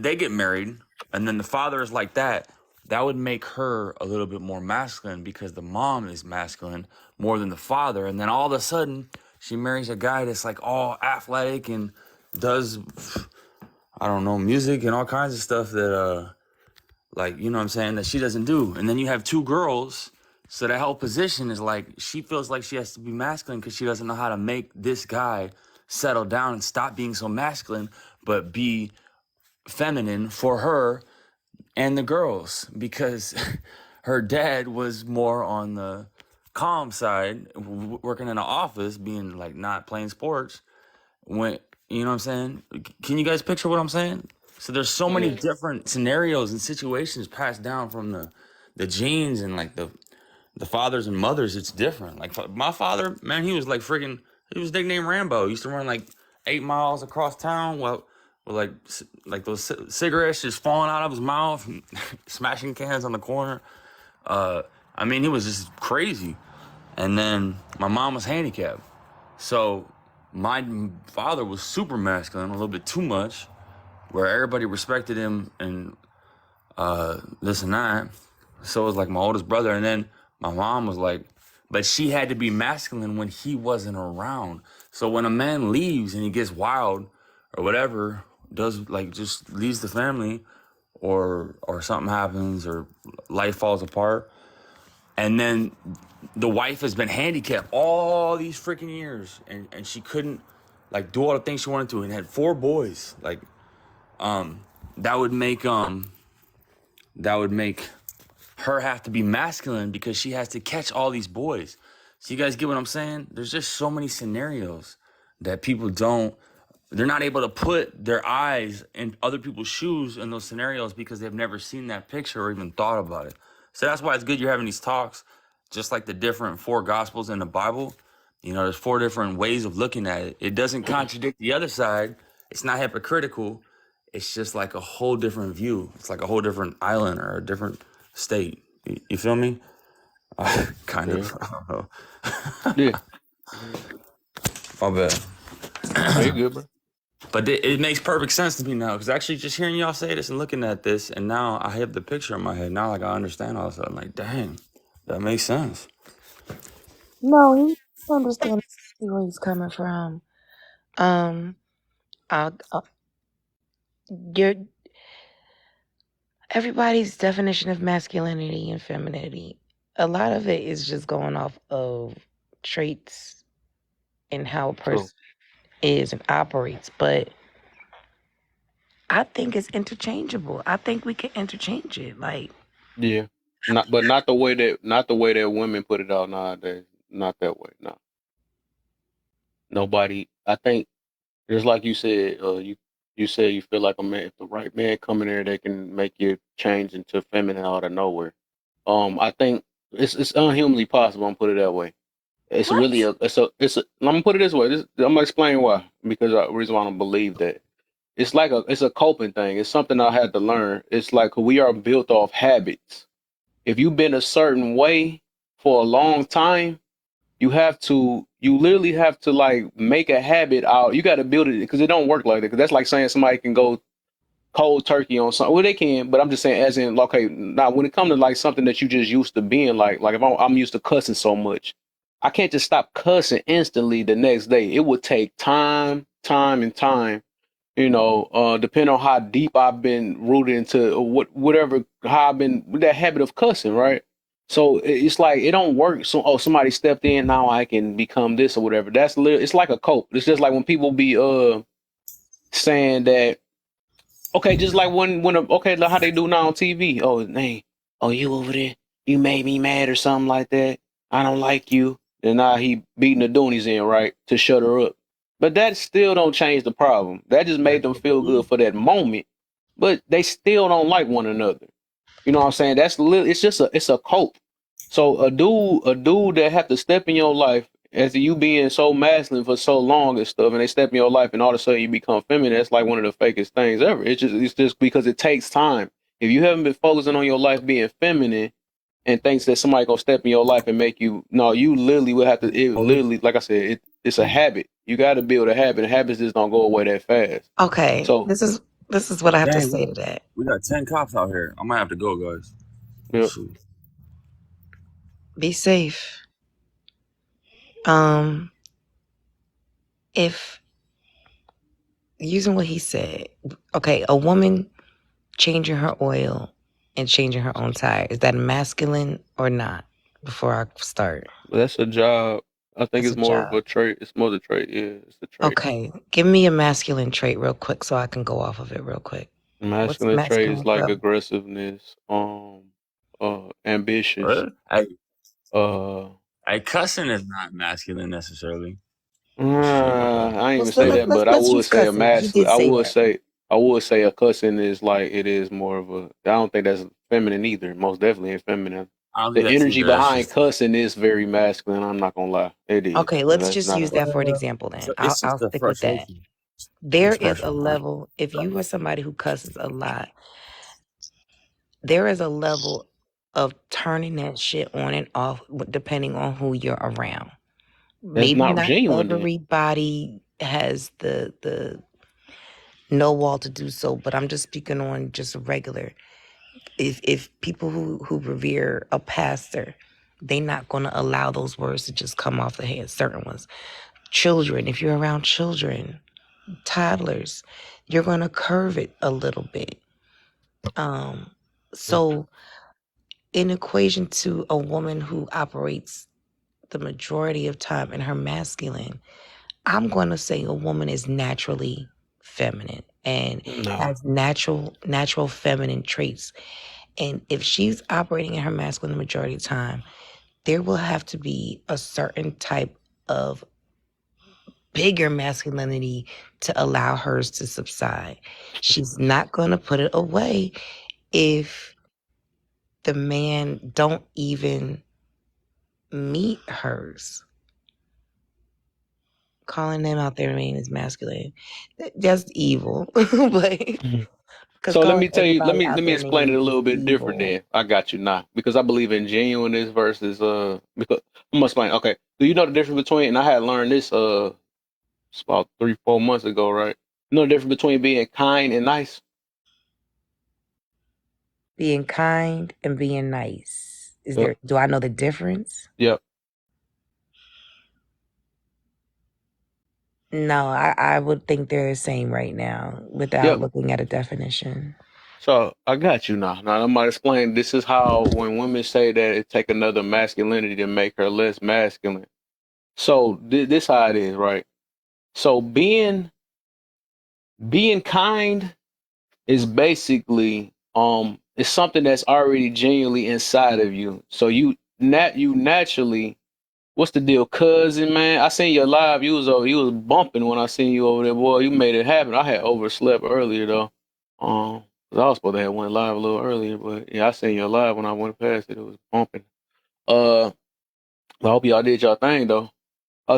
they get married and then the father is like that would make her a little bit more masculine because the mom is masculine more than the father, and then all of a sudden she marries a guy that's like all athletic and does I don't know, music and all kinds of stuff that like, you know what I'm saying, that she doesn't do. And then you have two girls, so that whole position is like she feels like she has to be masculine because she doesn't know how to make this guy settle down and stop being so masculine, but be feminine for her and the girls because her dad was more on the calm side, working in an office, being like not playing sports. When you know what I'm saying? Can you guys picture what I'm saying? So there's so many Yeah. different scenarios and situations passed down from the genes and like the fathers and mothers. It's different. Like my father, man, he was like freaking. He was nicknamed Rambo. He used to run like 8 miles across town while with like those cigarettes just falling out of his mouth, and smashing cans on the corner. I mean, he was just crazy. And then my mom was handicapped. So my father was super masculine, a little bit too much, where everybody respected him and this and that. So it was like my oldest brother. And then my mom was like, but she had to be masculine when he wasn't around. So when a man leaves and he gets wild or whatever, does like just leaves the family or something happens or life falls apart, and then the wife has been handicapped all these freaking years and she couldn't like do all the things she wanted to and had 4 boys, like that would make her have to be masculine because she has to catch all these boys. So you guys get what I'm saying? There's just so many scenarios that they're not able to put their eyes in other people's shoes in those scenarios because they've never seen that picture or even thought about it. So that's why it's good you're having these talks just like the different 4 gospels in the Bible, you know, there's 4 different ways of looking at it. It doesn't contradict the other side. It's not hypocritical. It's just like a whole different view. It's like a whole different island or a different state. You feel me? Kind Yeah. of. I don't know. Yeah. My bad. No, you good, bro. But it makes perfect sense to me now, because actually just hearing y'all say this and looking at this, and now I have the picture in my head. Now, like, I understand all of a sudden. Like, dang, that makes sense. No, he understands where he's coming from. Your everybody's definition of masculinity and femininity, a lot of it is just going off of traits and how a person is and operates. But I think it's interchangeable. I think we can interchange it. Like, Yeah. Not the way that women put it out nowadays. Not that way. No. Nobody. I think just like you said. You said you feel like a man. If the right man come in there, they can make you change into feminine out of nowhere. I think it's unhumanly possible. I'm put it that way. It's what? really I'm gonna put it this way. I'm gonna explain why. Because the reason why I don't believe that. It's like it's a coping thing. It's something I had to learn. It's like we are built off habits. If you've been a certain way for a long time, you literally have to like make a habit out. You got to build it because it don't work like that. Because that's like saying somebody can go cold turkey on something. Well, they can, but I'm just saying, as in, okay, now when it comes to like something that you just used to being like if I'm used to cussing so much, I can't just stop cussing instantly the next day. It would take time, and time. Depending on how deep I've been rooted into how I've been with that habit of cussing, right? So it's like it don't work. So somebody stepped in, now I can become this or whatever. It's like a cope. It's just like when people be saying that, okay, just like okay, like how they do now on TV. Oh, man, oh, you over there, you made me mad or something like that. I don't like you. And now he beating the doonies in, right, to shut her up. But that still don't change the problem. That just made them feel good for that moment. But they still don't like one another. You know what I'm saying? It's a cope. So a dude that have to step in your life as you being so masculine for so long and stuff, and they step in your life and all of a sudden you become feminine, that's like one of the fakest things ever. It's just because it takes time. If you haven't been focusing on your life being feminine and thinks that somebody gonna step in your life and make you, no, you literally will have to, like I said, it's a habit. You got to build a habit, and habits just don't go away that fast. Okay, So this is what I have to Dang, say to that. we got 10 cops out here. I might have to go, guys. yeah. Shoot. Be safe. If using what he said, okay, a woman changing her oil and changing her own tire, is that masculine or not? Before I start, That's a job. I think It's it's a more job. of a trait. It's more the trait. Yeah, it's a trait. Okay, give me a masculine trait real quick so I can go off of it real quick. What's Masculine trait is masculine? like aggressiveness, ambitious, Really? uh. Cussing is not masculine necessarily. I ain't even So say that, but I let's would use say a cussing. He masculine. did say that. I would say a cussing is like it is more of a. I don't think that's feminine either. Most definitely ain't feminine. I don't The think that's energy either. That's behind just cussing is very masculine. I'm not gonna lie, it is. Okay, But let's that's just not use a. that for an example then. so I'll it's just the stick with that. frustration. There is a Expression. level, if you are somebody who cusses a lot, there is a level of turning that shit on and off depending on who you're around. That's Maybe not not genuine. Then. everybody has the know wall to do so, but I'm just speaking on just a regular. If people who revere a pastor, they're not going to allow those words to just come off the head. Certain ones, children. If you're around children, toddlers, you're going to curve it a little bit. So in equation to a woman who operates the majority of time in her masculine, I'm going to say a woman is naturally feminine and No. has natural feminine traits. And if she's operating in her masculine the majority of the time, there will have to be a certain type of bigger masculinity to allow hers to subside. She's not going to put it away if the man don't even meet hers. Calling them out their name is masculine. Just evil. But because So let calling me tell you, let everybody me out let me their explain name it a is little just bit different evil. then. I got you now. Because I believe in genuineness versus because I'm gonna explain. Okay. Do you know the difference between, and I had learned this it's about 3-4 months ago, right? You know the difference between being kind and nice? Being kind and being nice. Yep. Do I know the difference? Yep. No, I would think they're the same right now without Yep. looking at a definition. So I got you now. Now I'm gonna explain. This is how when women say that it take another masculinity to make her less masculine. So this how it is, right? So being kind is basically it's something that's already genuinely inside of you. So you naturally, what's the deal, cousin, man? I seen you live. You was bumping when I seen you over there, boy. You made it happen. I had overslept earlier though. 'Cause I was supposed to have went live a little earlier, but yeah, I seen you live when I went past it. It was bumping. Uh, I hope y'all did y'all thing though.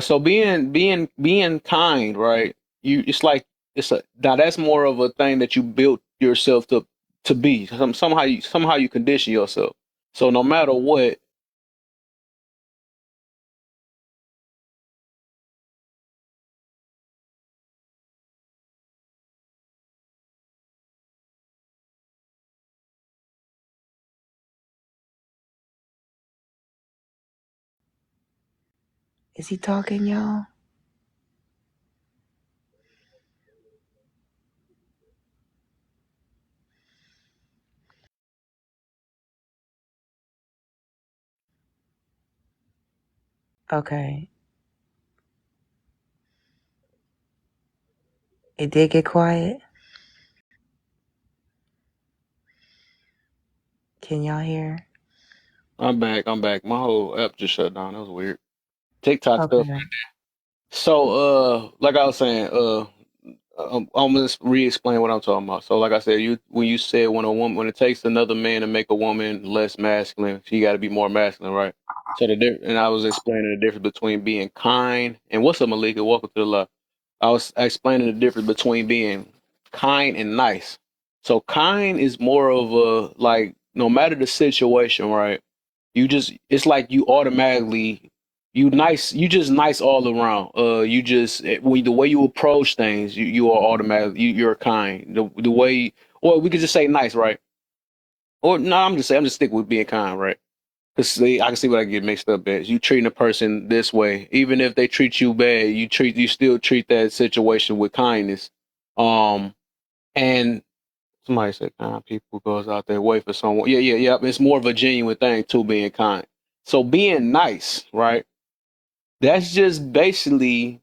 So being kind, right? It's like now that's more of a thing that you built yourself to be. Somehow you condition yourself. So no matter what, Is he talking, y'all? Okay. It did get quiet. Can y'all hear? I'm back. I'm back. My whole app just shut down. That was weird. TikTok stuff. Okay. So like I was saying, I'm gonna re-explain what I'm talking about. So, like I said, when you said when it takes another man to make a woman less masculine, she got to be more masculine, right? So and I was explaining the difference between being kind and what's up, Malika? Welcome to the love. I was explaining the difference between being kind and nice. So, kind is more of a like no matter the situation, right? It's like you automatically you just nice all around. You just the way you approach things, you are automatic. You're kind. The way, or we could just say nice, right? Or no, I'm just stick with being kind, right? Because I can see what I get mixed up at. You treating a person this way, even if they treat you bad, you still treat that situation with kindness. Um, and somebody said kind people goes out their way for someone. Yeah, yeah, yeah. It's more of a genuine thing too, being kind. So being nice, right? That's just basically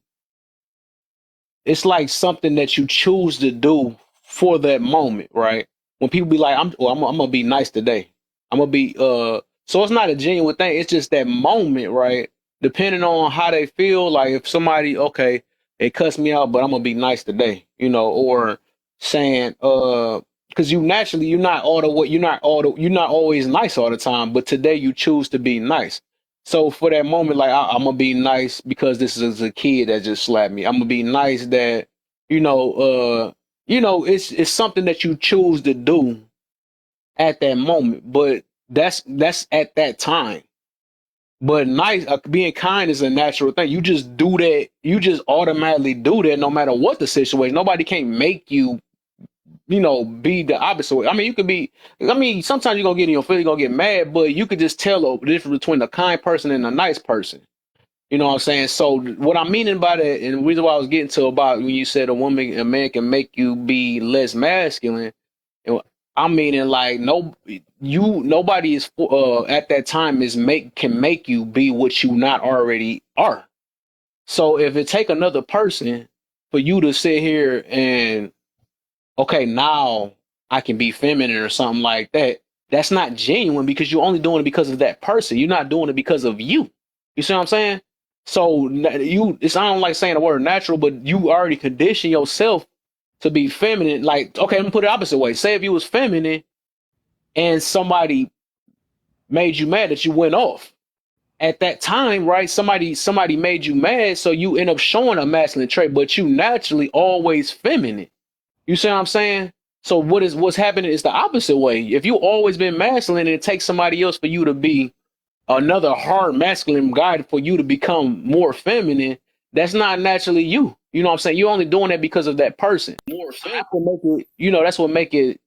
it's like something that you choose to do for that moment, right? When people be like, I'm gonna be nice today. I'm gonna be so it's not a genuine thing, it's just that moment, right? Depending on how they feel, like if somebody, okay, they cuss me out, but I'm gonna be nice today, or saying because you're not always nice all the time, but today you choose to be nice. So for that moment, like I'm gonna be nice because this is a kid that just slapped me. I'm gonna be nice that you know, it's something that you choose to do at that moment, but that's at that time. But nice, being kind is a natural thing. You just do that. You just automatically do that, no matter what the situation. Nobody can't make you, be the opposite way. I mean, you could be. I mean, sometimes you're gonna get in your feelings, you're gonna get mad, but you could just tell the difference between a kind person and a nice person. You know what I'm saying? So what I'm meaning by that, and the reason why I was getting to about when you said a man can make you be less masculine, I'm meaning like nobody is at that time can make you be what you not already are. So if it take another person for you to sit here and okay, now I can be feminine or something like that, that's not genuine because you're only doing it because of that person. You're not doing it because of you. You see what I'm saying? So I don't like saying the word natural, but you already condition yourself to be feminine. Like, okay, I'm gonna put it opposite way. Say if you was feminine and somebody made you mad that you went off. at that time, right? Somebody made you mad, so you end up showing a masculine trait, but you naturally always feminine. You see what I'm saying? So what's happening is the opposite way. If you always been masculine and it takes somebody else for you to be another hard masculine guy for you to become more feminine, that's not naturally you. You know what I'm saying? You're only doing that because of that person. More so that's what make it, that's what make it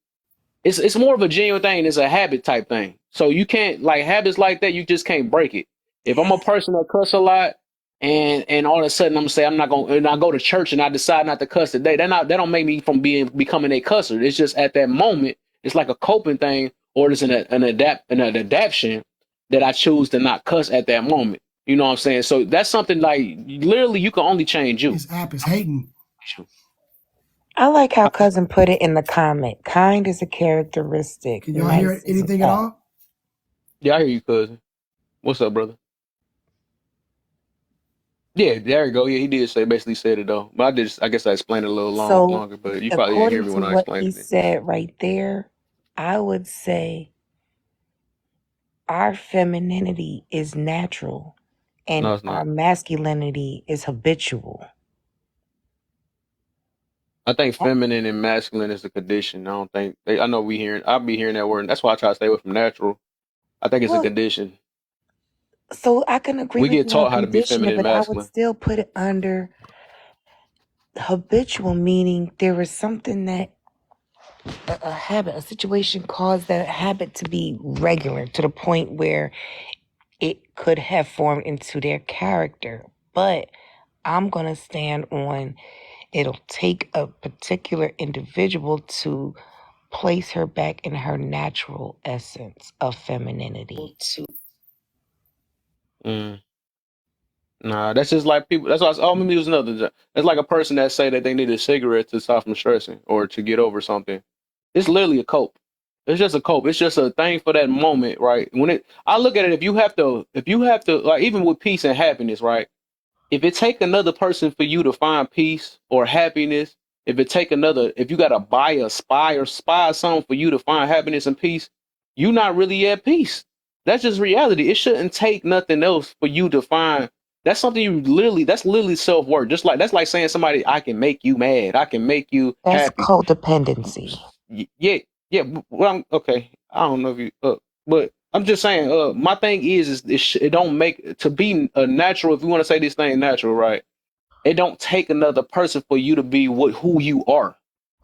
it's more of a genuine thing. It's a habit type thing. So you can't like habits like that. You just can't break it. If I'm a person that cuss a lot, and all of a sudden I'm gonna say I'm not gonna, and I go to church and I decide not to cuss today, that don't make me from becoming a cusser. It's just at that moment, it's like a coping thing, or it's an adaptation that I choose to not cuss at that moment. You know what I'm saying? So that's something like literally you can only change you. This app is hating. I like how cousin put it in the comment. Kind is a characteristic. Can y'all nice hear is a anything at fact. all? Yeah, I hear you, cousin. What's up, brother? Yeah, there you go. Yeah, he did basically said it though. But I guess I explained it a little So, longer, but you probably didn't hear according me to when I what he explained it. said right there, I would say our femininity is natural and No, it's our not. masculinity is habitual. I think feminine and masculine is a condition. I don't think I know I'll be hearing that word. That's why I try to stay away from natural. I think it's a Well, condition. so I can agree We with get you on taught how to be conditioning, feminine and but I would masculine. still put it under habitual, meaning there was something that a habit, a situation caused that habit to be regular to the point where it could have formed into their character. But I'm going to stand on it'll take a particular individual to place her back in her natural essence of femininity. Mm. Nah, that's just like people. That's why. Let me use another. It's like a person that say that they need a cigarette to stop from stressing or to get over something. It's literally a cope. It's just a cope. It's just a thing for that moment, right? I look at it, if you have to, like even with peace and happiness, right? If it take another person for you to find peace or happiness, if you gotta buy a spy or something for you to find happiness and peace, you not really at peace. That's just reality. It shouldn't take nothing else for you to find. That's something that's literally self-worth. That's like saying somebody, I can make you mad. I can make you That's happy. codependency. Yeah, yeah. Well, I'm okay. I don't know if you, but I'm just saying. My thing is it don't make to be a natural. If you want to say this thing natural, right? It don't take another person for you to be who you are.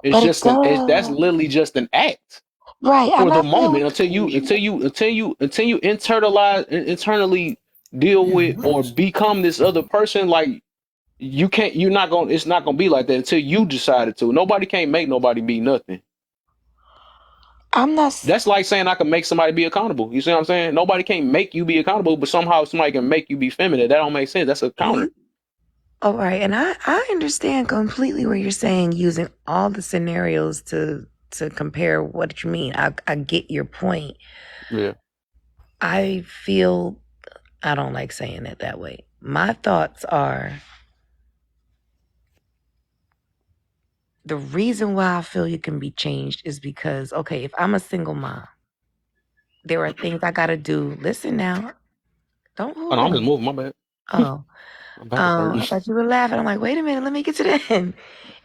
It's But it just that's does. literally just an act Right. for And the I feel moment what until you internally deal Yeah, with or what? become this other person. Like you're not gonna. It's not gonna be like that until you decided to. Nobody can't make nobody be nothing. I'm not. That's like saying I can make somebody be accountable. You see what I'm saying? Nobody can't make you be accountable, but somehow somebody can make you be feminine. That don't make sense. That's a counter. All right. And I understand completely what you're saying, using all the scenarios to compare what you mean. I get your point. Yeah. I feel I don't like saying it that way. My thoughts are the reason why I feel you can be changed is because, okay, if I'm a single mom, there are things I gotta do. Listen now. Don't Oh, hold no, I'm just on. moving. My bad. Oh. My back is I hurting. thought you were laughing. I'm like, wait a minute, let me get to the end.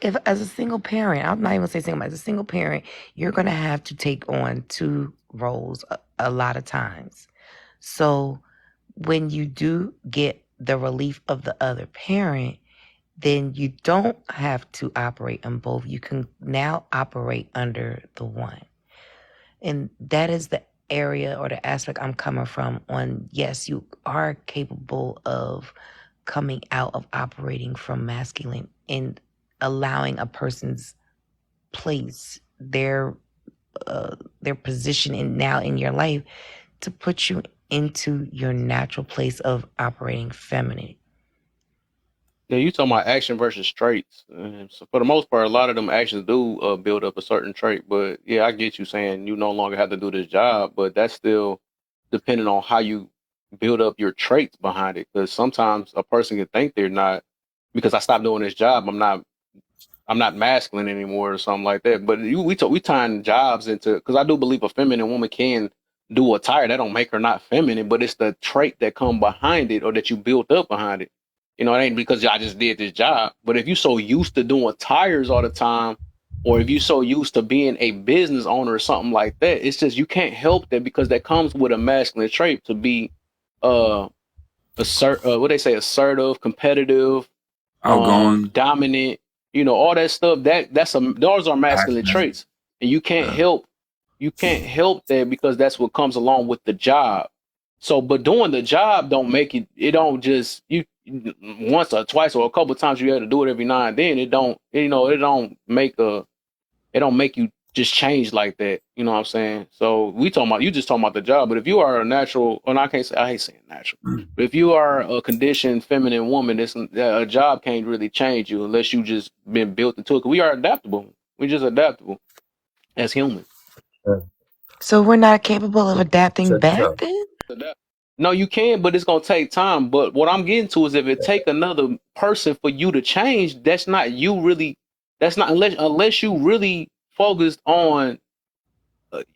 If as a single parent, I'm not even gonna say single, as a single parent, you're gonna have to take on two roles a lot of times. So when you do get the relief of the other parent, then you don't have to operate on both. You can now operate under the one. And that is the area or the aspect I'm coming from on, yes, you are capable of coming out of operating from masculine and allowing a person's place, their position in your life to put you into your natural place of operating feminine. Yeah, you talking about action versus traits. So for the most part, a lot of them actions do build up a certain trait. But yeah, I get you saying you no longer have to do this job, but that's still depending on how you build up your traits behind it. Because sometimes a person can think they're not, because I stopped doing this job, I'm not masculine anymore or something like that. But we tying jobs into, because I do believe a feminine woman can do attire, that don't make her not feminine, but it's the trait that come behind it or that you built up behind it. You know, it ain't because I just did this job. But if you so used to doing tires all the time, or if you so used to being a business owner or something like that, it's just you can't help that because that comes with a masculine trait to be uh what they say, assertive, competitive, Outgoing, dominant, you know, all that stuff. Those are masculine passionate. traits. And you can't help that because that's what comes along with the job. So, but doing the job don't make it don't just you once or twice or a couple of times you have to do it every now and then. It don't, you know, it don't make you just change like that. You know what I'm saying? So you just talking about the job. But if you are a natural, and I hate saying natural, but if you are a conditioned feminine woman, a job can't really change you unless you just been built into it. 'Cause we are adaptable. We're just adaptable as humans. So we're not capable of adapting Check this back out. then? No, you can, but it's gonna take time. But what I'm getting to is if it take another person for you to change, that's not you really. That's not unless you really focused on.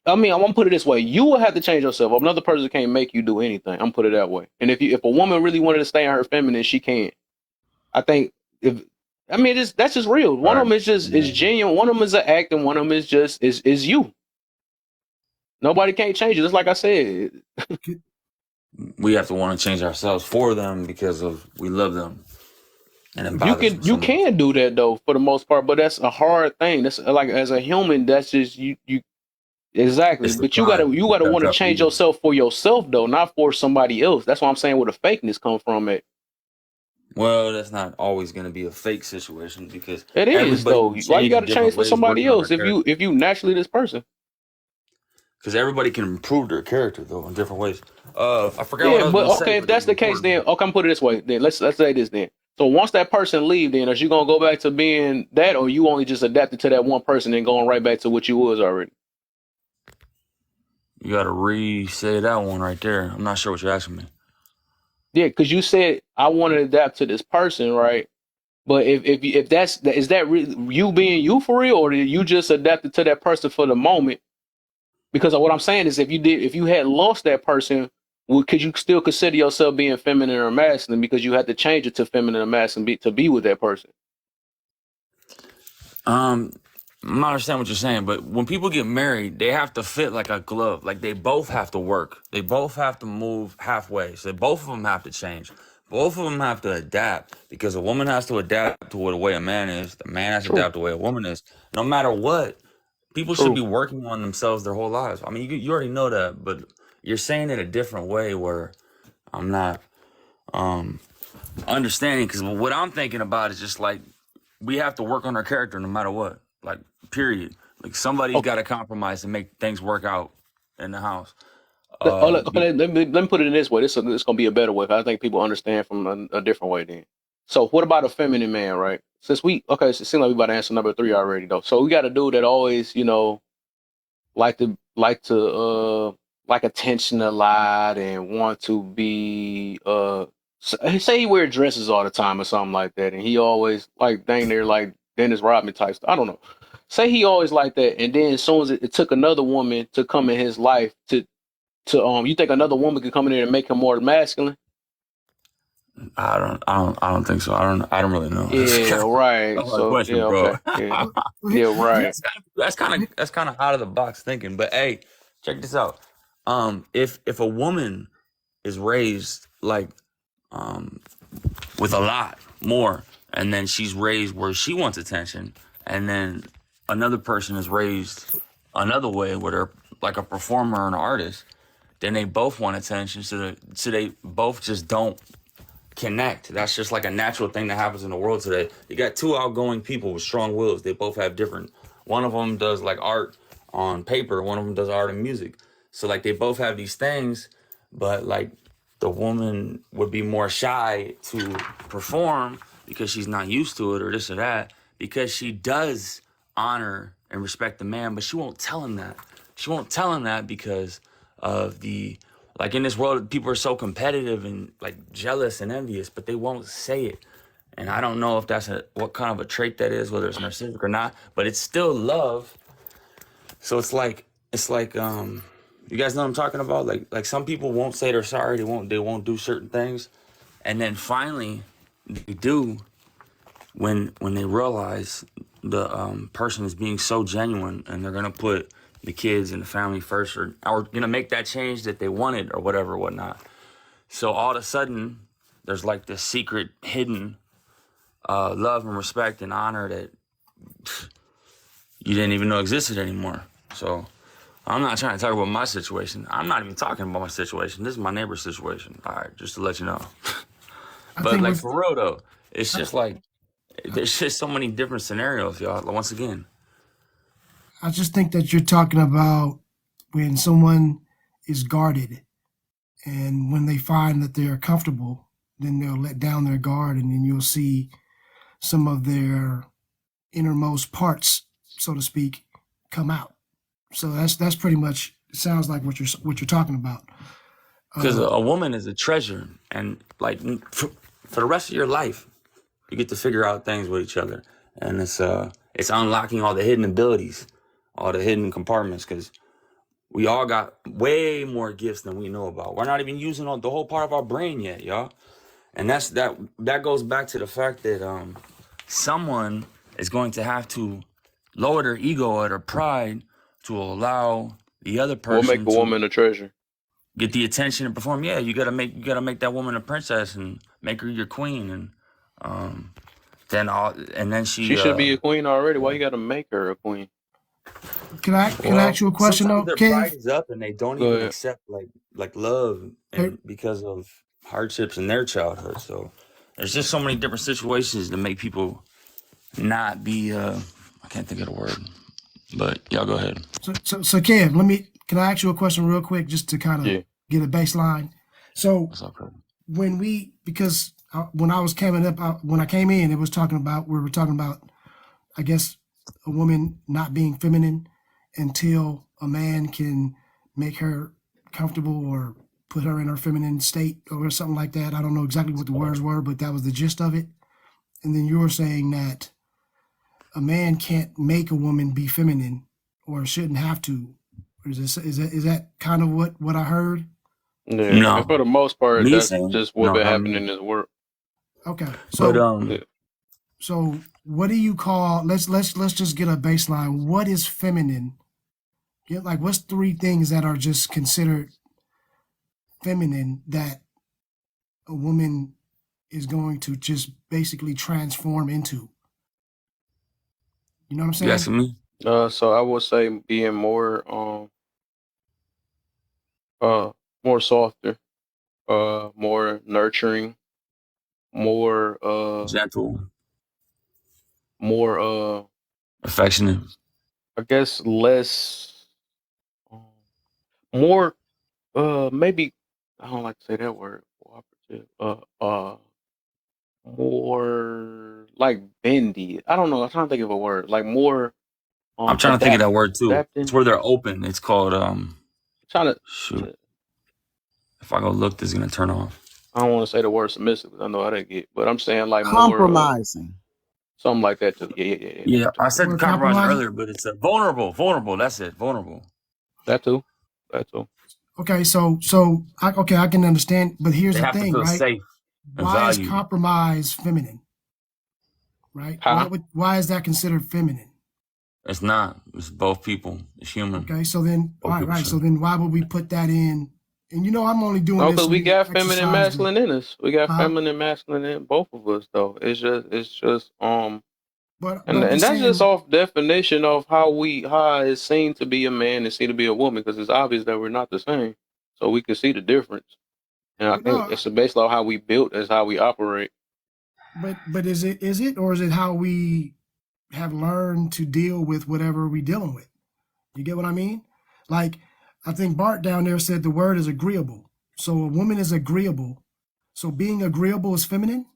I mean, I'm gonna put it this way: you will have to change yourself. Another person can't make you do anything. I'm gonna put it that way. And if a woman really wanted to stay in her feminine, she can. I think if I mean that's just real. One of them is just is genuine. One of them is an act, and one of them is just is you. Nobody can't change it. Just like I said, We have to want to change ourselves for them because of we love them, and it you bothers me so you much. can do that though for the most part, but that's a hard thing. That's like as a human, that's just you exactly. It's the But pride. you gotta want to That's change yourself for yourself though, not for somebody else. That's what I'm saying where the fakeness come from. Well, that's not always going to be a fake situation because It is everybody though. can Why you change got in to change different for ways, somebody working on their else character. if you naturally this person? Because everybody can improve their character though in different ways. I forgot what Yeah, I was but going to say, okay, if but it that's was the case, important. then okay, I'm put it this way. Then let's say this then. So once that person leave, then is you gonna go back to being that, or you only just adapted to that one person and going right back to what you was already? You got to re-say that one right there. I'm not sure what you're asking me. Yeah, because you said I want to adapt to this person, right? But if that's is that really you being you for real, or did you just adapted to that person for the moment? Because what I'm saying is, if you had lost that person, could you still consider yourself being feminine or masculine because you had to change it to feminine or masculine to be with that person? I'm not understand what you're saying, but when people get married, they have to fit like a glove. Like they both have to work. They both have to move halfway. So both of them have to change. Both of them have to adapt because a woman has to adapt to the way a man is. The man has to True, adapt to the way a woman is. No matter what, people should true. be working on themselves their whole lives. I mean, you already know that, but you're saying it a different way where I'm not understanding because what I'm thinking about is just like we have to work on our character no matter what. Like, period. Like somebody's Okay. got to compromise to make things work out in the house. Okay, let me put it in this way. This is gonna be a better way. 'Cause I think people understand from a different way. Then, so what about a feminine man, right? Since it seems like we about to answer number 3 already though. So we got a dude that always, you know, like attention a lot and want to be say he wear dresses all the time or something like that, and he always like dang near like Dennis Rodman type stuff. I don't know. Say he always like that, and then as soon as it took another woman to come in his life to you think another woman could come in there and make him more masculine? I don't think so. I don't really know. Yeah, right. That's a hard So question, yeah, bro. okay. Yeah. Yeah, right. That's kind of out of the box thinking. But hey, check this out. If a woman is raised like um with a lot more, and then she's raised where she wants attention, and then another person is raised another way where they're like a performer and an artist, then they both want attention, so they both just don't connect. That's just like a natural thing that happens in the world today. You got two outgoing people with strong wills. They both have different. One of them does like art on paper. One of them does art and music. So like they both have these things, but like the woman would be more shy to perform because she's not used to it or this or that. Because she does honor and respect the man, but she won't tell him that. She won't tell him that because of the like in this world, people are so competitive and like jealous and envious, but they won't say it. And I don't know if that's what kind of a trait that is, whether it's narcissistic or not, but it's still love. So it's like You guys know what I'm talking about? Like some people won't say they're sorry. They won't do certain things, and then finally they do when they realize the person is being so genuine, and they're gonna put the kids and the family first, or gonna make that change that they wanted or whatever, whatnot. So all of a sudden, there's like this secret, hidden love and respect and honor that you didn't even know existed anymore. So I'm not trying to talk about my situation. I'm not even talking about my situation. This is my neighbor's situation. All right, just to let you know. I But think like with for real though, it's just like there's just so many different scenarios, y'all. Once again, I just think that you're talking about when someone is guarded, and when they find that they're comfortable, then they'll let down their guard, and then you'll see some of their innermost parts, so to speak, come out. So that's pretty much sounds like what you're talking about. because a woman is a treasure, and like for the rest of your life, you get to figure out things with each other, and it's unlocking all the hidden abilities, all the hidden compartments, because we all got way more gifts than we know about. We're not even using the whole part of our brain yet, y'all. And that goes back to the fact that someone is going to have to lower their ego or their pride to allow the other What make person a to woman a treasure? get the attention and perform. Yeah, you gotta make that woman a princess and make her your queen, and then She should be a queen already. Why you got to make her a queen? Can I ask you a question sometimes though, their pride Kev? is up and they don't Go even ahead. accept like love, Hey, and because of hardships in their childhood. So there's just so many different situations that make people not be I can't think of the word, but y'all go ahead. so Kev, can I ask you a question real quick just to kind of Yeah. get a baseline? So What's up, bro? because when I was coming up, when I came in, we were talking about, I guess, a woman not being feminine until a man can make her comfortable or put her in her feminine state or something like that. I don't know exactly what the words were, but that was the gist of it. And then you were saying that a man can't make a woman be feminine or shouldn't have to. Is that kind of what I heard? Yeah. And for No, the most part, me that's saying just what no, been not happening me. in this world. Okay. But Yeah. So what do you call, let's just get a baseline. What is feminine? Like what's three things that are just considered feminine that a woman is going to just basically transform into? You know what I'm you saying? asking me? So I would say being more softer, more nurturing, more Gentle, more affectionate. I guess less um, more maybe I don't like to say that word, cooperative. More like bendy. I don't know. I'm trying to think of a word. Like more I'm trying to think of that word too. It's adapting. where they're open. It's called Trying shoot. to If I go look, this is gonna turn off. I don't want to say the word submissive because I know how that get, but I'm saying like more Compromising. something like that too. Yeah. Yeah, I We're said compromising compromising. earlier, but it's vulnerable. Vulnerable. That's it. Vulnerable. That too. That too. Okay, I can understand, but here's They the have to thing, feel right? safe and Why is valued. compromise feminine? Right? Huh? Why is that considered feminine? It's not. It's both people. It's human. Okay, so then, Both people right. should. So then, why would we put that in? And I'm only doing No, this because so we we can got feminine, exercise the, masculine in us. We got huh? feminine, masculine in both of us, though. It's just But I'm and just that's just saying. off definition of how it's seen to be a man and seen to be a woman, because it's obvious that we're not the same. So we can see the difference, and I But think no, it's based on how we built, is how we operate. but is it or is it how we have learned to deal with whatever we're dealing with? You get what I mean? Like, I think Bart down there said the word is agreeable. So a woman is agreeable. So being agreeable is feminine.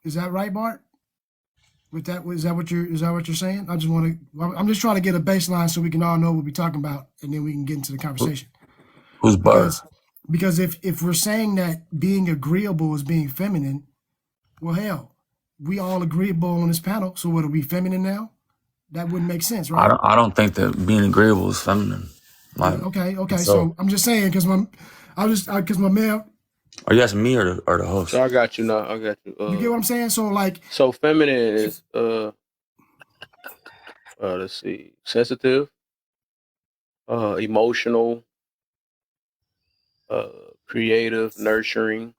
Is that right, Bart? Is that what you're saying? I'm just trying to get a baseline so we can all know what we're talking about, and then we can get into the conversation. Who's Bart? Because if we're saying that being agreeable is being feminine, well, hell, we all agreeable on this panel. So what, are we feminine now? That wouldn't make sense, right? I don't think that being agreeable is feminine. My, Okay. so, So I'm just saying because my man, are you asking me or the host? So I got you now. I got you. you get what I'm saying? So like, So feminine is let's see, sensitive, emotional, creative, nurturing.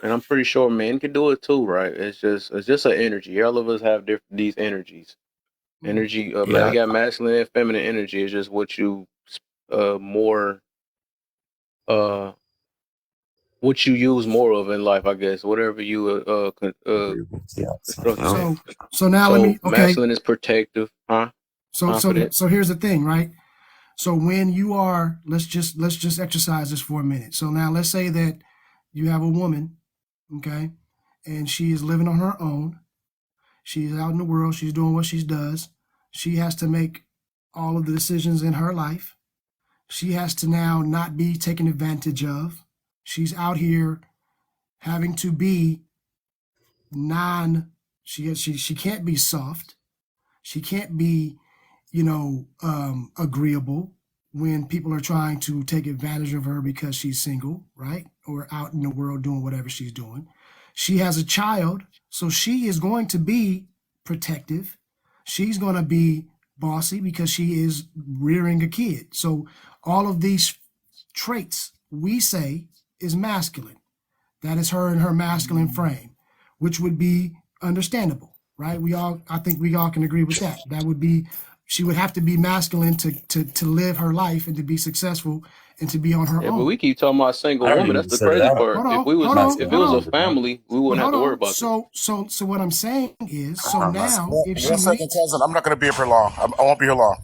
And I'm pretty sure men can do it too, right? It's just an energy. All of us have these energies. Energy, Yeah, you got masculine and feminine energy. It's just what you more uh what you use more of in life, I guess. Whatever you yeah. construct it So, in. so now let So me, okay. masculine is protective, huh? Confident. So here's the thing, right? So when you are, let's just exercise this for a minute. So now let's say that you have a woman, okay, and she is living on her own. She's out in the world. She's doing what she does. She has to make all of the decisions in her life. She has to now not be taken advantage of. She's out here having to be non. She can't be soft. She can't be, agreeable when people are trying to take advantage of her because she's single, right? Or out in the world doing whatever she's doing. She has a child, so she is going to be protective. She's going to be bossy because she is rearing a kid. So all of these traits we say is masculine. That is her in her masculine frame, which would be understandable, right? I think we all can agree with that. That would be, she would have to be masculine to live her life and to be successful and to be on her Yeah, but own. we keep talking about I single don't woman. even That's the consider crazy that part. Hold on, hold on, If masculine. it was hold a on. family, we But wouldn't have hold to worry on. about this. So what I'm saying is, so One, now if she one second, cousin. I'm not going to be up here long. I won't be here long.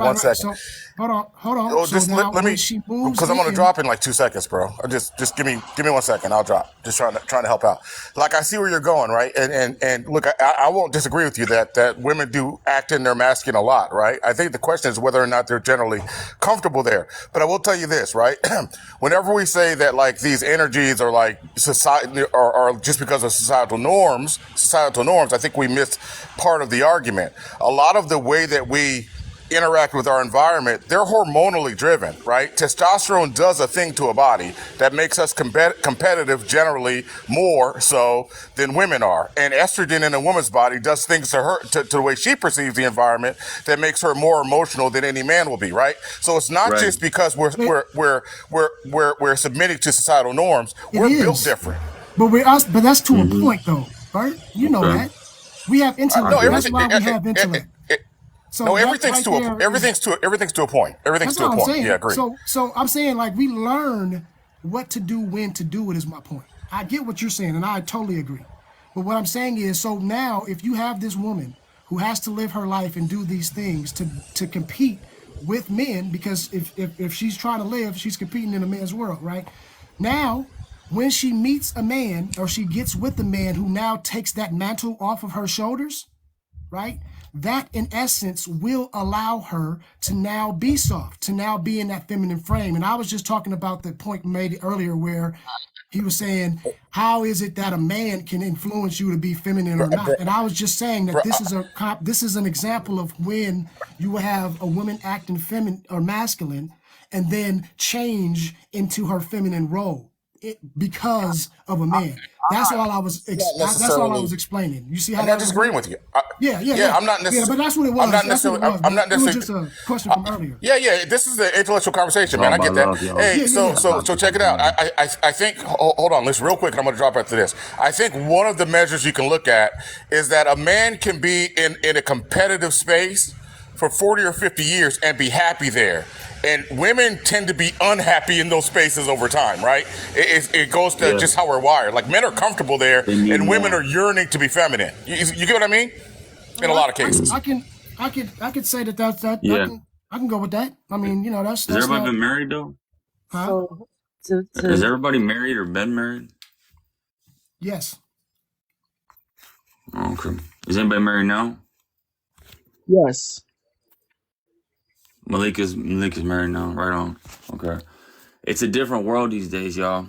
One right. second. So hold on. Oh, So just now let when me, she moves because I'm gonna in, drop in like 2 seconds, bro. Just give me 1 second. I'll drop. Just trying to help out. Like I see where you're going, right? And look, I won't disagree with you that women do act in their masculine a lot, right? I think the question is whether or not they're generally comfortable there. But I will tell you this, right? Whenever we say that like these energies are like society or just because of societal norms, I think we miss part of the argument. A lot of the way that we interact with our environment, they're hormonally driven, right? Testosterone does a thing to a body that makes us competitive generally more so than women are. And estrogen in a woman's body does things to her, to the way she perceives the environment that makes her more emotional than any man will be, right? So it's not Right. just because it, we're submitting to societal norms. it We're built is. different. But that's to a Mm-hmm. point though, Bert. You know Okay. that. We have No, intellect. That's everything. why we have intellect. So No, that right there is, everything's to a point. Everything's that's to a all I'm point. Yeah, saying. agree. So I'm saying like we learn what to do, when to do it is my point. I get what you're saying, and I totally agree. But what I'm saying is, so now if you have this woman who has to live her life and do these things to compete with men, because if she's trying to live, she's competing in a man's world, right? Now, when she meets a man or she gets with a man who now takes that mantle off of her shoulders, right? That in essence will allow her to now be soft, to now be in that feminine frame. And I was just talking about the point made earlier where he was saying, how is it that a man can influence you to be feminine or not? And I was just saying that Bro, this is an example of when you will have a woman acting feminine or masculine and then change into her feminine role because of a man. That's all I was. not That's all I was necessarily. explaining. You see how I'm not that would disagreeing work? with you. Yeah. I'm not But necessarily. that's what it I'm was. not That's what it necessarily. was. I'm But not it was necessarily. just a question from earlier. Yeah. This is an intellectual conversation, It's all man. I about get that. love, y'all. Hey, Yeah. so check it out. I think. Hold on. Let's real quick, and I'm going to drop after this. I think one of the measures you can look at is that a man can be in a competitive space for 40 or 50 years and be happy there. And women tend to be unhappy in those spaces over time, right? It goes to Yeah. just how we're wired. Like men are comfortable there, They need and women more. are yearning to be feminine. You get what I mean? In a Oh, lot of cases. I could say that's that. Yeah. I can go with that. I mean, Has that's everybody not, been married though? huh? So to Is to everybody married or been married? Yes. Oh, okay. Is anybody married now? Yes. Malik is married now. Right on. Okay. It's a different world these days, y'all.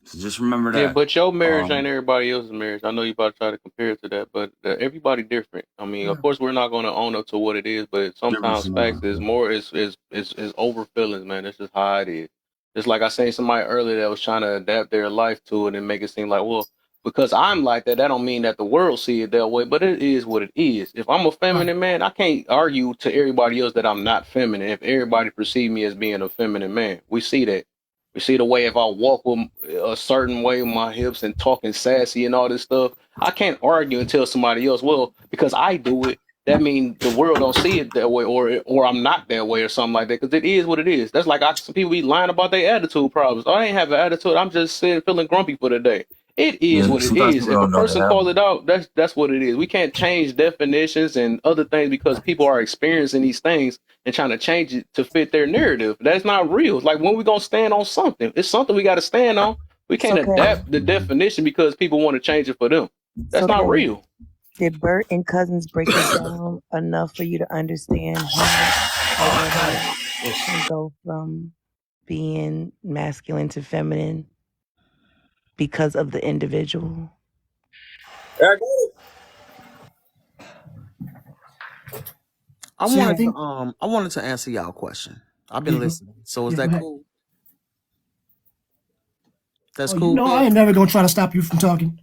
So just remember Yeah, that. but your marriage ain't Um, everybody else's marriage. I know you about to try to compare it to that, but everybody different. I mean, of Yeah. course, we're not going to own up to what it is, but difference sometimes in facts is more is over feelings, man. That's just how it is. Just like I seen somebody earlier that was trying to adapt their life to it and make it seem like, well, because I'm like that, that don't mean that the world see it that way. But it is what it is. If I'm a Right. feminine man, I can't argue to everybody else that I'm not feminine. If everybody perceive me as being a feminine man, we see that. You see the way if I walk with a certain way with my hips and talking sassy and all this stuff, I can't argue and tell somebody else, well, because I do it, that means the world don't see it that way, or I'm not that way or something like that. Because it is what it is. That's like some people be lying about their attitude problems. I ain't have an attitude. I'm just sitting feeling grumpy for the day. It is yeah, what it sometimes is. people If a don't know they person have call them. it out, that's what it is. We can't change definitions and other things because people are experiencing these things and trying to change it to fit their narrative. That's not real. It's like when we gonna stand on something, it's something we got to stand on. We So can't Kev, adapt the definition because people want to change it for them. That's so not Kev, real. did Bert and Cousins break it down enough for you to understand how a woman can go from being masculine to feminine because of the individual? I See, I wanted to think, I wanted to answer y'all question. I've been yeah, listening. So is go that ahead. cool? That's Oh, you cool, know, I Kev? ain't never gonna try to stop you from talking.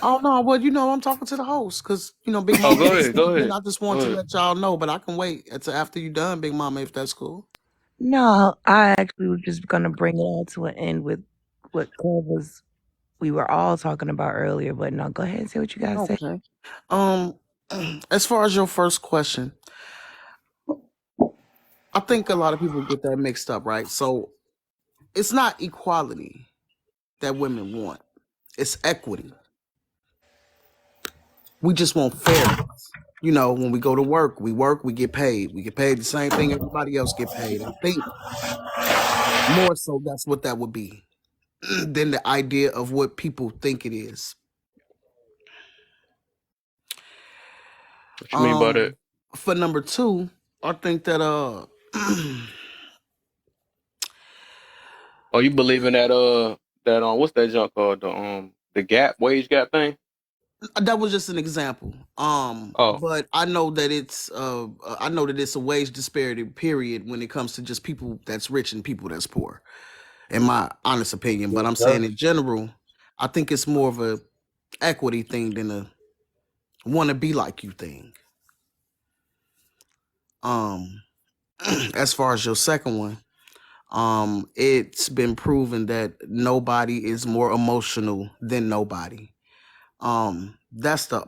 Oh no, well, I'm talking to the host because Big Oh, Mama go been ahead, go speaking. ahead, I just go want to ahead. let y'all know, but I can wait until after you done, Big Mama, if that's cool. No, I actually was just gonna bring it all to an end with what we were all talking about earlier. But no, go ahead and say what you guys say. Okay. Um, as far as your first question, I think a lot of people get that mixed up, right? So it's not equality that women want; it's equity. We just want fairness. When we go to work, we get paid. We get paid the same thing everybody else get paid. I think more so that's what that would be than the idea of what people think it is. What you mean by that? For number two, I think that Oh, you believe in that what's that junk called, the gap wage gap thing? that was just an example. Oh, But I know that it's a wage disparity period when it comes to just people that's rich and people that's poor, in my honest opinion. But I'm saying in general, I think it's more of a equity thing than a want to be like you thing. Um, as far as your second one, it's been proven that nobody is more emotional than nobody. That's the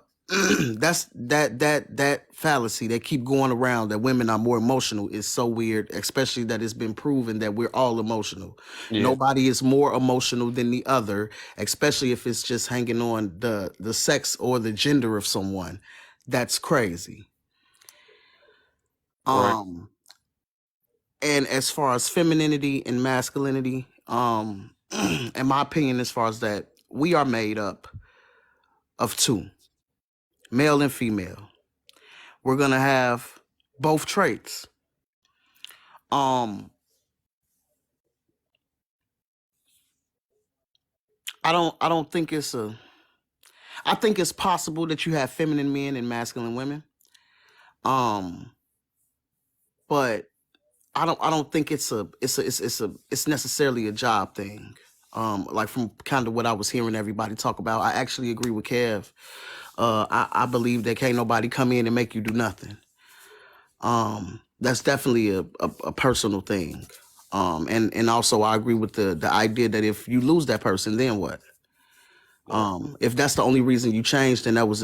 that fallacy that keep going around that women are more emotional is so weird, especially that it's been proven that we're all emotional. yeah, Nobody is more emotional than the other, especially if it's just hanging on the sex or the gender of someone. That's crazy. right. Um, and as far as femininity and masculinity, in my opinion, as far as that, we are made up of two, male and female. We're gonna have both traits. Um, I don't think I think it's possible that you have feminine men and masculine women. Um, but I don't think it's necessarily a job thing. Like from kind of what I was hearing everybody talk about, I actually agree with Kev. I believe that can't nobody come in and make you do nothing. That's definitely a personal thing. And also I agree with the idea that if you lose that person, then what? Right. If that's the only reason you changed, then that was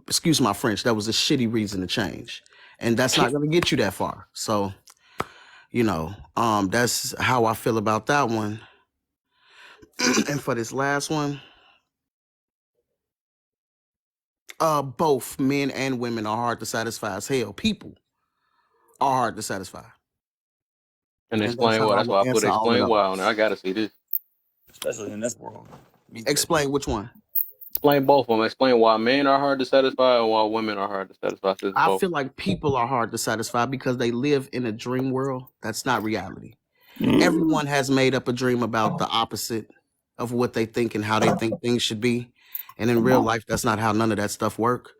excuse my French, that was a shitty reason to change. And that's not gonna get you that far. So, that's how I feel about that one. And for this last one, both men and women are hard to satisfy as hell. People are hard to satisfy. And And that's explain how why. I That's would why I put answer all of explain why on there. those. I gotta see this. Especially in this world these days. Explain which one. Explain both of them. Explain why men are hard to satisfy and why women are hard to satisfy. Says I both. feel like people are hard to satisfy because they live in a dream world. That's not reality. Everyone has made up a dream about the opposite. of what they think and how they think things should be. And in real life, that's not how none of that stuff work.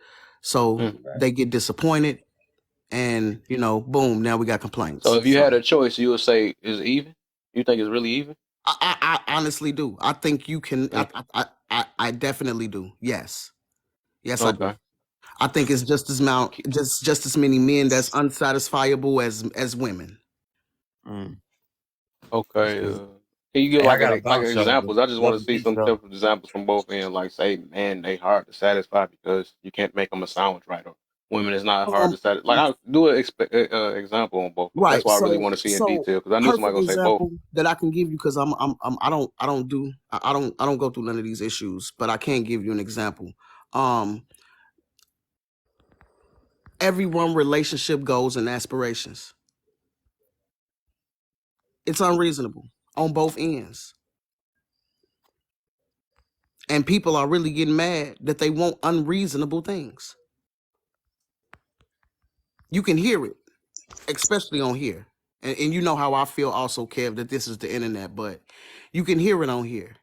So Mm. they get disappointed, and boom, now we got complaints. So if you had a choice, you would say is it even? You think it's really even? I honestly do. I think you can. Mm. I definitely do. Yes, I do. Okay. I think it's just as many men that's unsatisfiable as women. Mm. Okay. That's Can you give Hey, I like gotta like bounce, y'all, but examples? I just want love to the see beats some though. simple examples from both ends. Like say, man, they hard to satisfy because you can't make them a sandwich right, or women is not hard to satisfy. Like I do an example on both. That's Right. why I really want to see in detail because I knew somebody Perfect gonna say both. example that I can give you, because I don't go through none of these issues, but I can give you an example. Everyone relationship goals and aspirations. It's unreasonable on both ends. And people are really getting mad that they want unreasonable things. You can hear it, especially on here. And you know how I feel also, Kev, that this is the internet, but you can hear it on here.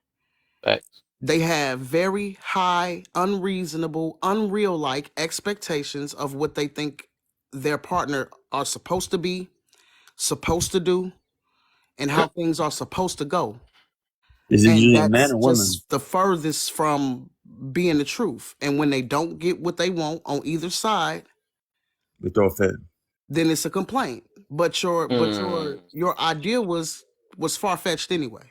Facts. They have very high, unreasonable, unreal-like expectations of what they think their partner are supposed to be, supposed to do, and how things are supposed to go. Is it And usually a man that's or woman? just the furthest from being the truth. And when they don't get what they want on either side, They throw a fit. then it's a complaint. But your Mm. idea was far-fetched anyway.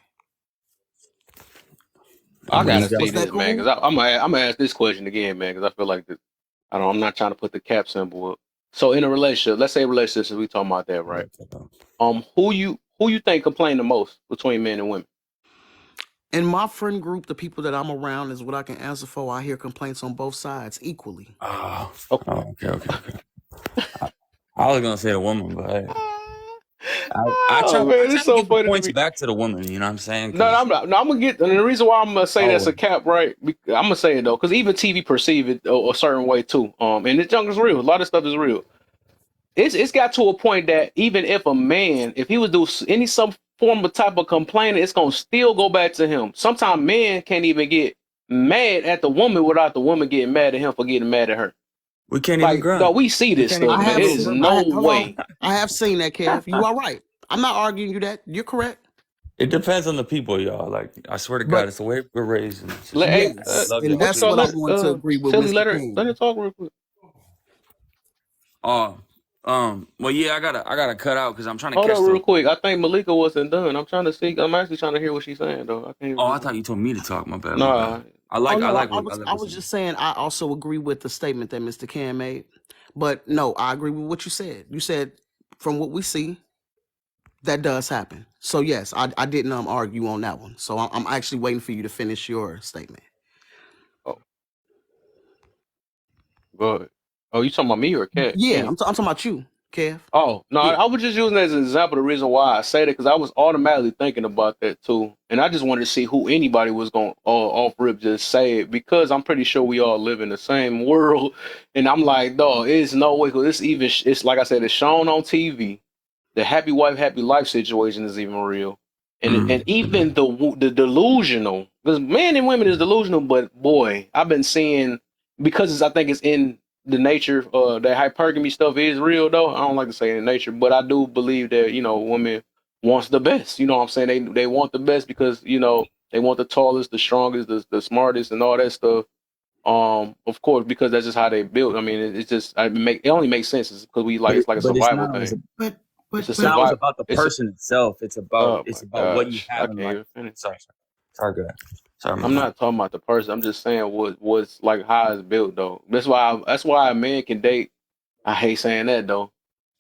I gotta see Was that this, man, cool? because I'm gonna ask this question again, man, because I feel like I'm not trying to put the cap symbol up. So in a relationship, let's say relationships, we talking about that, right? Who you think complain the most between men and women? In my friend group, the people that I'm around is what I can answer for. I hear complaints on both sides equally. Oh, Okay. okay. I was gonna say a woman, but hey. I Oh man, it's so give the funny to points me. back to the woman. You know what I'm saying? No, I'm not. No, I'm gonna get. And the reason why I'm gonna say that's a cap, right? I'm gonna say it though, because even TV perceive it a certain way too. And this junk is real. A lot of stuff is real. It's got to a point that even if a man, if he would do some form of type of complaining, it's gonna still go back to him. Sometimes men can't even get mad at the woman without the woman getting mad at him for getting mad at her. We can't even Like, grind. no, we see this stuff, man. It is no way. I have seen that, Kev. You are right. I'm not arguing you that. You're correct. It depends on the people, y'all. Like, I swear to God, it's the way we're raised. And it's just, Yes, I love and y'all. that's what I want to agree with Tilly, Mr. let King. her talk real quick. Well, yeah, I gotta cut out because I'm trying to Hold catch on real the. quick. I think Malika wasn't done. I'm actually trying to hear what she's saying though. I can't. Oh, I thought you told me to talk. My bad. Nah. I like. I was just saying I also agree with the statement that Mr. Cam made. But no, I agree with what you said. You said from what we see, that does happen. So yes, I didn't argue on that one. So I'm actually waiting for you to finish your statement. Oh. Good. Oh, you talking about me or Cat? Yeah, I'm talking about you, Kev. Oh, no, Yeah. I was just using that as an example. The reason why I say that because I was automatically thinking about that too, and I just wanted to see who anybody was going off rip just say it because I'm pretty sure we all live in the same world, and I'm like, dog, it's no way because it's like I said, it's shown on TV. The happy wife, happy life situation is even real, and even the delusional because men and women is delusional, but boy, I've been seeing because I think it's in the nature that hypergamy stuff is real though. I don't like to say in nature, but I do believe that women wants the best. You know what I'm saying? They want the best because they want the tallest, the strongest, the smartest, and all that stuff. Of course, because that's just how they built. I mean, it's just it only makes sense because it's like a survival thing. But It's a It's not survival. about the person itself. It's about what you have in life. Finish. Sorry, go ahead. Sorry, I'm not talking about the person. I'm just saying what's like how it's built though. That's why a man can date. I hate saying that though,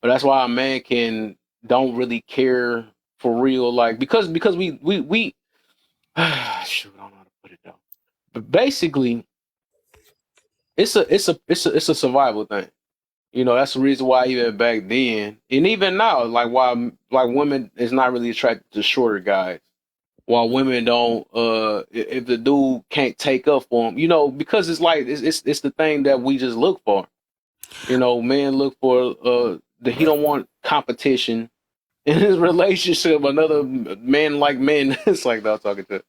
but that's why a man don't really care for real, like because we shoot, I don't know how to put it though. But basically, it's a survival thing. That's the reason why even back then and even now, like why women is not really attracted to shorter guys. While women don't, if the dude can't take up for him, because it's like it's the thing that we just look for. Men look for that he don't want competition in his relationship. Another man like men, it's like that I'm talking to.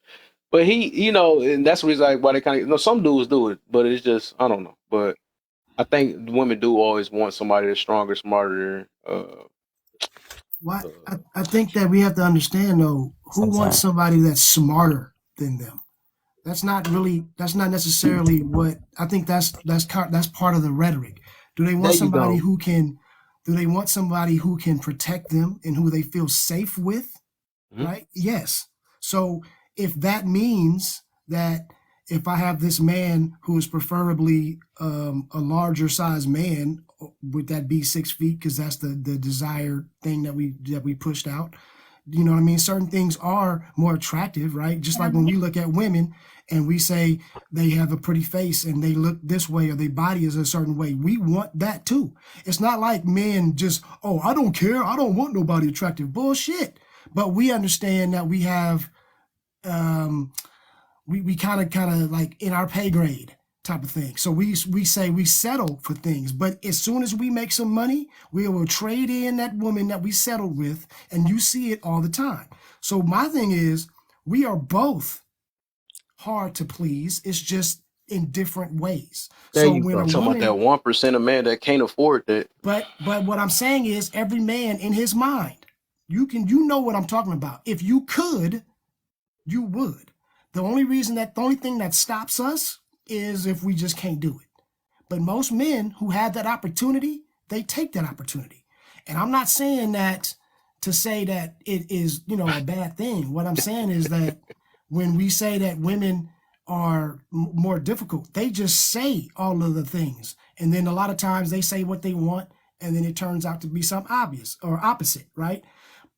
But he, and that's the reason why they kind of, some dudes do it, but it's just, I don't know. But I think women do always want somebody that's stronger, smarter. Why? I think that we have to understand though, who wants somebody that's smarter than them? That's not necessarily what I think. That's part of the rhetoric. Do they want There you somebody go. who can? Do they want somebody who can protect them and who they feel safe with? Mhm. Right? Yes. So if that means that if I have this man who is preferably a larger size man, would that be 6 feet? Because that's the desired thing that we pushed out. You know what I mean? Certain things are more attractive, right? Just like when we look at women and we say they have a pretty face and they look this way or their body is a certain way, we want that too. It's not like men just, oh, I don't care, I don't want nobody attractive. Bullshit. But we understand that we have we kind of like in our pay grade type of thing. So we say we settle for things, but as soon as we make some money, we will trade in that woman that we settled with, and you see it all the time. So my thing is, we are both hard to please. It's just in different ways. There So you when go. a Talking about that woman, 1% of men that can't afford that. but what I'm saying is, every man in his mind, you know what I'm talking about. If you could, you would. The only thing that stops us is if we just can't do it. But most men who have that opportunity, they take that opportunity. And I'm not saying that to say that it is, a bad thing. What I'm saying is that when we say that women are more difficult, they just say all of the things. And then a lot of times they say what they want, and then it turns out to be something obvious or opposite, right?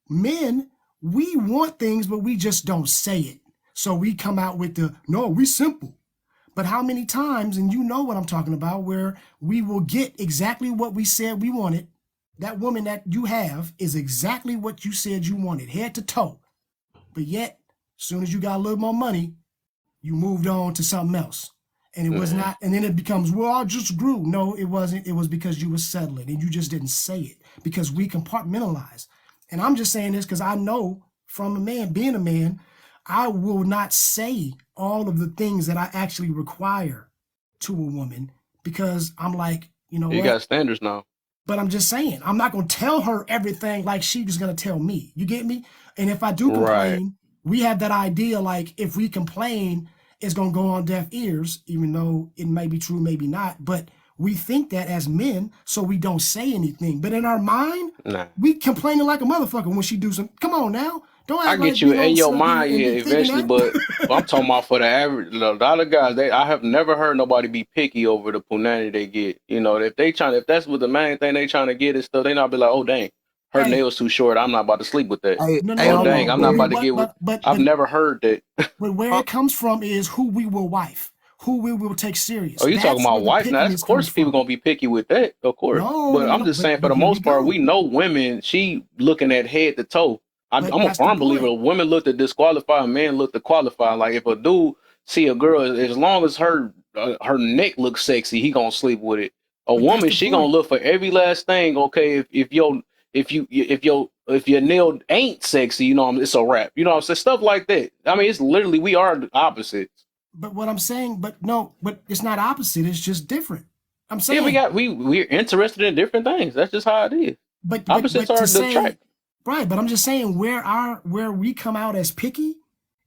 Men, we want things, but we just don't say it. So we come out with no, we simple. But how many times, and you know what I'm talking about, where we will get exactly what we said we wanted. That woman that you have is exactly what you said you wanted, head to toe. But yet, as soon as you got a little more money, you moved on to something else. And it was not, and then it becomes, well, I just grew. No, it wasn't. It was because you were settling and you just didn't say it because we compartmentalize. And I'm just saying this because I know from being a man, I will not say all of the things that I actually require to a woman because I'm like, You what? got standards now. But I'm just saying, I'm not going to tell her everything like she was going to tell me. You get me? And if I do complain, we have that idea like if we complain, it's going to go on deaf ears, even though it may be true, maybe not. But we think that as men, so we don't say anything. But in our mind, Nah. we complaining like a motherfucker when she do some. Come on now. Don't I act get like you we in don't your sit mind, here yeah, and thinking eventually, that. but I'm talking about for the average. A lot of guys, I have never heard nobody be picky over the punani they get. If that's what the main thing they trying to get and stuff, they not be like, oh dang, her Hey, nails too short. I'm not about to sleep with that. no, Oh dang, I'm not about to but get with. I've never heard that. where it comes from is who we will wife, who we will take serious. Oh, you talking That's where about the wife now? Of pickiness course, comes people from. gonna be picky with that, of course. No, But I'm just saying, for but the here we most part, go. we know women. She looking at head to toe. I'm But a that's the firm believer. point. Women look to disqualify, men look to qualify. Like if a dude see a girl, as long as her neck looks sexy, he gonna sleep with it. A But that's woman, the she gonna point. look for every last thing. Okay, if your nail ain't sexy, it's a wrap. You know what I'm saying? Stuff like that. I mean, it's literally we are the opposites. But what I'm saying, but it's not opposite. It's just different. I'm Yeah, saying, we're interested in different things. That's just how it is. but Opposites to are the track. say, right. But I'm just saying where we come out as picky,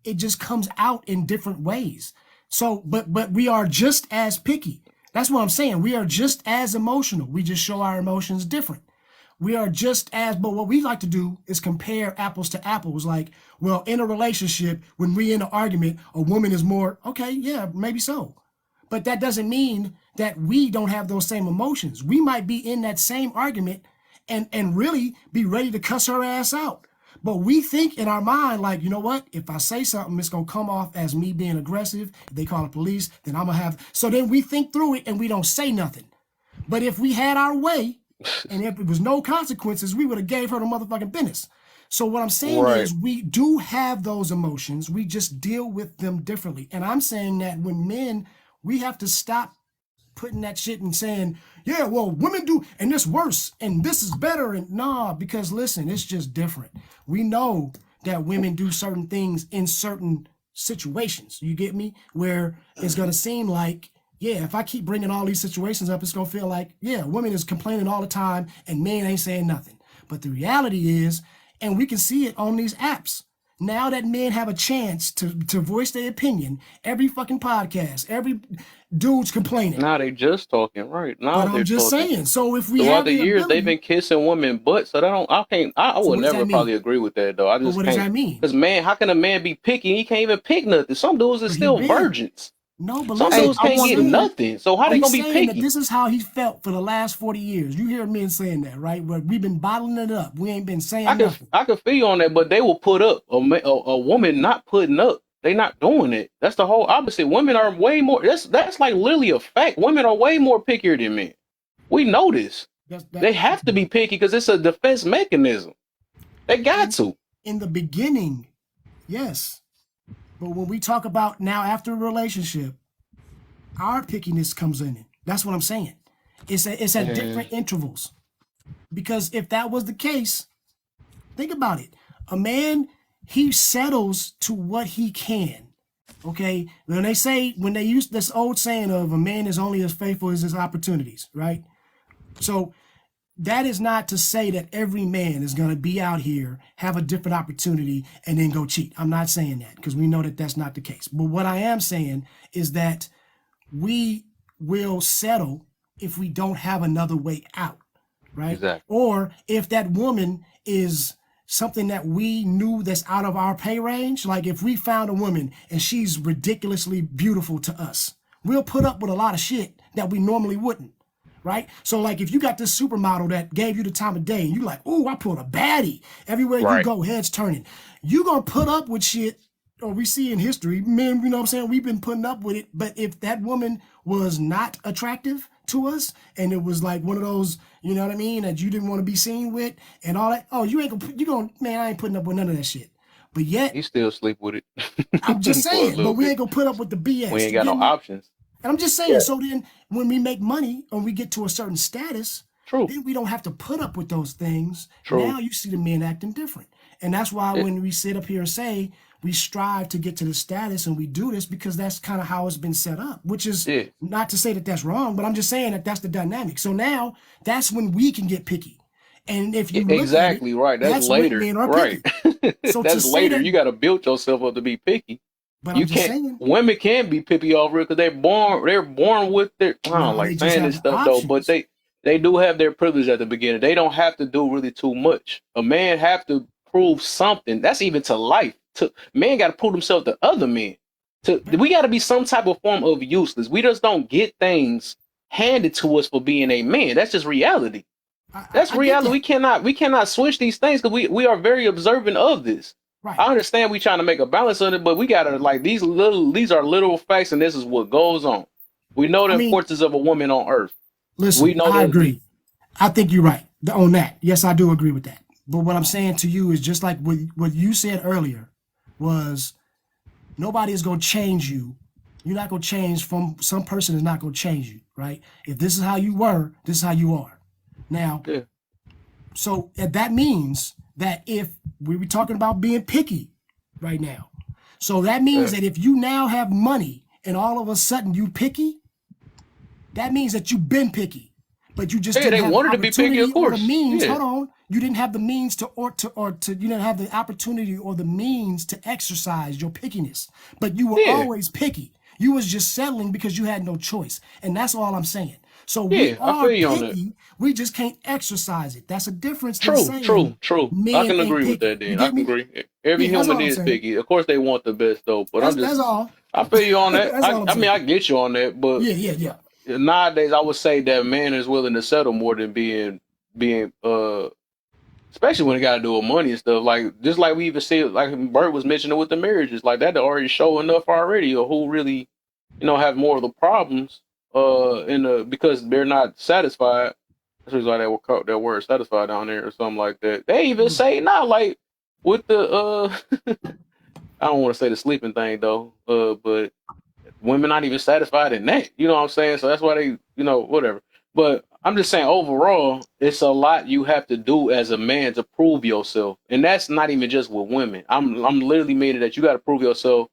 it just comes out in different ways. So, but we are just as picky. That's what I'm saying. We are just as emotional. We just show our emotions different. We are just as, but what we like to do is compare apples to apples. Like, well, in a relationship, when we in an argument, a woman is more, okay, yeah, maybe so. But that doesn't mean that we don't have those same emotions. We might be in that same argument and really be ready to cuss her ass out. But we think in our mind, like, you know what? If I say something, it's going to come off as me being aggressive. If they call the police, then I'm going to have. So then we think through it and we don't say nothing. But if we had our way and if it was no consequences, we would have gave her the motherfucking business. So what I'm saying is we do have those emotions. We just deal with them differently. And I'm saying that when men, we have to stop putting that shit and saying, yeah, well, women do, and this worse, and this is better. And nah, because listen, it's just different. We know that women do certain things in certain situations. You get me? Where it's gonna seem like, yeah, if I keep bringing all these situations up, it's gonna feel like, yeah, women is complaining all the time and men ain't saying nothing. But the reality is, and we can see it on these apps. Now that men have a chance to voice their opinion, every fucking podcast, every dude's complaining. Now they just talking, right? Now But they're I'm just talking. saying. So if we Throughout have the the years, they've ability, been kissing women butts, so I so would what does never that probably mean? agree with that though. I But just what does can't. that mean? Because man, how can a man be picky? He can't even pick nothing. Some dudes are But he still been. virgins. No, but Some listen, dudes I can't he's get wonder. saying, nothing. So how but they he's gonna be saying that picky? this is how he felt for the last 40 years. You hear men saying that, right? Where we've been bottling it up. We ain't been I saying can nothing. I can feel you on that, but they will put up a woman not putting up. They not doing it. That's the whole opposite. Women are way more. That's like literally a fact. Women are way more pickier than men. We know this. They have to be picky because it's a defense mechanism. They got to. In the beginning, yes. But when we talk about now after a relationship, our pickiness comes in. That's what I'm saying. It's at different intervals. Because if that was the case, think about it. A man, he settles to what he can. Okay? When they use this old saying of a man is only as faithful as his opportunities, right? So that is not to say that every man is going to be out here, have a different opportunity, and then go cheat. I'm not saying that because we know that that's not the case. But what I am saying is that we will settle if we don't have another way out, right? Exactly. Or if that woman is something that we knew that's out of our pay range, like if we found a woman and she's ridiculously beautiful to us, we'll put up with a lot of shit that we normally wouldn't. Right? So like if you got this supermodel that gave you the time of day and you like, oh, I pulled a baddie. Everywhere you Right. go, heads turning. You gonna put up with shit, or we see in history, men, you know what I'm saying? We've been putting up with it. But if that woman was not attractive to us and it was like one of those, you know what I mean, that you didn't want to be seen with and all that, oh, you gonna, man, I ain't putting up with none of that shit. But yet, He still sleep with it. I'm just For a saying, but little we bit. ain't gonna put up with the BS. We ain't You got get no me? options. And I'm just saying, so then when we make money and we get to a certain status, True. then we don't have to put up with those things. True. Now you see the men acting different. And that's why when we sit up here and say we strive to get to the status and we do this because that's kind of how it's been set up, which is not to say that that's wrong, but I'm just saying that that's the dynamic. So now that's when we can get picky. And if you look Exactly at it, right. That's when later. men are Right. picky. So to That's say later. that, You got to build yourself up to be picky. but You I'm just can't. saying, Women can be picky off real because they're born with their. I don't no, they like just saying have this the stuff though, but options. they do have their privilege at the beginning. They don't have to do really too much. A man have to prove something. That's even to life. To man got to prove himself to other men. We got to be some type of form of useless. We just don't get things handed to us for being a man. That's just reality. That's I get reality. that. We cannot switch these things because we are very observant of this. Right. I understand we trying to make a balance on it, but we gotta like these are literal facts, and this is what goes on. We know the I mean, importance of a woman on earth. We listen, know I that. agree. I think you're right on that. Yes, I do agree with that. But what I'm saying to you is just like what you said earlier was nobody is going to change you. You're not going to change from some person is not going to change you, right? If this is how you were, this is how you are. Now, Yeah. so that means that if we were talking about being picky right now, so that means that if you now have money and all of a sudden you picky, that means that you've been picky, but you just Yeah, didn't they have the wanted to be picky, opportunity of or the course. means. Yeah. Hold on, you didn't have the means to you didn't have the opportunity or the means to exercise your pickiness. But you were Yeah. always picky. You was just settling because you had no choice, and that's all I'm saying. So we Yeah, I are feel you on that. picky. We just can't exercise it. That's a difference than saying True. I men can ain't agree with picky. that. You Then I get can me? agree. Every Yeah, that's all human I'm is saying. picky. Of course, they want the best though. But That's all. I feel you on that. That's all I'm I mean, I saying. get you on that. But Yeah. nowadays, I would say that man is willing to settle more than being especially when it got to do with money and stuff. Like just like we even see, like Bert was mentioning with the marriages, like that already show enough already of who really, have more of the problems. Because they're not satisfied. That's why that word satisfied down there or something like that. They even say now, like with the I don't want to say the sleeping thing though. But women not even satisfied in that. You know what I'm saying? So that's why they, whatever. But I'm just saying overall, it's a lot you have to do as a man to prove yourself. And that's not even just with women. I'm literally meaning that you got to prove yourself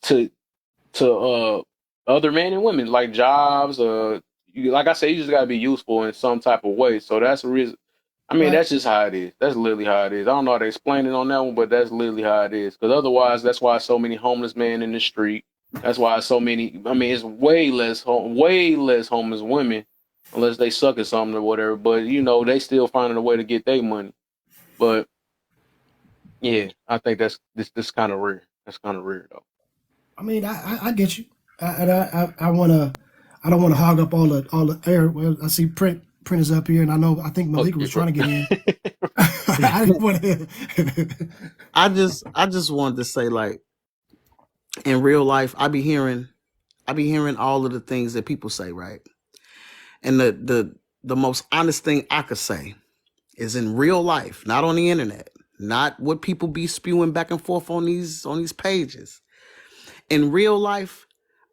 to other men and women, like jobs. Like I said, you just gotta be useful in some type of way. So that's the reason. I mean, Right. that's just how it is. That's literally how it is. I don't know how to explain it on that one, but that's literally how it is. Because otherwise, that's why so many homeless men in the street. That's why so many. I mean, it's way less homeless women, unless they suck at something or whatever. But they still finding a way to get their money. But yeah, I think this kind of rare. That's kind of rare though. I mean, I get you. I wanna, I don't want to hog up all the air. Well, I see print is up here, and I think Oh, Malika yeah, was trying to get in. right. I didn't want to. I just wanted to say, like, in real life, I be hearing all of the things that people say, right? And the most honest thing I could say is, in real life, not on the internet, not what people be spewing back and forth on these pages. In real life,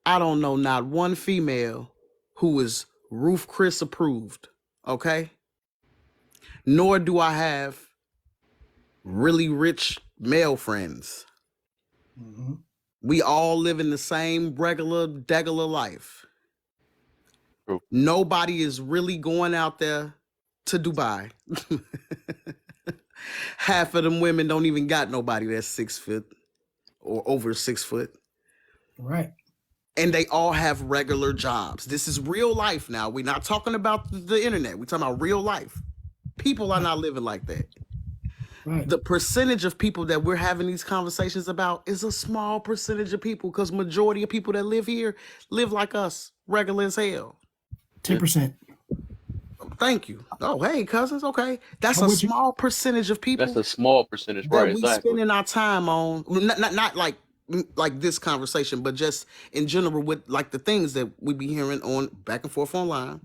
I don't know not one female who is Ruth Chris approved, okay? Nor do I have really rich male friends. Mhm. We all live in the same regular, degular life. True. Nobody is really going out there to Dubai. Half of them women don't even got nobody that's 6 foot or over 6 foot. Right. And they all have regular jobs. This is real life now. We're not talking about the internet. We're talking about real life. People are not living like that. Right. The percentage of people that we're having these conversations about is a small percentage of people, because majority of people that live here live like us, regular as hell. 10%. Thank you. Oh, hey, cousins. Okay. That's I'm a with you. small percentage of people That's a small percentage, that right? we Exactly. spending our time on. Not like this conversation, but just in general with like the things that we be hearing on back and forth online.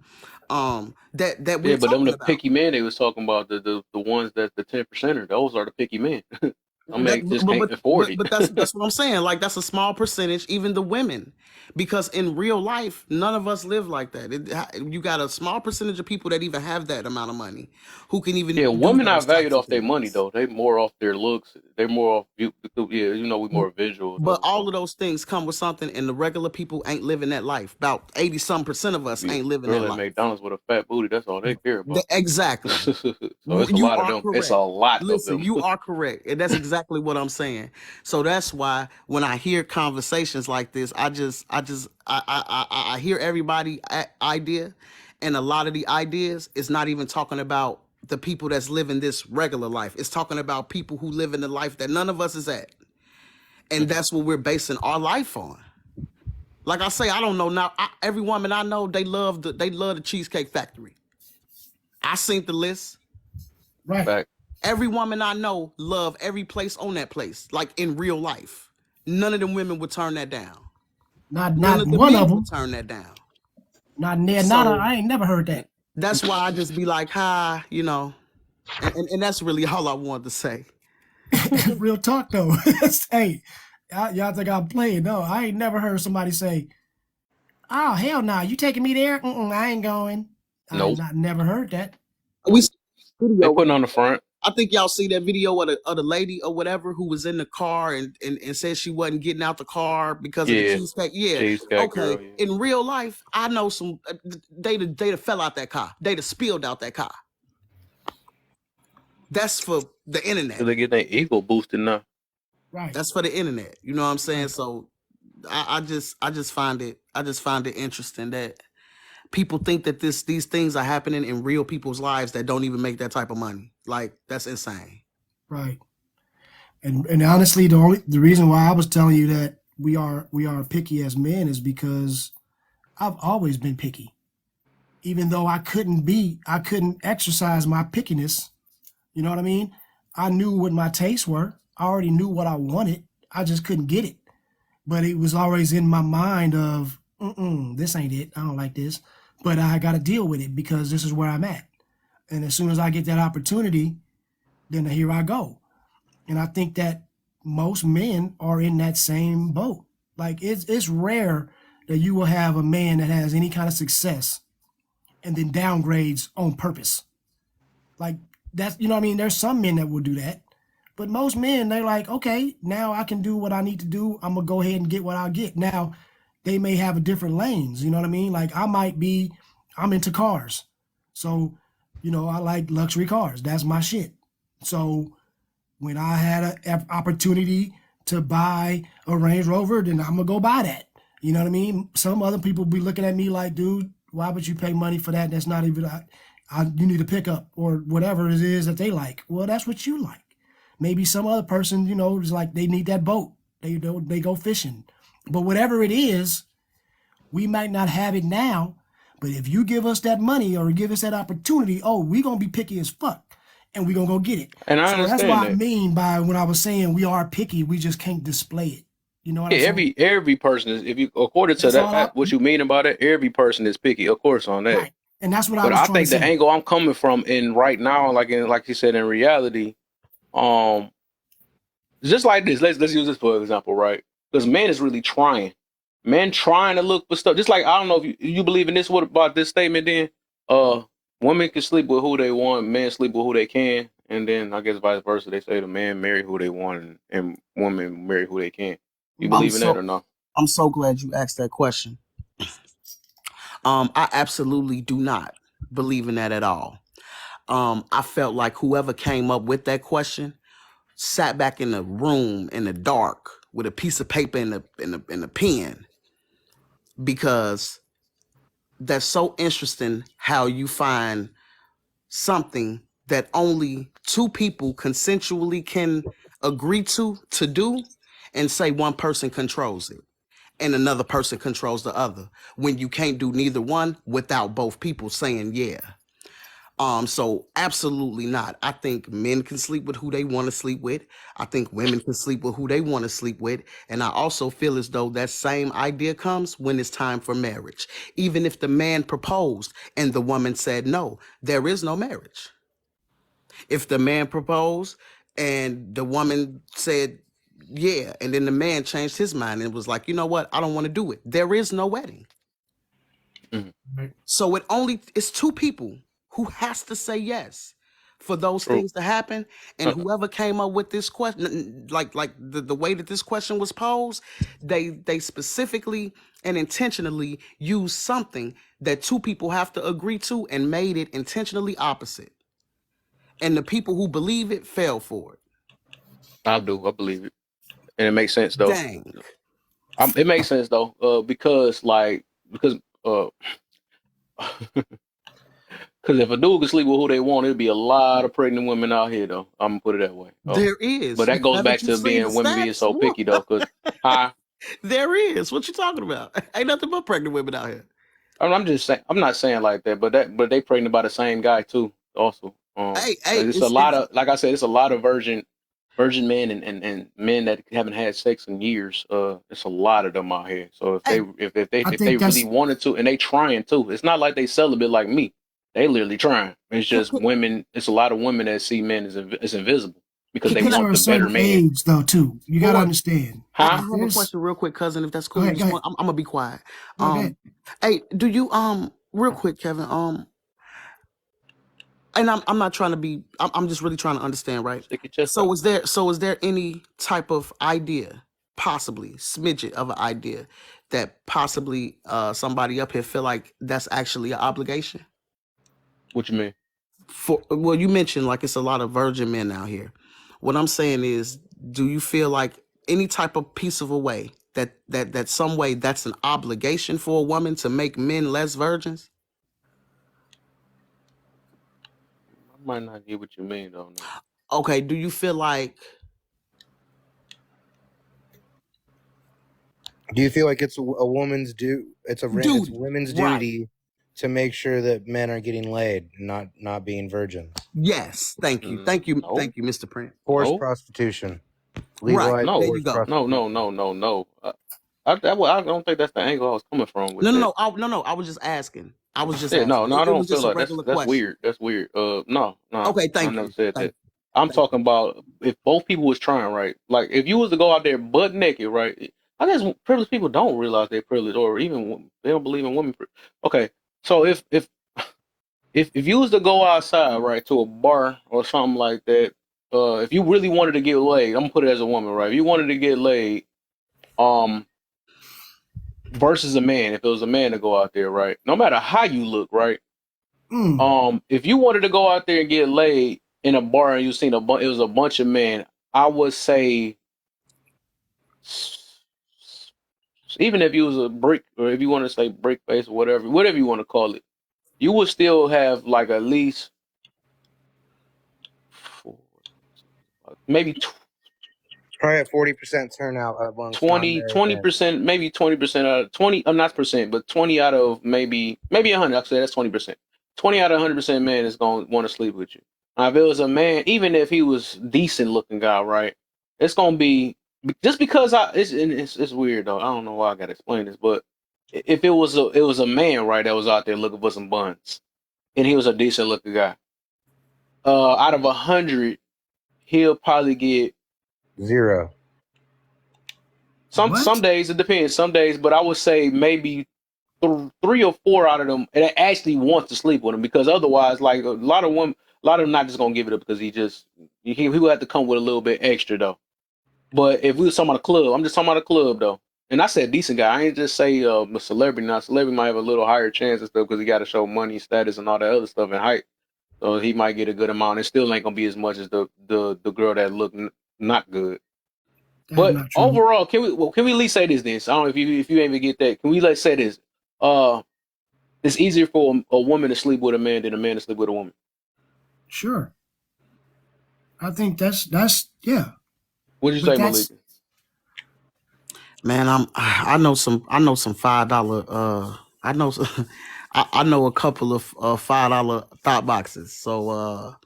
That Yeah, we're but them talking the about. picky men they was talking about, the ones that the 10%er. Those are the picky men. Some That, just can't afford it. but that's what I'm saying. Like, that's a small percentage, even the women, because in real life, none of us live like that. You got a small percentage of people that even have that amount of money, who can even Yeah, do women are those valued types of off their money things. though. They more off their looks. They more off yeah, we more visual But though. all So of those things come with something, and the regular people ain't living that life. About 80% of us yeah, ain't living that girl at life. McDonald's with a fat booty, that's all they care about. Exactly. So it's a You lot of are them. It's a correct. lot of Listen, them. you are correct. And that's exactly what I'm saying. So that's why when I hear conversations like this, I hear everybody idea, and a lot of the ideas is not even talking about the people that's living this regular life. It's talking about people who live in the life that none of us is at. And that's what we're basing our life on. Like I say, I don't know now. Every woman I know, they love the Cheesecake Factory. I seen the list. Right. Fact. Every woman I know love every place on that place, like in real life. None of them women would turn that down. None Not of the one men of would them. turn that down. Not near. Not. So I ain't never heard that. that's why I just be like, hi, and that's really all I wanted to say. Real talk though. Hey, y'all think I'm playing? No, I ain't never heard somebody say, "Oh hell no, you taking me there? I ain't going." I Nope. not never heard that. We see the They video. putting on the front. I think y'all see that video of the lady or whatever who was in the car and said she wasn't getting out the car because of the Yeah. cheesecake. Yeah. Cheesecake Okay. girl, yeah. In real life, I know some they fell out that car. They spilled out that car. That's for the internet. Cause they get their ego boosted now. Right. That's for the internet. You know what I'm saying? Right. So I just find it interesting that people think that these things are happening in real people's lives that don't even make that type of money. Like, that's insane. Right. And honestly, the reason why I was telling you that we are picky as men is because I've always been picky. Even though I couldn't exercise my pickiness. You know what I mean? I knew what my tastes were. I already knew what I wanted. I just couldn't get it. But it was always in my mind of, this ain't it. I don't like this. But I got to deal with it because this is where I'm at. And as soon as I get that opportunity, then here I go. And I think that most men are in that same boat. Like, it's rare that you will have a man that has any kind of success and then downgrades on purpose. Like, that's, you know what I mean? There's some men that will do that. But most men, they're like, okay, now I can do what I need to do. I'm gonna go ahead and get what I get. Now, they may have a different lanes. You know what I mean? Like I'm into cars, so I like luxury cars. That's my shit. So when I had an opportunity to buy a Range Rover, then I'm gonna go buy that. You know what I mean? Some other people be looking at me like, dude, why would you pay money for that? That's not even, you need a pickup or whatever it is that they like. Well, that's what you like. Maybe some other person, is like they need that boat. They go fishing. But whatever it is, we might not have it now. But if you give us that money or give us that opportunity, we gonna be picky as fuck. And we gonna go get it. And I So that's understand what I that. mean by when I was saying we are picky, we just can't display it. You know what I'm Yeah, saying? every person is, if you according to That's all that, what you mean about it, every person is picky, of course, on that. right. And that's what I But was I trying to think the say. angle I'm coming from in right now, like you said, in reality, just like this. Let's use this for example, right? Because man is really trying. Men trying to look for stuff. Just like I don't know if you believe in this. What about this statement? Then, women can sleep with who they want, men sleep with who they can, and then I guess vice versa. They say the man marry who they want, and women marry who they can. You I'm believe in that so or no? I'm so glad you asked that question. I absolutely do not believe in that at all. I felt like whoever came up with that question sat back in the room in the dark with a piece of paper and a pen, because that's so interesting how you find something that only two people consensually can agree to do, and say one person controls it and another person controls the other, when you can't do neither one without both people saying yeah. So absolutely not. I think men can sleep with who they want to sleep with. I think women can sleep with who they want to sleep with. And I also feel as though that same idea comes when it's time for marriage. Even if the man proposed and the woman said no, there is no marriage. If the man proposed and the woman said yeah, and then the man changed his mind and was like, you know what, I don't want to do it, there is no wedding. Mhm. Right. So it's two people who has to say yes for those True. things to happen. And Uh, whoever came up with this question, like the way that this question was posed, they specifically and intentionally used something that two people have to agree to and made it intentionally opposite. And the people who believe it fell for it. I do. I believe it, and it makes sense though. Dang. It makes sense though, because because if a dude could sleep with who they want, it'd be a lot of pregnant women out here though. I'm gonna put it that way. There is. But that goes back Haven't you to seen the being women being stats? so picky though. Because I, There is. What you talking about? Ain't nothing but pregnant women out here. I'm just saying, I'm not saying like that, but they pregnant by the same guy too. Also, Hey, it's a lot of, like I said, it's a lot of virgin men and men that haven't had sex in years. It's a lot of them out here. So if hey, I if they think really that's wanted to, and they trying to, it's not like they celibate like me. They literally trying. It's just women. It's a lot of women that see men as invisible because they kids are want a the better certain man. age though too. You well, gotta look, understand. I Huh? have a There's question real quick, cousin, if that's Go cool. ahead, go ahead. I'm gonna be quiet. No, go ahead. Hey, do you real quick, Kevin? And I'm not trying to be. I'm just really trying to understand, right? Stick your chest So out. is there any type of idea, possibly smidget of an idea, that possibly somebody up here feel like that's actually an obligation? What you mean? Well, you mentioned like it's a lot of virgin men out here. What I'm saying is, do you feel like any type of piece of a way that some way that's an obligation for a woman to make men less virgins? I might not get what you mean though. No. Okay, do you feel like, Do you feel like it's a woman's it's dude, women's right? duty to make sure that men are getting laid, not being virgins? Yes, thank you, No, Mr. Prince. Forced no, prostitution, Right, legalized there no, you forced go. prostitution. no. I don't think that's the angle I was coming from with No, no, that. no, no. I was just asking. I was just Yeah, asking. no, I It don't was feel just a like regular that's question. weird. That's weird. No, Okay, I thank never you, said thank that. I'm you. talking about if both people was trying, right? Like if you was to go out there butt naked, right? I guess privileged people don't realize they're privileged, or even they don't believe in women. Okay, so if you was to go outside, right, to a bar or something like that, if you really wanted to get laid, I'm gonna put it as a woman, right? If you wanted to get laid, um, versus a man, if it was a man to go out there, right? No matter how you look, right? If you wanted to go out there and get laid in a bar and you seen it was a bunch of men, I would say, even if you was a brick, or if you want to say brick face or whatever you want to call it, you would still have like at least maybe Probably at 40% turnout amongst non-Americans. 20%, maybe 20% out of 20, not percent, but 20 out of maybe 100. I'll say that's 20%. 20 out of 100% man is going to want to sleep with you. Now, if it was a man, even if he was decent looking guy, right? It's going to be just because it's weird though. I don't know why I got to explain this, but if it was a man, right, that was out there looking for some buns, and he was a decent looking guy, out of 100, he'll probably get 0. some days. It depends. Some days, but I would say maybe 3 or 4 out of them that actually wants to sleep with him, because otherwise, like a lot of them not just gonna give it up because he would have to come with a little bit extra though. But if we were talking about a club, I'm just talking about a club though. And I said decent guy. I ain't just say a celebrity. Now, celebrity might have a little higher chance and stuff because he got to show money, status, and all that other stuff and height. So he might get a good amount. It still ain't gonna be as much as the girl that look not good. That's But not true. overall, can we at least say this? Then I don't know if you ain't even get that. Can we let's say this? It's easier for a woman to sleep with a man than a man to sleep with a woman. Sure. I think that's yeah. What'd you But say, that's Malik? Man, I know some $5. I know a couple of $5 thought boxes. So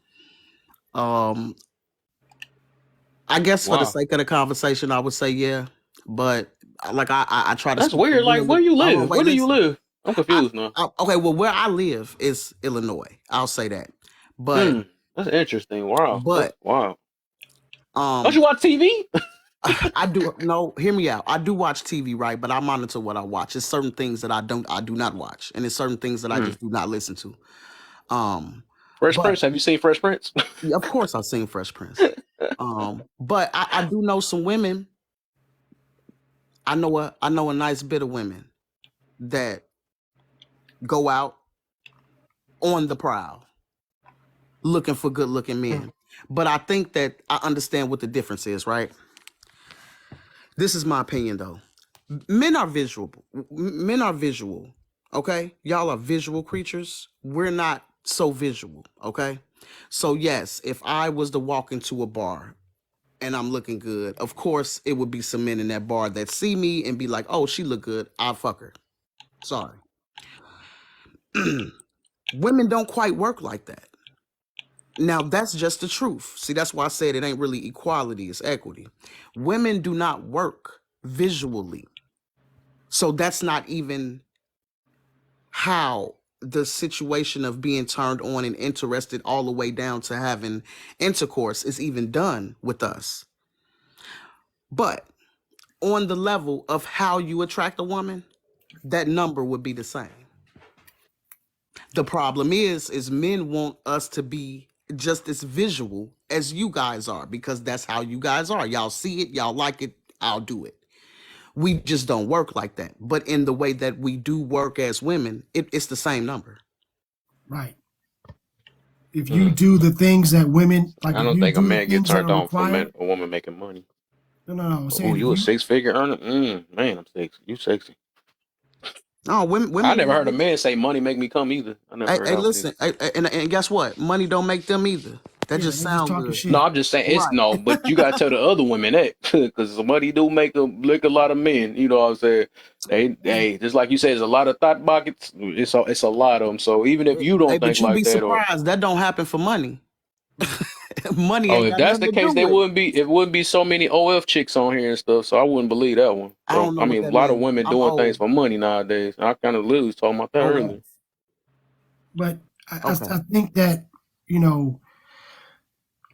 I guess for the Wow, sake of the conversation, I would say yeah. But like I try to that's speak weird. Like, where really. you Hold on, live? wait, Where do you listen. live? I'm confused now. Okay, well, where I live is Illinois. I'll say that. But That's interesting. Wow, that's but wow. Don't um you watch TV? I do no, hear me out. I do watch TV, right? But I monitor what I watch. There's certain things that I do not watch, and there's certain things that I just do not listen to. Fresh But Prince. Have you seen Fresh Prince? yeah, of course I've seen Fresh Prince. But I do know some women. I know a nice bit of women that go out on the prowl looking for good looking men. But I think that I understand what the difference is, right? This is my opinion though. Men are visual. Men are visual. Okay? Y'all are visual creatures. We're not so visual. Okay? So yes, if I was to walk into a bar and I'm looking good, of course it would be some men in that bar that see me and be like, oh, she look good, I'll fuck her. Sorry. Women don't quite work like that. Now that's just the truth. See, that's why I said it ain't really equality, it's equity. Women do not work visually. So that's not even how the situation of being turned on and interested all the way down to having intercourse is even done with us. But on the level of how you attract a woman, that number would be the same. The problem is men want us to be just as visual as you guys are because that's how you guys are. Y'all see it, y'all like it, I'll do it. We just don't work like that. But in the way that we do work as women, it's the same number. right. If you do the things that women like, I if don't you think a do the man get things that turned are on for required. a woman making money. No. I'm Oh, saying if you a you 6-figure earner? Man, I'm sexy. You sexy. No, I women never heard a love. man say money make me come either. I never heard Hey, that one either. listen, and guess what? Money don't make them either. That yeah, just they just sound talking good, No, shit. I'm just saying it's right? no, but you gotta tell the other women that because money do make a lot of men. You know what I'm saying? They just like you said, there's a lot of thought buckets. It's a lot of them. So even if you Hey, don't but think you'd like be that, or surprised that don't happen for money. Yeah. Money oh, ain't if got that's nothing the to do case, there with it. wouldn't be so many OF chicks on here and stuff. So I wouldn't believe that one. I So don't know I what mean, a that lot of means. women I'm doing things old. for money nowadays. I kind of literally was talking about that earlier. But I Okay. think that, you know,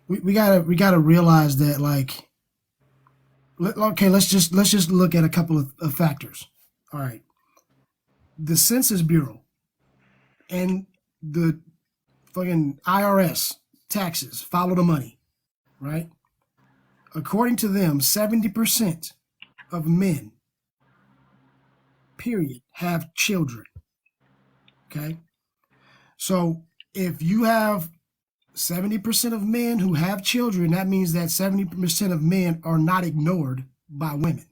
we gotta realize that, like, okay, let's just look at a couple of factors. All right, the Census Bureau and the fucking IRS taxes follow the money. right? According to them, 70% of men, period, have children. Okay. So if you have 70% of men who have children, that means that 70% of men are not ignored by women.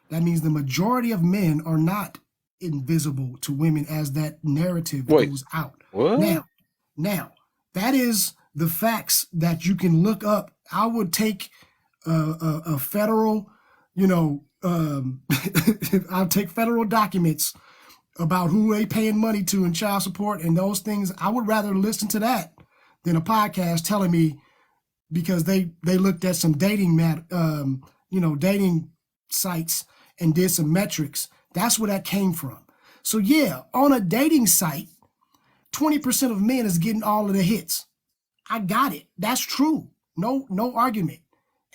That means the majority of men are not invisible to women as that narrative Wait, goes out. what? Now, that is the facts that you can look up. I would take a federal, I'll take federal documents about who they paying money to in child support and those things. I would rather listen to that than a podcast telling me because they looked at some dating dating sites and did some metrics. That's where that came from. So yeah, on a dating site, 20% of men is getting all of the hits. I got it. That's true. No argument.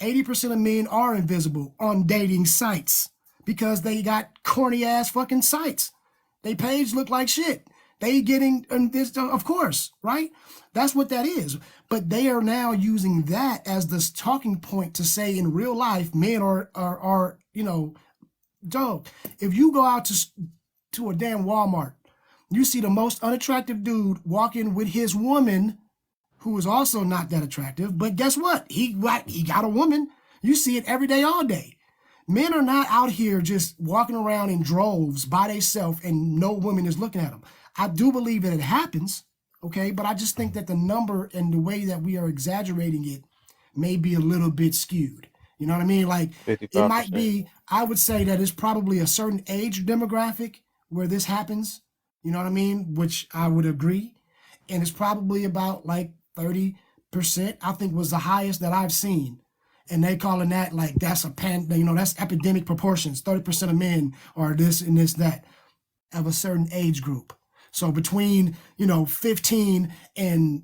80% of men are invisible on dating sites because they got corny ass fucking sites. They page look like shit. They getting this, of course, right? That's what that is. But they are now using that as the talking point to say in real life, men are dog. If you go out to a damn Walmart, you see the most unattractive dude walking with his woman, who is also not that attractive. But guess what? He got a woman. You see it every day, all day. Men are not out here just walking around in droves by themselves and no woman is looking at them. I do believe that it happens, okay? But I just think that the number and the way that we are exaggerating it may be a little bit skewed. You know what I mean? Like, it might 55%. be, I would say that it's probably a certain age demographic where this happens, you know what I mean? Which I would agree. And it's probably about like 30%, I think was the highest that I've seen. And they calling that like, that's that's epidemic proportions. 30% of men are this and this, that of a certain age group. So between, 15 and,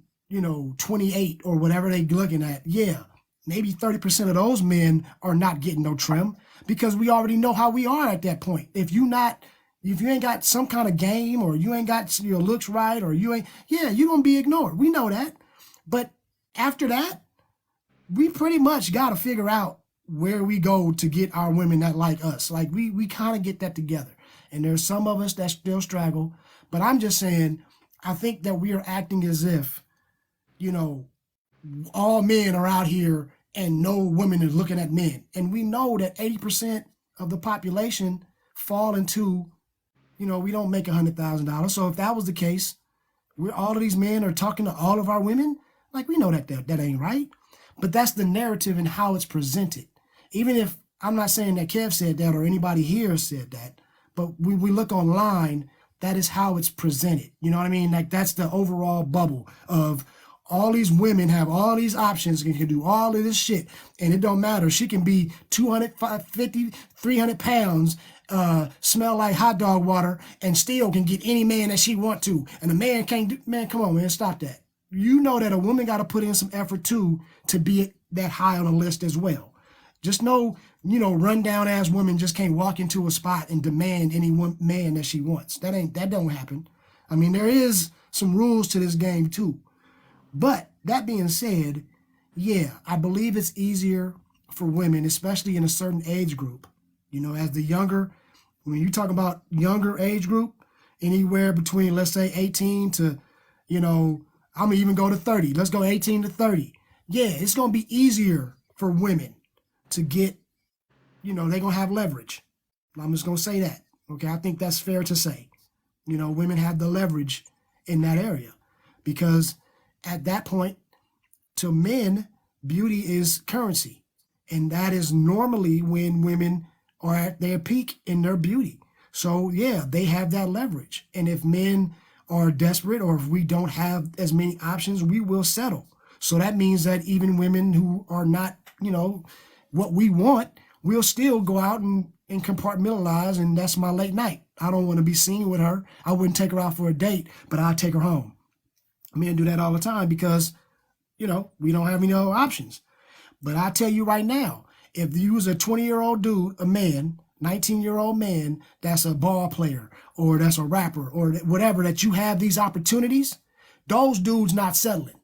28 or whatever they looking at, yeah, maybe 30% of those men are not getting no trim because we already know how we are at that point. If you ain't got some kind of game or you ain't got your looks right or you're gonna be ignored. We know that. But after that, we pretty much got to figure out where we go to get our women that like us. Like we kind of get that together. And there's some of us that still struggle. But I'm just saying, I think that we are acting as if, all men are out here and no women is looking at men. And we know that 80% of the population fall into, we don't make $100,000. So if that was the case, all of these men are talking to all of our women, like we know that ain't right. But that's the narrative and how it's presented. Even if I'm not saying that Kev said that or anybody here said that, but we look online, that is how it's presented. You know what I mean? Like that's the overall bubble of all these women have all these options and can do all of this shit. And it don't matter. She can be 250, 300 pounds, smell like hot dog water, and still can get any man that she want to. And a man can't do, man, come on, man, stop that. You know that a woman got to put in some effort too to be that high on the list as well. Just know, rundown ass woman just can't walk into a spot and demand any one man that she wants. That don't happen. I mean, there is some rules to this game too. But that being said, yeah, I believe it's easier for women, especially in a certain age group. As the younger, when you talk about younger age group, anywhere between, let's say 18 to, I'm gonna even go to 30. Let's go 18 to 30. Yeah, it's gonna be easier for women to get, they're gonna have leverage. I'm just gonna say that. Okay, I think that's fair to say. Women have the leverage in that area because at that point, to men, beauty is currency. And that is normally when women are at their peak in their beauty. So yeah, they have that leverage. And if men are desperate or if we don't have as many options, we will settle. So that means that even women who are not, what we want, we'll still go out and compartmentalize, and that's my late night. I don't want to be seen with her. I wouldn't take her out for a date, but I'll take her home. Men do that all the time because, we don't have any other options. But I tell you right now, if you was a 20-year-old dude, a man, 19-year-old man, that's a ball player or that's a rapper or whatever, that you have these opportunities, those dudes not settling.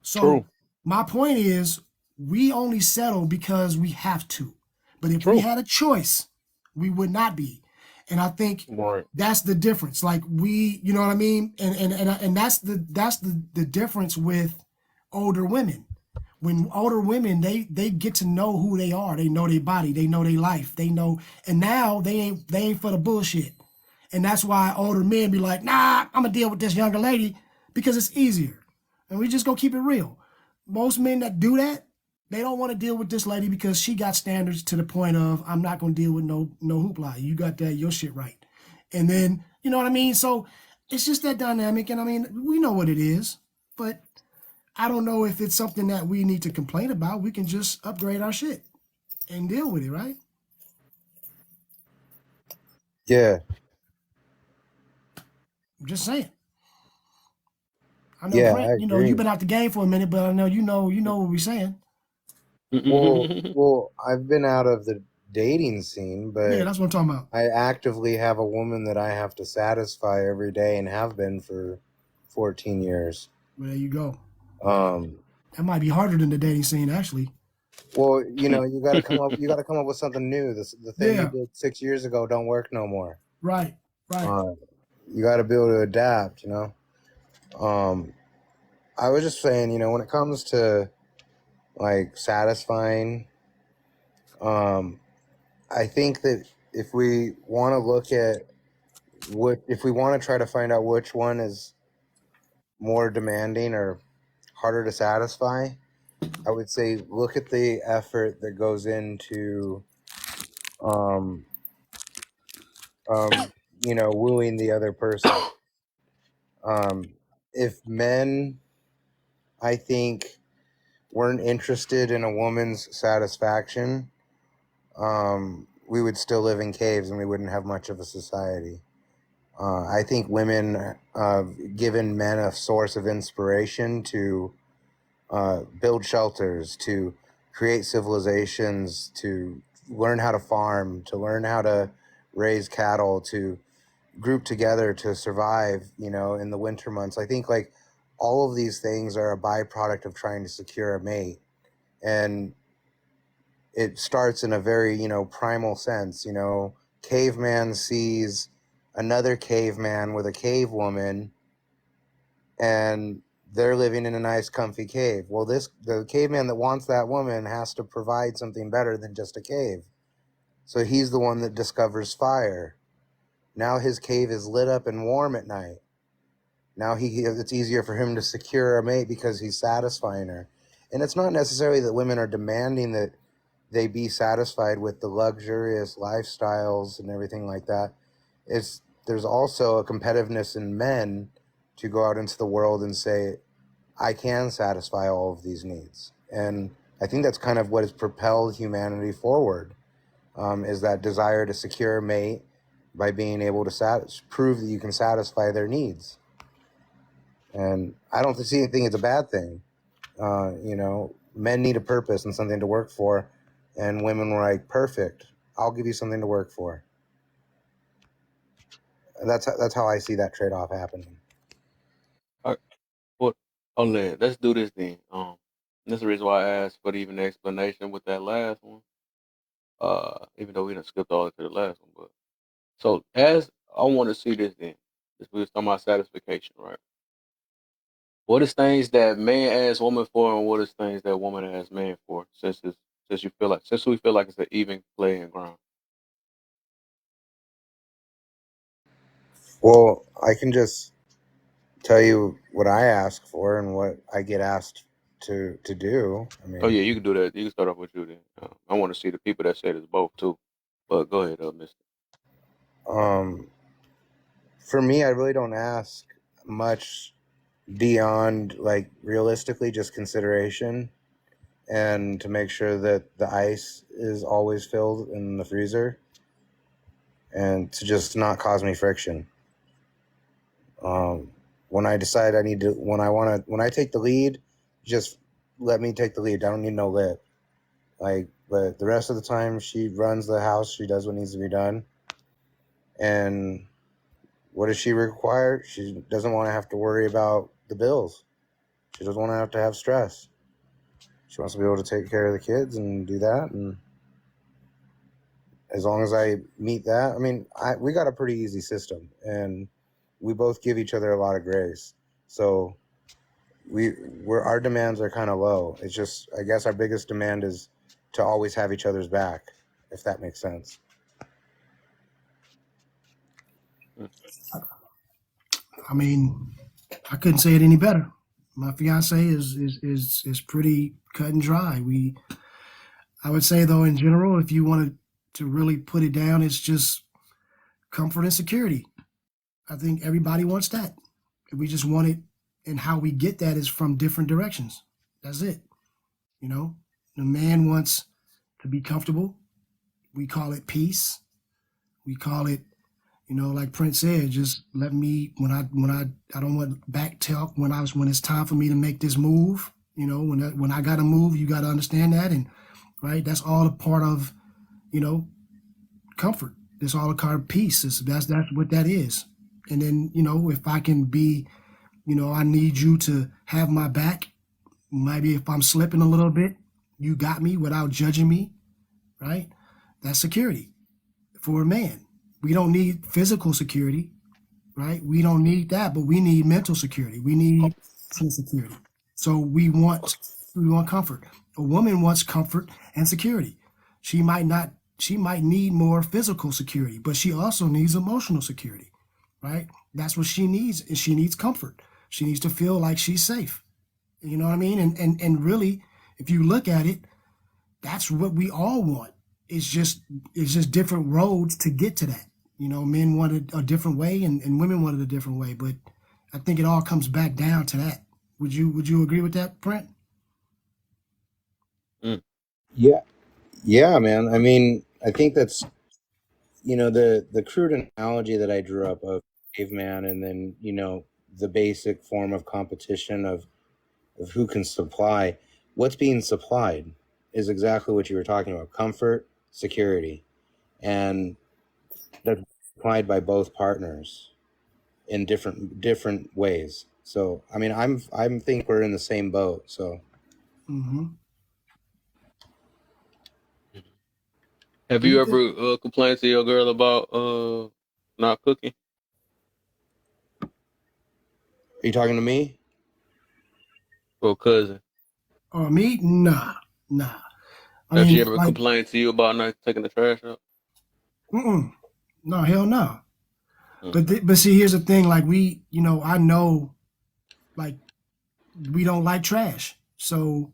So True. my point is, we only settle because we have to. But if we True. had a choice, we would not be. And I think Right. that's the difference. Like we, you know what I mean? And that's the difference with older women. When older women, they get to know who they are. They know their body, they know their life, they know, and now they ain't for the bullshit. And that's why older men be like, nah, I'm gonna deal with this younger lady because it's easier. And we just gonna keep it real. Most men that do that, they don't want to deal with this lady because she got standards to the point of I'm not gonna deal with no hoopla. You got that your shit right. And then, you know what I mean? So it's just that dynamic. And I mean, we know what it is, but I don't know if it's something that we need to complain about. We can just upgrade our shit and deal with it, right? Yeah. I'm just saying. I know Yeah, Brent, I you know, you've agree. been out the game for a minute, but I know you know what we're saying. Well, I've been out of the dating scene, Yeah, but that's what I'm talking about. I actively have a woman that I have to satisfy every day and have been for 14 years. Well, there you go. Um, That might be harder than the dating scene, actually. well, you know, you got to come up with something new. The thing you Yeah, did 6 years ago don't work no more. right, right. You got to be able to adapt, you know. I was just saying, you know, when it comes to like satisfying, I think that if we want to look at if we want to try to find out which one is more demanding or harder to satisfy, I would say look at the effort that goes into, um, you know, wooing the other person. If men, I think, weren't interested in a woman's satisfaction, we would still live in caves and we wouldn't have much of a society. I think women have given men a source of inspiration to build shelters, to create civilizations, to learn how to farm, to learn how to raise cattle, to group together to survive, you know, in the winter months. I think like all of these things are a byproduct of trying to secure a mate. And it starts in a very, you know, primal sense. You know, caveman sees another caveman with a cave woman, and they're living in a nice comfy cave. Well, the caveman that wants that woman has to provide something better than just a cave. So he's the one that discovers fire. Now his cave is lit up and warm at night. Now it's easier for him to secure a mate because he's satisfying her. And it's not necessarily that women are demanding that they be satisfied with the luxurious lifestyles and everything like that. There's also a competitiveness in men to go out into the world and say, I can satisfy all of these needs. And I think that's kind of what has propelled humanity forward, is that desire to secure a mate by being able to prove that you can satisfy their needs. And I don't see anything as a bad thing. You know, men need a purpose and something to work for, and women were like, perfect, I'll give you something to work for. And that's how I see that trade-off happening. What? Oh, let's do this then. This is the reason why I asked for even the explanation with that last one. Even though we done skipped all to the last one, but so as I want to see this then, this we was talking about satisfaction, right? What is things that man asks woman for, and what is things that woman asks man for? Since we feel like it's an even playing ground. Well, I can just tell you what I ask for and what I get asked to do. I Oh mean, yeah, you can do that. You can start off with you then. I want to see the people that said it's both too. But go ahead, Mister. um, for me, I really don't ask much beyond like realistically just consideration and to make sure that the ice is always filled in the freezer and to just not cause me friction. When I decide when I take the lead, just let me take the lead. I don't need no lip. Like, but the rest of the time, she runs the house. She does what needs to be done. And what does she require? She doesn't want to have to worry about the bills. She doesn't want to have stress. she wants to be able to take care of the kids and do that. And as long as I meet that, I mean, we got a pretty easy system, and we both give each other a lot of grace. So our demands are kind of low. It's just, I guess our biggest demand is to always have each other's back, if that makes sense. I mean, I couldn't say it any better. My fiance is pretty cut and dry. I would say though, in general, if you wanted to really put it down, it's just comfort and security. I think everybody wants that. We just want it, and how we get that is from different directions. That's it. You know, the man wants to be comfortable. We call it peace. We call it, you know, like Prince said, just let me, when I don't want back talk when it's time for me to make this move. You know, when I got to move, you got to understand that, and right, that's all a part of, you know, comfort. That's all a part of peace. That's what that is. And then, you know, if I can be, you know, I need you to have my back. Maybe if I'm slipping a little bit, you got me without judging me, right? That's security for a man. We don't need physical security, right? We don't need that, but we need mental security. We need security. So we want comfort. A woman wants comfort and security. She might need more physical security, but she also needs emotional security, right? That's what she needs, and she needs comfort. She needs to feel like she's safe. You know what I mean? And really, if you look at it, that's what we all want. It's just different roads to get to that. You know, men want it a different way, and women want it a different way. But I think it all comes back down to that. Would you agree with that, Brent? Yeah, man. I mean, I think that's, you know, the crude analogy that I drew up of caveman, and then, you know, the basic form of competition of who can supply. What's being supplied is exactly what you were talking about: comfort, security, and that's supplied by both partners in different ways. So, I mean, I think we're in the same boat. So, Mm-hmm. Have you ever complained to your girl about not cooking? are you talking to me? Or cousin? Or me? Nah. I Have she mean, ever like, complained to you about not taking the trash out? no, hell no. Mm. But see, here's the thing. Like you know, I know, like, we don't like trash. So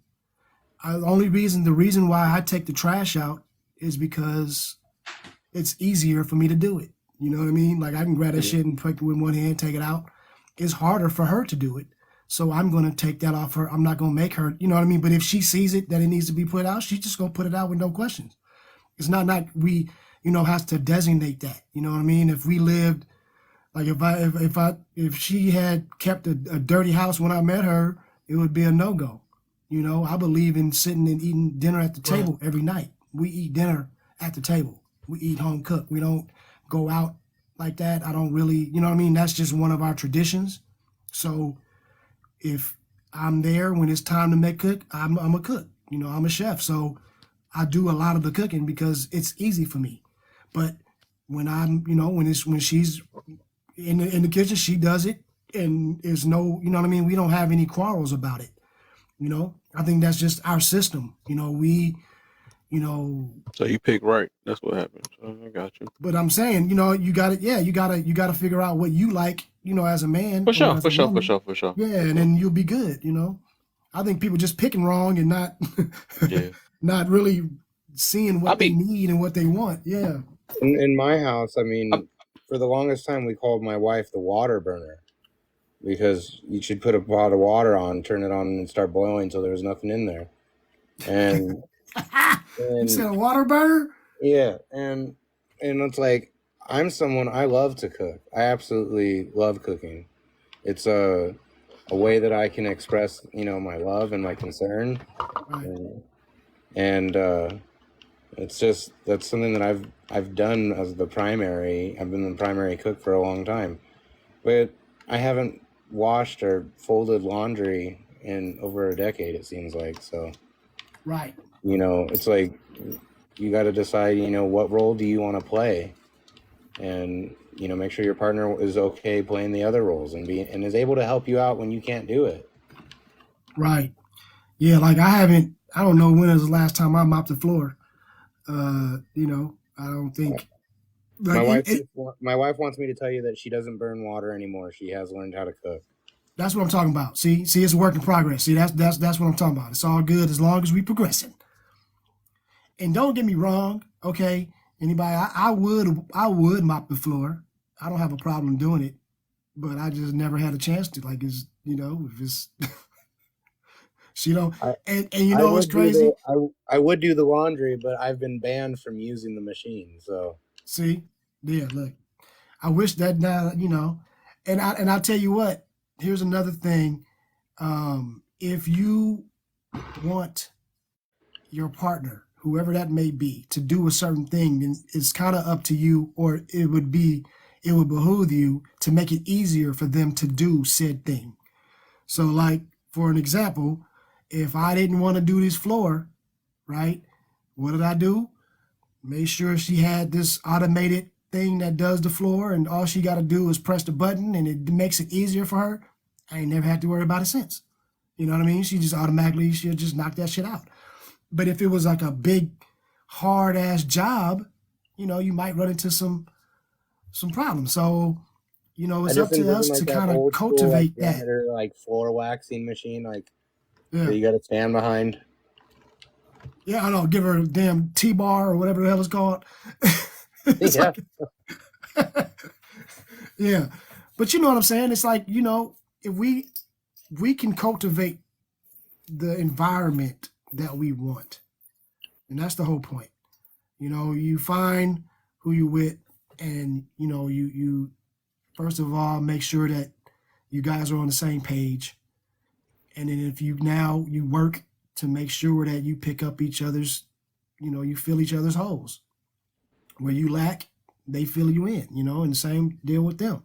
the reason why I take the trash out is because it's easier for me to do it. You know what I mean? Like, I can grab that Yeah. shit and pick it with one hand, take it out. It's harder for her to do it. So I'm going to take that off her. I'm not going to make her, you know what I mean? But if she sees it that it needs to be put out, she's just going to put it out with no questions. It's not we, you know, has to designate that. You know what I mean? If we lived, like, if she had kept a dirty house when I met her, it would be a no-go. You know, I believe in sitting and eating dinner at the table every night. We eat dinner at the table. We eat home cooked. We don't go out like that. I don't really, you know what I mean? That's just one of our traditions. So if I'm there when it's time to make cook, I'm a cook. You know, I'm a chef. So I do a lot of the cooking because it's easy for me. But when I'm, you know, when she's in the kitchen, she does it, and there's no, you know what I mean? We don't have any quarrels about it. You know, I think that's just our system. You know, So you pick right. That's what happened. So I got you. but I'm saying, you know, you got to figure out what you like, you know, as a man For or sure, as for a sure, for woman. sure, for sure. Yeah, For and sure. then you'll be good, you know. I think people just picking wrong and not Yeah. not really seeing I what they be need and what they want. Yeah. In my house, I I, mean, for the longest time, we called my wife the water burner, because you should put a pot of water on, turn it on, and start boiling until there was nothing in there. And You said and a water burner? yeah, and it's like, I love to cook. I absolutely love cooking. It's a way that I can express, you know, my love and my concern, Right. and it's just, that's something that I've done as the primary. I've been the primary cook for a long time, but I haven't washed or folded laundry in over a decade, it seems like. So Right. You know, it's like you got to decide, you know, what role do you want to play, and you know, make sure your partner is okay playing the other roles and is able to help you out when you can't do it. Right. Yeah. Like I don't know when was the last time I mopped the floor. You know, I don't think like My wife wants me to tell you that she doesn't burn water anymore. She has learned how to cook. that's what I'm talking about. See, it's a work in progress. See, that's what I'm talking about. It's all good as long as we progressing. And don't get me wrong, okay? Anybody, I would mop the floor. I don't have a problem doing it, but I just never had a chance to. Like, it's, you know, if it's she don't, and you know what's crazy? I would do the laundry, but I've been banned from using the machine. So See, yeah, look, I wish that now, you know, and I'll tell you what. Here's another thing. If you want your partner, whoever that may be, to do a certain thing, then it's kind of up to you, or it would behoove you to make it easier for them to do said thing. So, like, for an example, if I didn't want to do this floor, right, what did I do? Made sure she had this automated thing that does the floor, and all she got to do is press the button, and it makes it easier for her. I ain't never had to worry about it since. You know what I mean? She'll just knock that shit out. But if it was like a big, hard ass job, you know, you might run into some problems. So, you know, it's up to us to kind of cultivate that. Like floor waxing machine, like Yeah. that you got to stand behind. Yeah, I know. Give her a damn T-bar or whatever the hell it's called. Yeah. Yeah. But you know what I'm saying? It's like, you know, if we can cultivate the environment that we want. And that's the whole point. You know, you find who you with, and you know, you first of all make sure that you guys are on the same page. And then if you work to make sure that you pick up each other's, you know, you fill each other's holes. Where you lack, they fill you in, you know, and the same deal with them.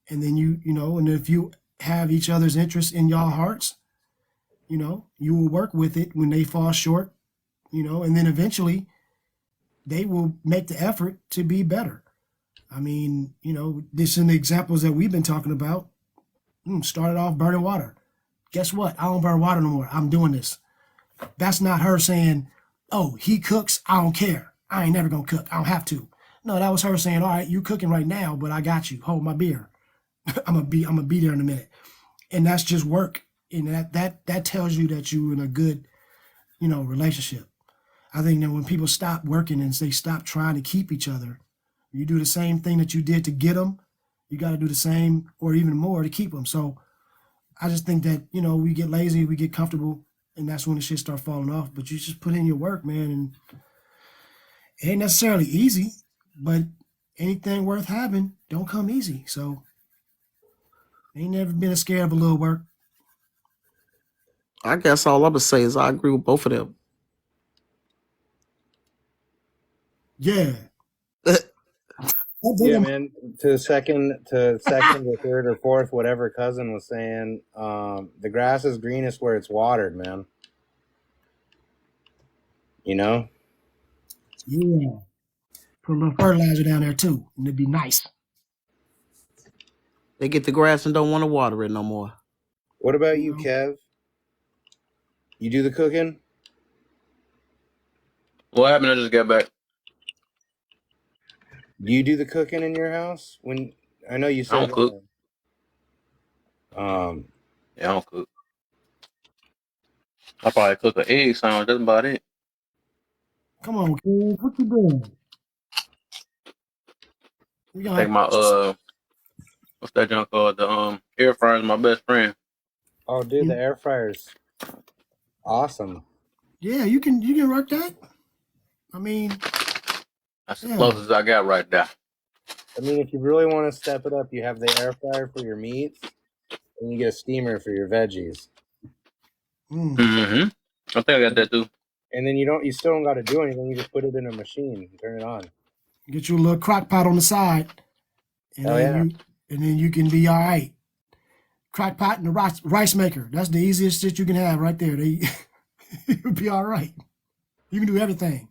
And then you know, and if you have each other's interests in your hearts, you know, you will work with it when they fall short, you know, and then eventually they will make the effort to be better. I mean, you know, this in the examples that we've been talking about. Started off burning water. Guess what? I don't burn water no more. I'm doing this. That's not her saying, oh, he cooks, I don't care. I ain't never gonna cook. I don't have to. No, that was her saying, all right, you cooking right now, but I got you. Hold my beer. I'm gonna be there in a minute. And that's just work. And that tells you that you're in a good, you know, relationship. I think that when people stop working and they stop trying to keep each other, you do the same thing that you did to get them, you got to do the same or even more to keep them. So I just think that, you know, we get lazy, we get comfortable, and that's when the shit start falling off. But you just put in your work, man, and it ain't necessarily easy, but anything worth having don't come easy. So ain't never been scared of a little work. I guess all I'm gonna say is I agree with both of them. Yeah. Yeah, man. To second or third or fourth, whatever cousin was saying, the grass is greenest where it's watered, man. You know? Yeah. Put a little fertilizer down there too, and it'd be nice. They get the grass and don't want to water it no more. What about you, Kev? You do the cooking? What happened? I just got back. Do you do the cooking in your house? When I know you said I don't cook. Yeah, I don't cook. I probably cook an egg sandwich. That's about it. Come on, kid. What you doing? Take my what's that junk called? The air fryer is my best friend. Oh, dude, the air fryer's awesome. Yeah, you can work that. I mean, that's the closest I got right there. I mean, if you really want to step it up, you have the air fryer for your meats, and you get a steamer for your veggies. Mm-hmm. I think I got that too. And then you still don't got to do anything. You just put it in a machine and turn it on. Get you a little crock pot on the side, and then you can be all right. Crock pot and the rice maker. That's the easiest shit you can have right there. You'll be all right. You can do everything.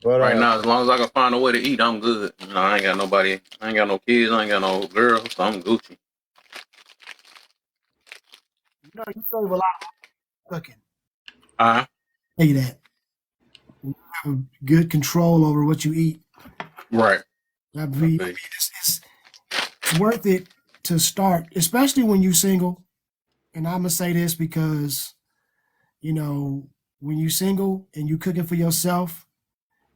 But Right now, as long as I can find a way to eat, I'm good. You know, I ain't got nobody. I ain't got no kids. I ain't got no girl, so I'm Gucci. You know, you save a lot of cooking. Uh, Tell you that. You have good control over what you eat. right. It's worth it to start, especially when you're single. And I'm gonna say this because, you know, when you're single and you cooking for yourself,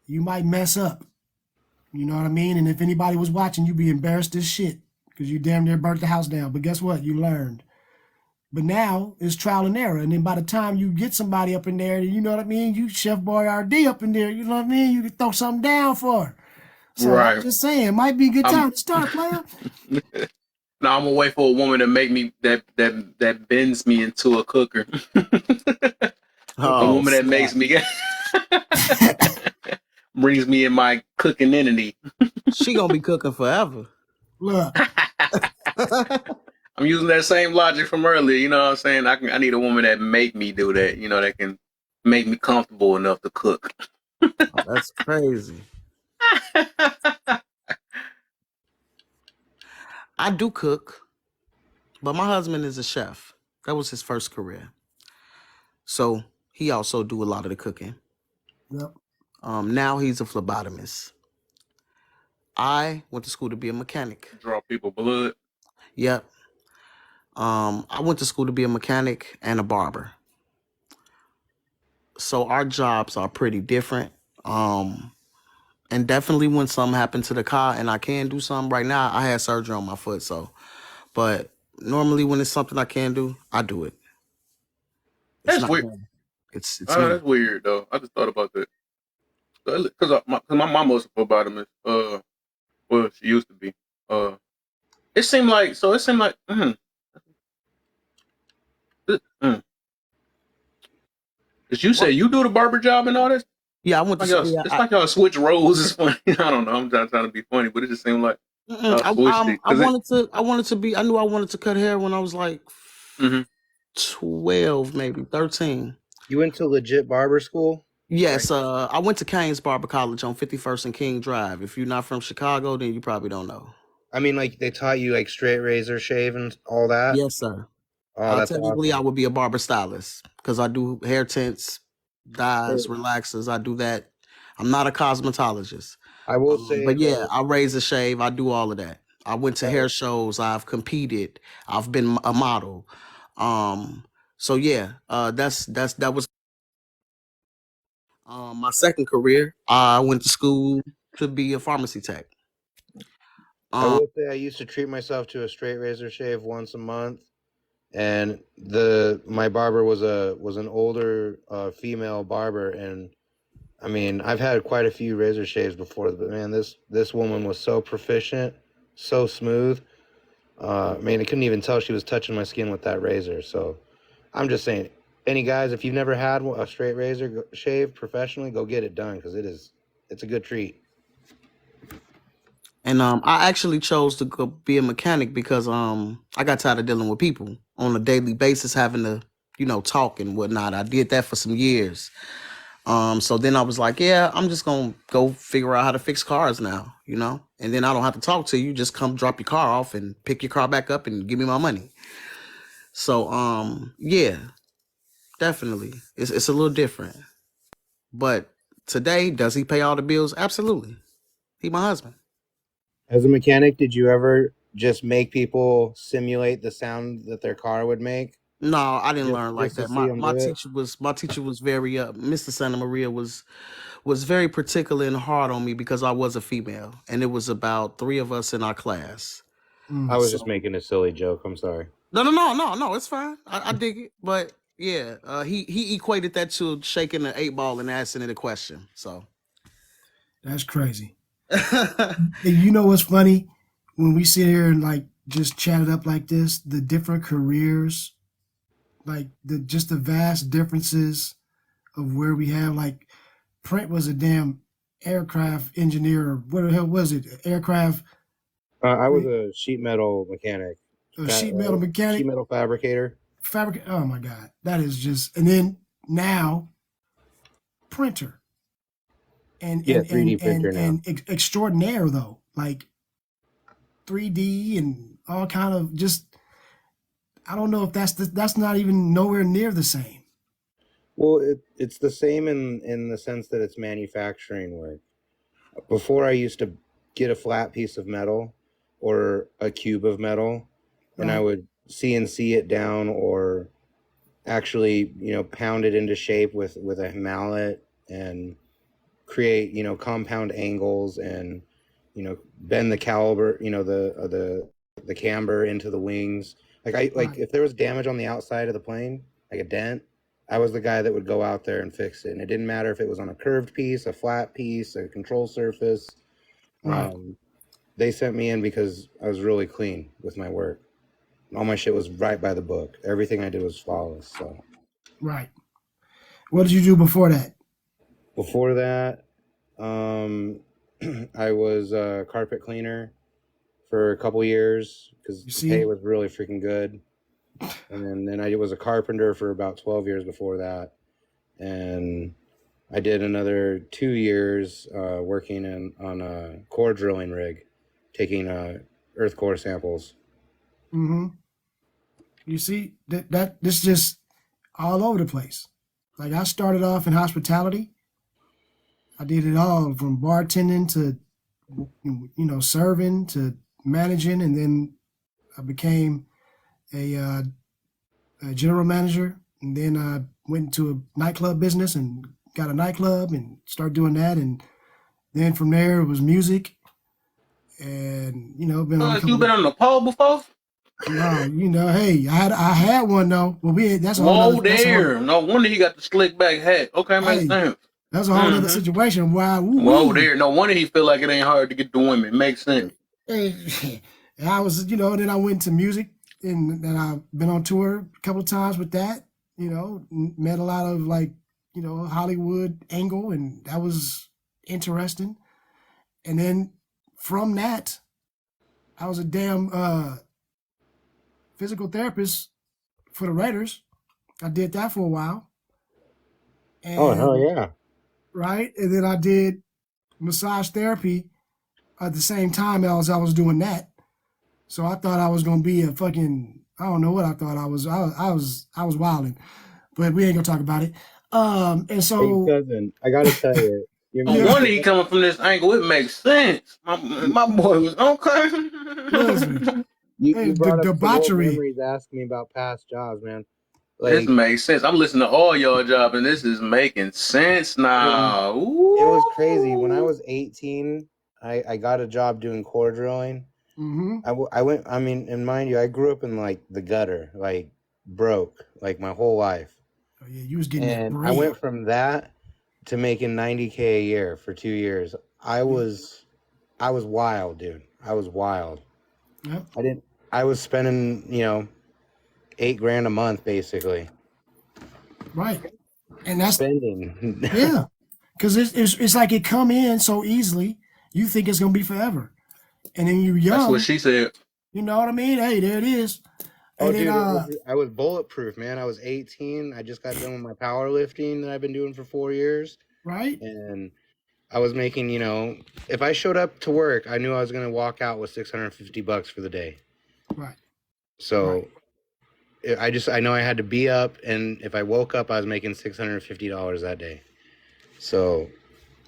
you might mess up. You know what I mean? And if anybody was watching, you'd be embarrassed as shit because you damn near burnt the house down. But guess what? You learned. But now it's trial and error. And then by the time you get somebody up in there, you know what I mean? You Chef Boyardee up in there, you know what I mean? You can throw something down for her. So I'm Right. just saying, it might be a good I'm time to start, player. now I'm gonna wait for a woman to make me that bends me into a cooker. A Oh woman that makes snap! me brings me in my cooking entity. She gonna be cooking forever. Look, I'm using that same logic from earlier. You know what I'm saying? I need a woman that make me do that. You know, that can make me comfortable enough to cook. Oh, that's crazy. I do cook, but my husband is a chef. That was his first career, so he also do a lot of the cooking. yep. Now he's a phlebotomist. I went to school to be a mechanic. Draw people blood. Yep. I went to school to be a mechanic and a barber. So our jobs are pretty different. And definitely when something happened to the car and I can do something right now, I had surgery on my foot. So, but normally when it's something I can do, I do it. It's That's not weird. him. It's me. That's weird though. I just thought about that because my mom was a phlebotomist. Well, she used to be. It seemed like so. It seemed like. Cause you said you do the barber job and all this. Yeah, I went to Like school. y'all, Yeah, it's like y'all switch roles. It's funny. I don't know. I'm not trying to be funny, but it just seemed like y'all switched it. I wanted to be. I knew I wanted to cut hair when I was like Mhm. 12, maybe 13. you went to legit barber school? Yes, I went to Kane's Barber College on 51st and King Drive. If you're not from Chicago, then you probably don't know. I mean, like they taught you like straight razor shave and all that. Yes, sir. Oh, that's Technically, awesome. I would be a barber stylist because I do hair tints, dyes, relaxers. I do that. I'm not a cosmetologist. I will say, But yeah, though, I razor shave. I do all of that. I went to hair shows. I've competed. I've been a model. So yeah, that was my second career. I went to school to be a pharmacy tech. I Um, will say I used to treat myself to a straight razor shave once a month, and my barber was an older female barber, and I mean I've had quite a few razor shaves before, but man, this woman was so proficient, so smooth. Man, I couldn't even tell she was touching my skin with that razor. So I'm just saying, any guys, if you've never had a straight razor shave professionally, go get it done because it's a good treat. And I actually chose to go be a mechanic because I got tired of dealing with people on a daily basis, having to, talk and whatnot. I did that for some years. So then I was like, yeah, I'm just gonna go figure out how to fix cars now, and then I don't have to talk to you. Just come drop your car off and pick your car back up and give me my money. So yeah, definitely, it's a little different. But today, does he pay all the bills? Absolutely. He my husband. As a mechanic, did you ever just make people simulate the sound that their car would make No, I didn't learn like just to that. see them My do it? teacher was very Mr. Santa Maria was very particular and hard on me because I was a female, and it was about 3 of us in our class. Mm. I was just So making a silly joke. I'm sorry. no, it's fine. I dig it, but yeah, he equated that to shaking an 8 ball and asking it a question. So That's crazy. And you know what's funny? When we sit here and like just chat it up like this, the different careers, like the vast differences of where we have like Print was a damn aircraft engineer or what the hell was it? Aircraft. I was a sheet metal mechanic a sheet metal sheet mechanic, metal fabricator. fabric. Oh my God, that is just. And then now, printer and Yeah, and 3D and printer and now. and extraordinaire though, like 3D and all kind of just. I don't know if that's not even nowhere near the same. Well, it's the same in the sense that it's manufacturing work. Before, I used to get a flat piece of metal or a cube of metal, and I Right, would CNC it down or actually, pound it into shape with a mallet and create, compound angles and, bend the caliber, the camber into the wings. Like right, if there was damage on the outside of the plane, like a dent, I was the guy that would go out there and fix it. And it didn't matter if it was on a curved piece, a flat piece, a control surface. right, They sent me in because I was really clean with my work. All my shit was right by the book. Everything I did was flawless. So right. What did you do before that? before that, um, I was a carpet cleaner for a couple years because You the pay see? was really freaking good. And then I was a carpenter for about 12 years before that. And I did another 2 years working on a core drilling rig, taking earth core samples. Mm-hmm. You see that this just all over the place. Like I started off in hospitality. I did it all from bartending to serving to managing, and then I became a general manager, and then I went into a nightclub business and got a nightclub and started doing that, and then from there it was music, and been on a You couple been of. on the pole before? No, hey, I had one though. Well, that's a whole Whoa nother. there. No wonder he got the slick back hat. Okay, makes Hey, sense. that's a whole other situation. Why? Whoa Woo-wee. there. No wonder he feel like it ain't hard to get the women. Makes sense. Hey, I was, then I went to music, and I've been on tour a couple of times with that. Met a lot of Hollywood angle, and that was interesting. And then from that, I was a damn physical therapist for the Raiders. I did that for a while, Oh, hell and yeah. right, and then I did massage therapy at the same time as I was doing that. So I thought I was gonna be a fucking, I don't know what I thought I was. I was wilding, but we ain't gonna talk about it. And Hey, so cousin, I gotta tell you, your No yeah, wonder music. he coming from this angle. It makes sense. My boy was listen, okay. hey, You the brought up some old debauchery. memories asking me about past jobs, man. This Like, makes sense. I'm listening to all y'all job, and this is making sense now. it was crazy. When I Ooh. was 18, I got a job doing core drilling. Mm-hmm. I went, I mean, and mind you, I grew up in like the gutter, like broke, like my whole life. Oh yeah, you was getting that And I bread. went from that to making 90K a year for 2 years. I Yep. was wild, dude. I was wild. Yep. I was spending, $8 grand a month basically. Right. And that's Spending. yeah, because it's like it come in so easily. You think it's gonna be forever, and then you're That's what young. she said. You know what I mean? Hey, there it is. Oh, And then dude, I was bulletproof, man. I was 18. I just got done with my powerlifting that I've been doing for 4 years. right, And I was making, if I showed up to work, I knew I was going to walk out with $650 for the day. right, So right. I know I had to be up. And if I woke up, I was making $650 that day. So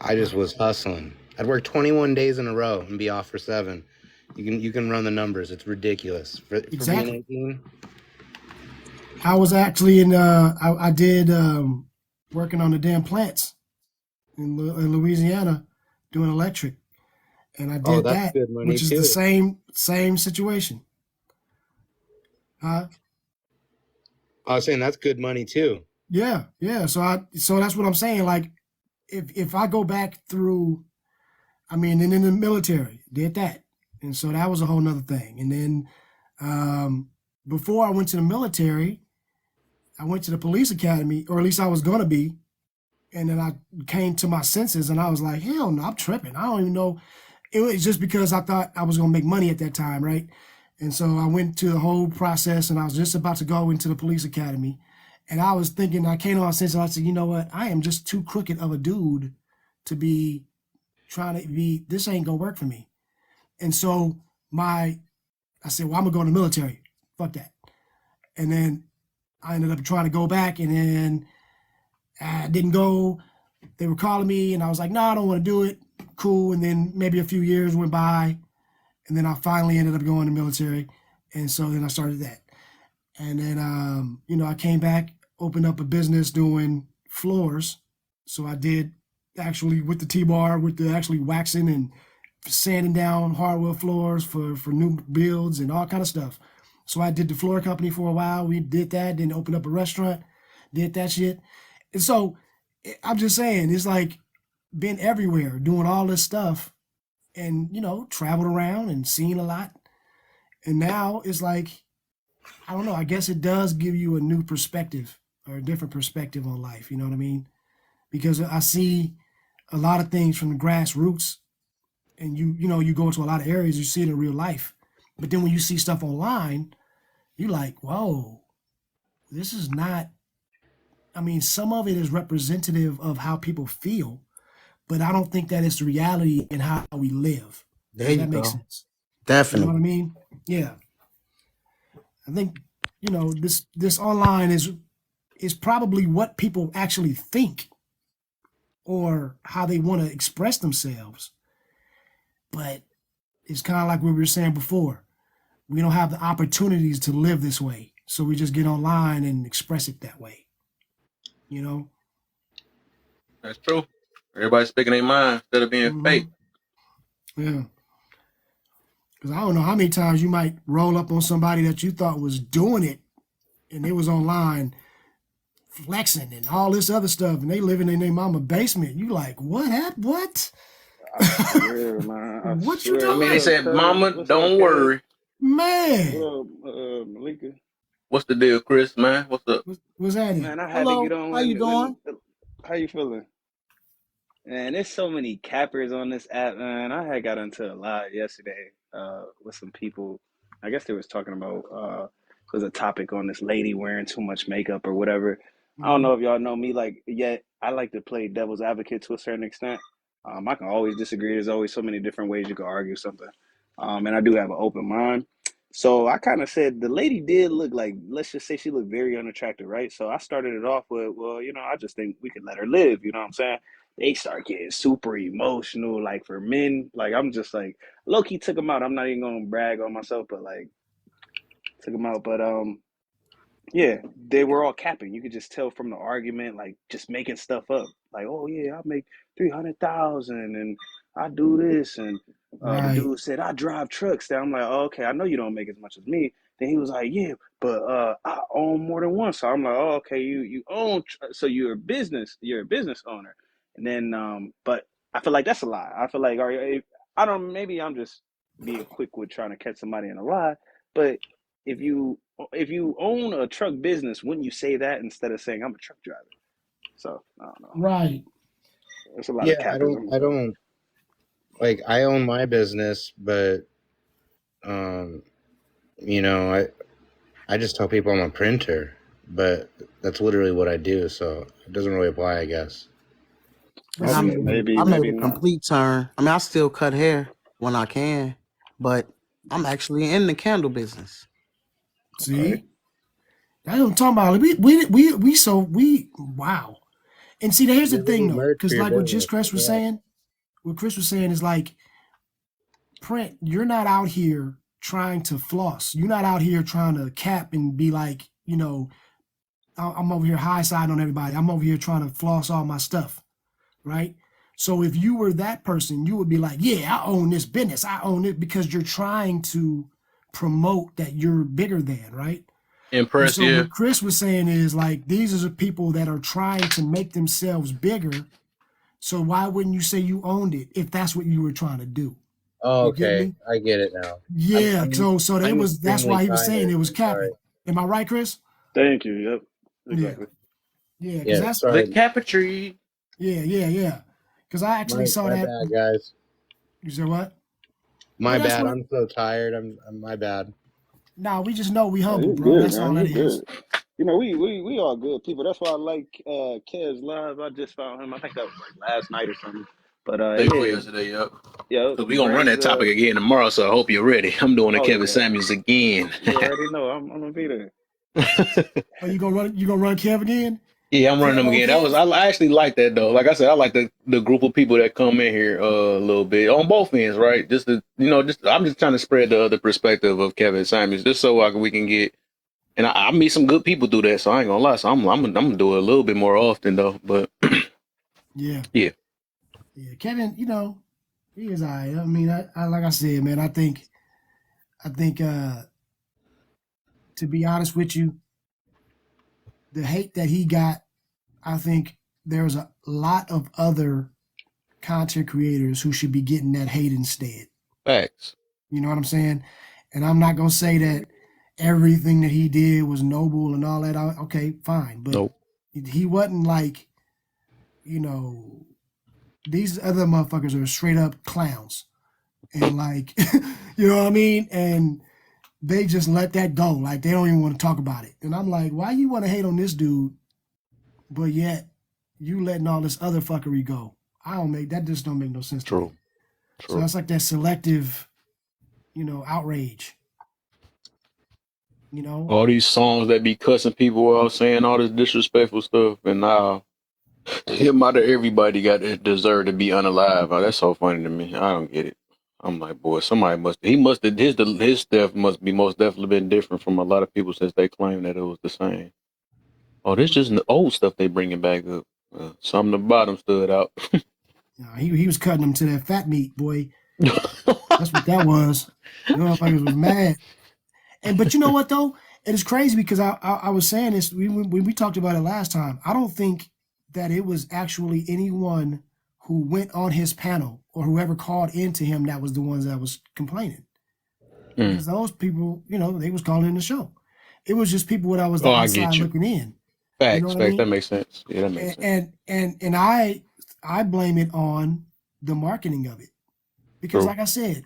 I just was hustling. I'd work 21 days in a row and be off for 7. You can run the numbers. It's ridiculous for being Exactly. 18. I was actually in. I did working on the damn plants in Louisiana, doing electric, and I Oh, did that's that, good money which is the too. same situation. I was saying that's good money too. Yeah. So that's what I'm saying. Like, if I go back through, I mean, and in the military, did that, and so that was a whole nother thing. And then before I went to the military, I went to the police academy, or at least I was gonna be. And then I came to my senses, and I was like, hell no, I'm tripping. I don't even know. It was just because I thought I was gonna make money at that time, right? And so I went to the whole process, and I was just about to go into the police academy. And I was thinking, I came on sense, and I said, you know what? I am just too crooked of a dude to be trying to be, this ain't gonna work for me. And so I said, well, I'm gonna go in the military. Fuck that. And then I ended up trying to go back, and then I didn't go. They were calling me, and I was like, no, I don't want to do it. Cool. And then maybe a few years went by, and then I finally ended up going to the military. And so then I started that. And then, you know, I came back, opened up a business doing floors. So I did actually with the T-bar, with the actually waxing and sanding down hardwood floors for new builds and all kind of stuff. So I did the floor company for a while. We did that, then opened up a restaurant, did that shit. And so I'm just saying, it's like been everywhere doing all this stuff and, you know, traveled around and seen a lot. And now it's like, I don't know, I guess it does give you a new perspective or a different perspective on life. You know what I mean? Because I see a lot of things from the grassroots, and you know, you go into a lot of areas, you see it in real life. But then when you see stuff online, you're like, whoa, this is not, I mean, some of it is representative of how people feel, but I don't think that it's the reality in how we live. There Does you that make go. sense? You know Definitely. what I mean? Yeah. I think, you know, this online is probably what people actually think or how they want to express themselves. But it's kind of like what we were saying before. We don't have the opportunities to live this way. So we just get online and express it that way. You know? That's true. Everybody speaking their mind instead of being fake. Yeah. Because I don't know how many times you might roll up on somebody that you thought was doing it and they was online flexing and all this other stuff, and they living in their mama basement. You like, what happened? What? Real, man. I What you swear. I mean, they doing? said, "Mama, What's don't up, cuz? worry." Man. What up, Malika? What's the deal, Chris? Man, what's up? What's that? Man, I had to Hello. get on How you doing? how you feeling? Man, there's so many cappers on this app, man. I had got into a lot yesterday with some people. I guess they was talking about it was a topic on this lady wearing too much makeup or whatever. I don't know if y'all know me like yet. I like to play devil's advocate to a certain extent. I can always disagree. There's always so many different ways you can argue something. And I do have an open mind. So I kind of said the lady did look like, let's just say she looked very unattractive, right? So I started it off with, well, you know, I just think we could let her live. You know what I'm saying? They start getting super emotional. Like for men, like I'm just like low key took them out. I'm not even gonna brag on myself, but like took them out. But yeah, they were all capping. You could just tell from the argument, like just making stuff up. Like, oh yeah, I make 300,000 and I do this. And the Right. dude said, I drive trucks. Then I'm like, oh, okay, I know you don't make as much as me. Then he was like, yeah, but I own more than one. So I'm like, oh, okay, you own, so you're a business owner. And then, but I feel like that's a lie. I feel like, I don't, maybe I'm just being quick with trying to catch somebody in a lie, but if you own a truck business, wouldn't you say that instead of saying I'm a truck driver? So I don't know. Right. There's a lot Yeah, of cappers. I don't like, I own my business, but you know, I just tell people I'm a printer, but that's literally what I do, so it doesn't really apply, I guess. Let's Okay, see. maybe I made maybe a not. complete turn. I mean, I still cut hair when I can, but I'm actually in the candle business. See? That's what I'm talking about. Wow. And see, here's the We thing need though, merch because for your like what business. Chris was Yeah. saying, what Chris was saying is like, print, you're not out here trying to floss. You're not out here trying to cap and be like, you know, I'm over here high side on everybody. I'm over here trying to floss all my stuff, right? So if you were that person, you would be like, yeah, I own this business. I own it, because you're trying to promote that you're bigger than, right? And so Impressive. what Chris was saying is like, these are the people that are trying to make themselves bigger. So why wouldn't you say you owned it if that's what you were trying to do? Oh, You get okay. me? I get it now. Yeah. I'm So that I'm was, that's why extremely he was saying tired. it was I'm capping. sorry. Am I right, Chris? Thank you. Yep. Exactly. Yeah. Because Yeah, that's, sorry. The Capitry. yeah. Because I actually saw My that. bad, guys. You said what? My Well, that's bad. what- I'm so tired. I'm my bad. Nah, we just know we Oh, humble, you bro. good, That's all man. that You is. good. You know, we all good people. That's why I like Kev's live. I just found him. I think that was like last night or something. But Day before yeah, yesterday, yep. yo, Because we going to run Brand's that topic again tomorrow, so I hope you're ready. I'm doing the oh Kevin yeah, Samuels again. you already know. I'm gonna be there. Oh, you gonna run Kev again? Yeah, I'm running them Kev on again. Kev? I actually like that though. Like I said, I like the group of people that come in here a little bit on both ends, right? Just to, just I'm just trying to spread the other perspective of Kevin Samuels, just so we can get. And I meet some good people do that, so I ain't gonna lie. So I'm gonna do it a little bit more often though. But Yeah. yeah, Yeah. Kevin, he is all right. I mean, I like I said, man, I think to be honest with you, the hate that he got, I think there's a lot of other content creators who should be getting that hate instead. facts. You know what I'm saying? And I'm not gonna say that everything that he did was noble and all that. Okay, fine, but Nope. he wasn't like, these other motherfuckers are straight up clowns, and like, you know what I mean? And they just let that go. Like they don't even want to talk about it. And I'm like, why you want to hate on this dude, but yet you letting all this other fuckery go? That just don't make no sense to me. True. So that's like that selective, outrage. All these songs that be cussing people out, saying all this disrespectful stuff, and now him out of everybody got to deserve to be unalive. Oh, that's so funny to me. I don't get it. I'm like, boy, his death must be most definitely been different from a lot of people since they claim that it was the same. Oh, this just the old stuff they bringing back up. Some of the bottom stood out. He was cutting them to that fat meat, boy. That's what that was. The motherfuckers was mad. But you know what though? It is crazy because I was saying this when we talked about it last time. I don't think that it was actually anyone who went on his panel or whoever called into him that was the ones that was complaining. Because those people, they was calling in the show. It was just people that was the outside looking in. Facts, you know what facts. I mean? That makes sense. Yeah, that makes sense. And I blame it on the marketing of it. Because like I said,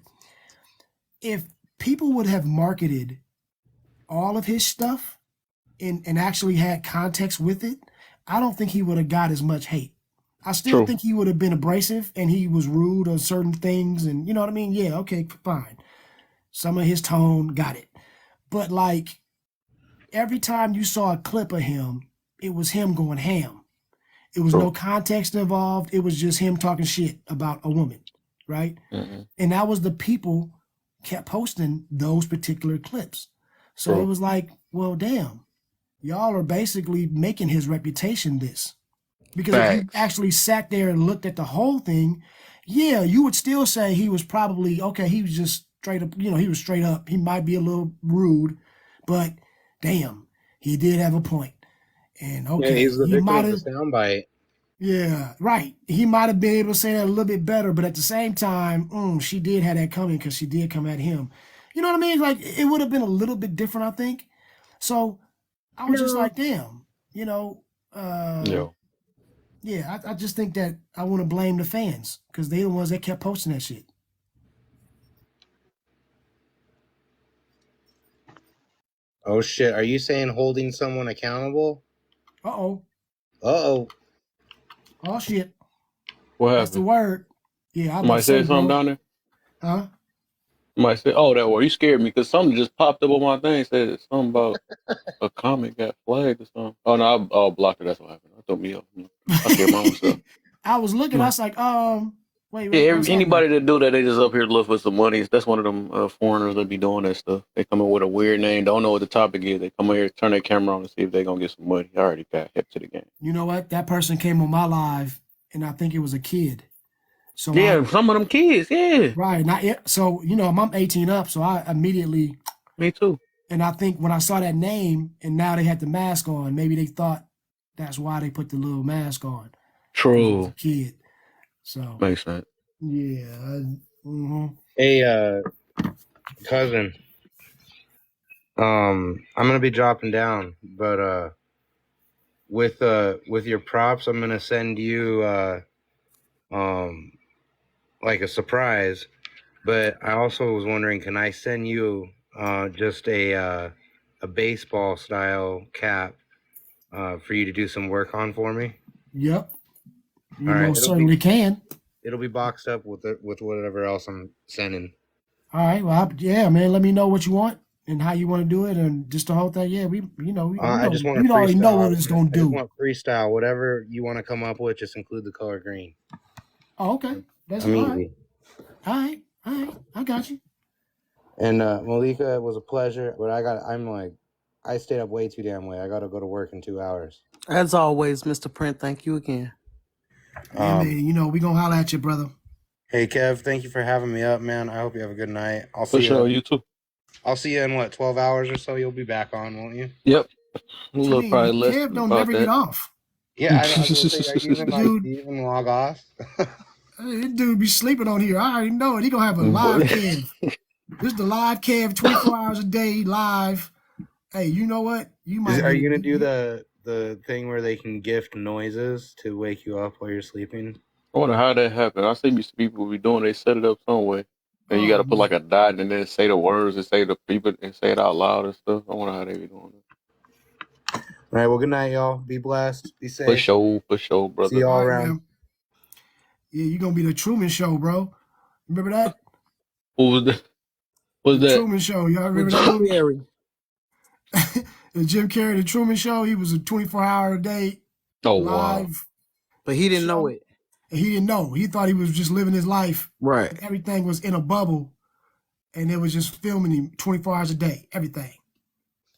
if people would have marketed all of his stuff and actually had context with it, I don't think he would have got as much hate. I still think he would have been abrasive and he was rude on certain things, and you know what I mean? Yeah, okay, fine. Some of his tone, got it. But like every time you saw a clip of him, it was him going ham. It was no context involved. It was just him talking shit about a woman, right? And that was the people kept posting those particular clips. So it was like, well, damn, y'all are basically making his reputation this. Because if you actually sat there and looked at the whole thing, yeah, you would still say he was probably, okay, he was just straight up, he was straight up. He might be a little rude, but damn, he did have a point. And okay, yeah, he's the victim of the soundbite. Yeah, right. He might have been able to say that a little bit better, but at the same time, she did have that coming because she did come at him. You know what I mean? Like it would have been a little bit different, I think. So I was just like, damn, yeah, I just think that I want to blame the fans because they're the ones that kept posting that shit. Oh shit! Are you saying holding someone accountable? Uh-oh. Uh-oh. Oh shit. What happened? That's the word. Yeah, Somebody said something down there? Huh? Somebody said, oh, that word. You scared me because something just popped up on my thing. Said something about a comment got flagged or something. Oh, no, I blocked it. That's what happened. I threw me up. I scared my own stuff. I was looking. I was like, wait. Yeah, anybody that do that, they just up here to look for some money. That's one of them foreigners that be doing that stuff. They come in with a weird name, don't know what the topic is. They come in here, turn their camera on and see if they're going to get some money. I already got hip to the game. You know what? That person came on my live, and I think it was a kid. So yeah, some of them kids, yeah. Right. Not yet. So, I'm 18 up, so I immediately. Me too. And I think when I saw that name and now they had the mask on, maybe they thought that's why they put the little mask on. True. Kid. So. Makes sense. Yeah. Hey, cousin. I'm gonna be dropping down, but with your props, I'm gonna send you like a surprise. But I also was wondering, can I send you just a baseball style cap for you to do some work on for me. Yep. You All right, most certainly can. it'll be boxed up with whatever else I'm sending. All right. Well, yeah, man. Let me know what you want and how you want to do it, and just the whole thing. Yeah, I just want we to already know freestyle. what it's gonna I just do. want freestyle. Whatever you want to come up with, just include the color green. Oh, okay. That's I'm all right. easy. All right. I got you. And Malika, it was a pleasure, but I stayed up way too damn late. I got to go to work in 2 hours. As always, Mr. Print, thank you again. Yeah, man. We gonna holler at you, brother. Hey Kev, thank you for having me up, man. I hope you have a good night. I'll For see sure, you. you too. I'll see you in 12 hours or so. You'll be back on, won't you? Yep. A What you little mean? probably less Kev don't about never get that. off. Yeah, I was gonna say, are you even Dude, do you even log off? this dude be sleeping on here. I already know it. He gonna have a live Kev. This is the live Kev, 24 hours a day live. Hey, you know what? Are you gonna do the thing where they can gift noises to wake you up while you're sleeping? I wonder how that happened. I see these people be doing. They set it up some way, and you got to put like a dot and then say the words and say the people and say it out loud and stuff. I wonder how they be doing it. All right. Well, good night, y'all. Be blessed. Be safe. For sure, brother. See y'all All right, around. man. Yeah, you're gonna be the Truman Show, bro. Remember that? Who was that? What's The that? Truman Show. Y'all remember Jim that? Carrey. The Jim Carrey, the Truman Show. He was a 24-hour a day live. Wow. But he didn't know it. And he didn't know. He thought he was just living his life. Right. And everything was in a bubble, and it was just filming him 24 hours a day. Everything.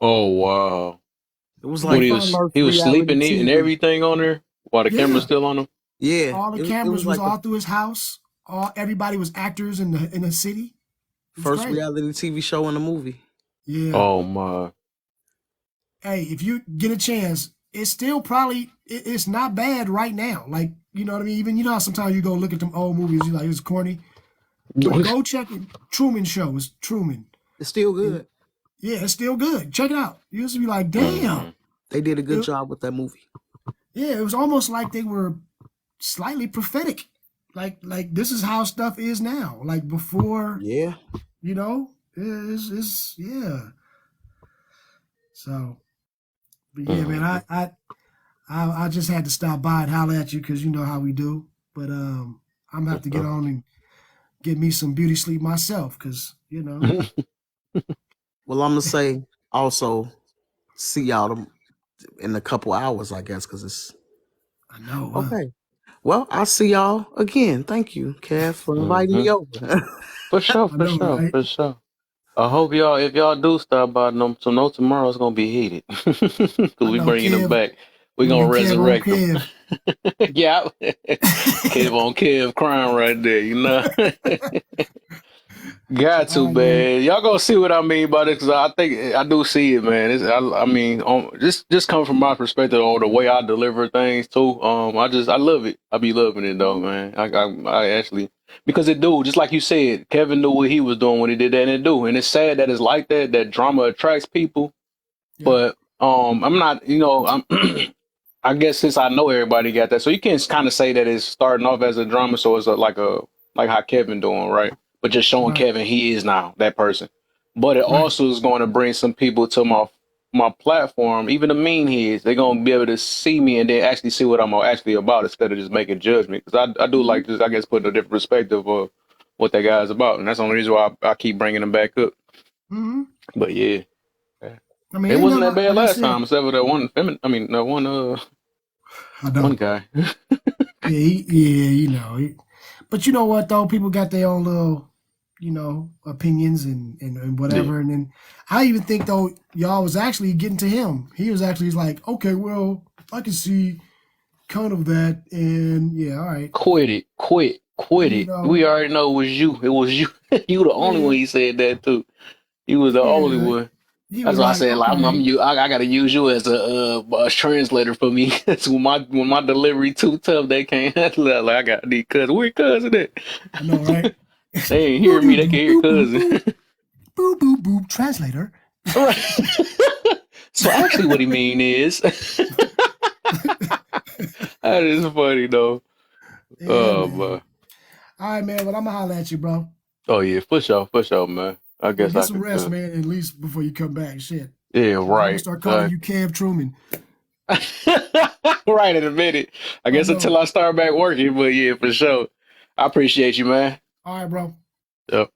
Oh wow. It was when like he was sleeping TV. and everything on there while the camera's still on him. Yeah. All the cameras was all through his house. Everybody was actors in the city. First reality TV show in the movie. Yeah. Oh my. Hey, if you get a chance, it's still probably it's not bad right now. Like, you know what I mean? Even how sometimes you go look at them old movies, you're like, it's corny. But go check it. Truman Show. It's Truman. It's still good. Yeah, it's still good. Check it out. You used to be like, damn. They did a good job with that movie. Yeah, it was almost like they were slightly prophetic. Like this is how stuff is now. Like before. Yeah. It's yeah. So, but yeah, man, I just had to stop by and holler at you because you know how we do. But I'm gonna have to get on and get me some beauty sleep myself because Well, I'm gonna say also see y'all in a couple hours, I guess, because it's. I know. Okay. Well, I'll see y'all again. Thank you, Kev, for inviting me over. For sure. I hope if y'all do stop by, no tomorrow's gonna be heated because we bringing them back. We're gonna resurrect them. Yeah, Kev on Kev crying right there, you know. Got to, man. Y'all gonna see what I mean by this because I think I do see it, man. Just coming from my perspective on the way I deliver things too. I love it. I be loving it though, man. I actually because it do just like you said. Kevin knew what he was doing when he did that, and it do. And it's sad that it's like that. That drama attracts people, but I'm not. I guess since I know everybody got that, so you can kind of say that it's starting off as a drama, so it's like how Kevin doing, right? But just showing Kevin he is now that person. But it also is going to bring some people to my platform, even the mean heads. They're going to be able to see me and then actually see what I'm actually about instead of just making judgment. Because I do like this, I guess, putting a different perspective of what that guy's about, and that's the only reason why I keep bringing him back up. Mm-hmm. But yeah. I mean, it wasn't that bad last time, except for that one. One guy. yeah, but you know what though? People got their own little, opinions and whatever. And then I even think though y'all was actually getting to him. He was actually like, okay, well, I can see kind of that, and yeah, all right. Quit it. We already know it was you. It was you. You the only one he said that to. You was the only one. That's why I said like, I gotta use you as a translator for me. when my delivery too tough, they can't handle it. Like I got these cousins. Where cousin at? I know, right? They ain't hear me. They can hear cousin. Boo boo boo. Translator. Right. So actually, what he mean is that is funny though. Yeah, man. All right, man. But I'm gonna holler at you, bro. Oh yeah, for sure, man. I Yeah, guess get I some could. rest, man, at least before you come back. Shit. Yeah, I'm gonna right. start calling you Kev Truman. Right in a minute. I I guess until know. I start back working, but yeah, for sure. I appreciate you, man. All right, bro. Yep.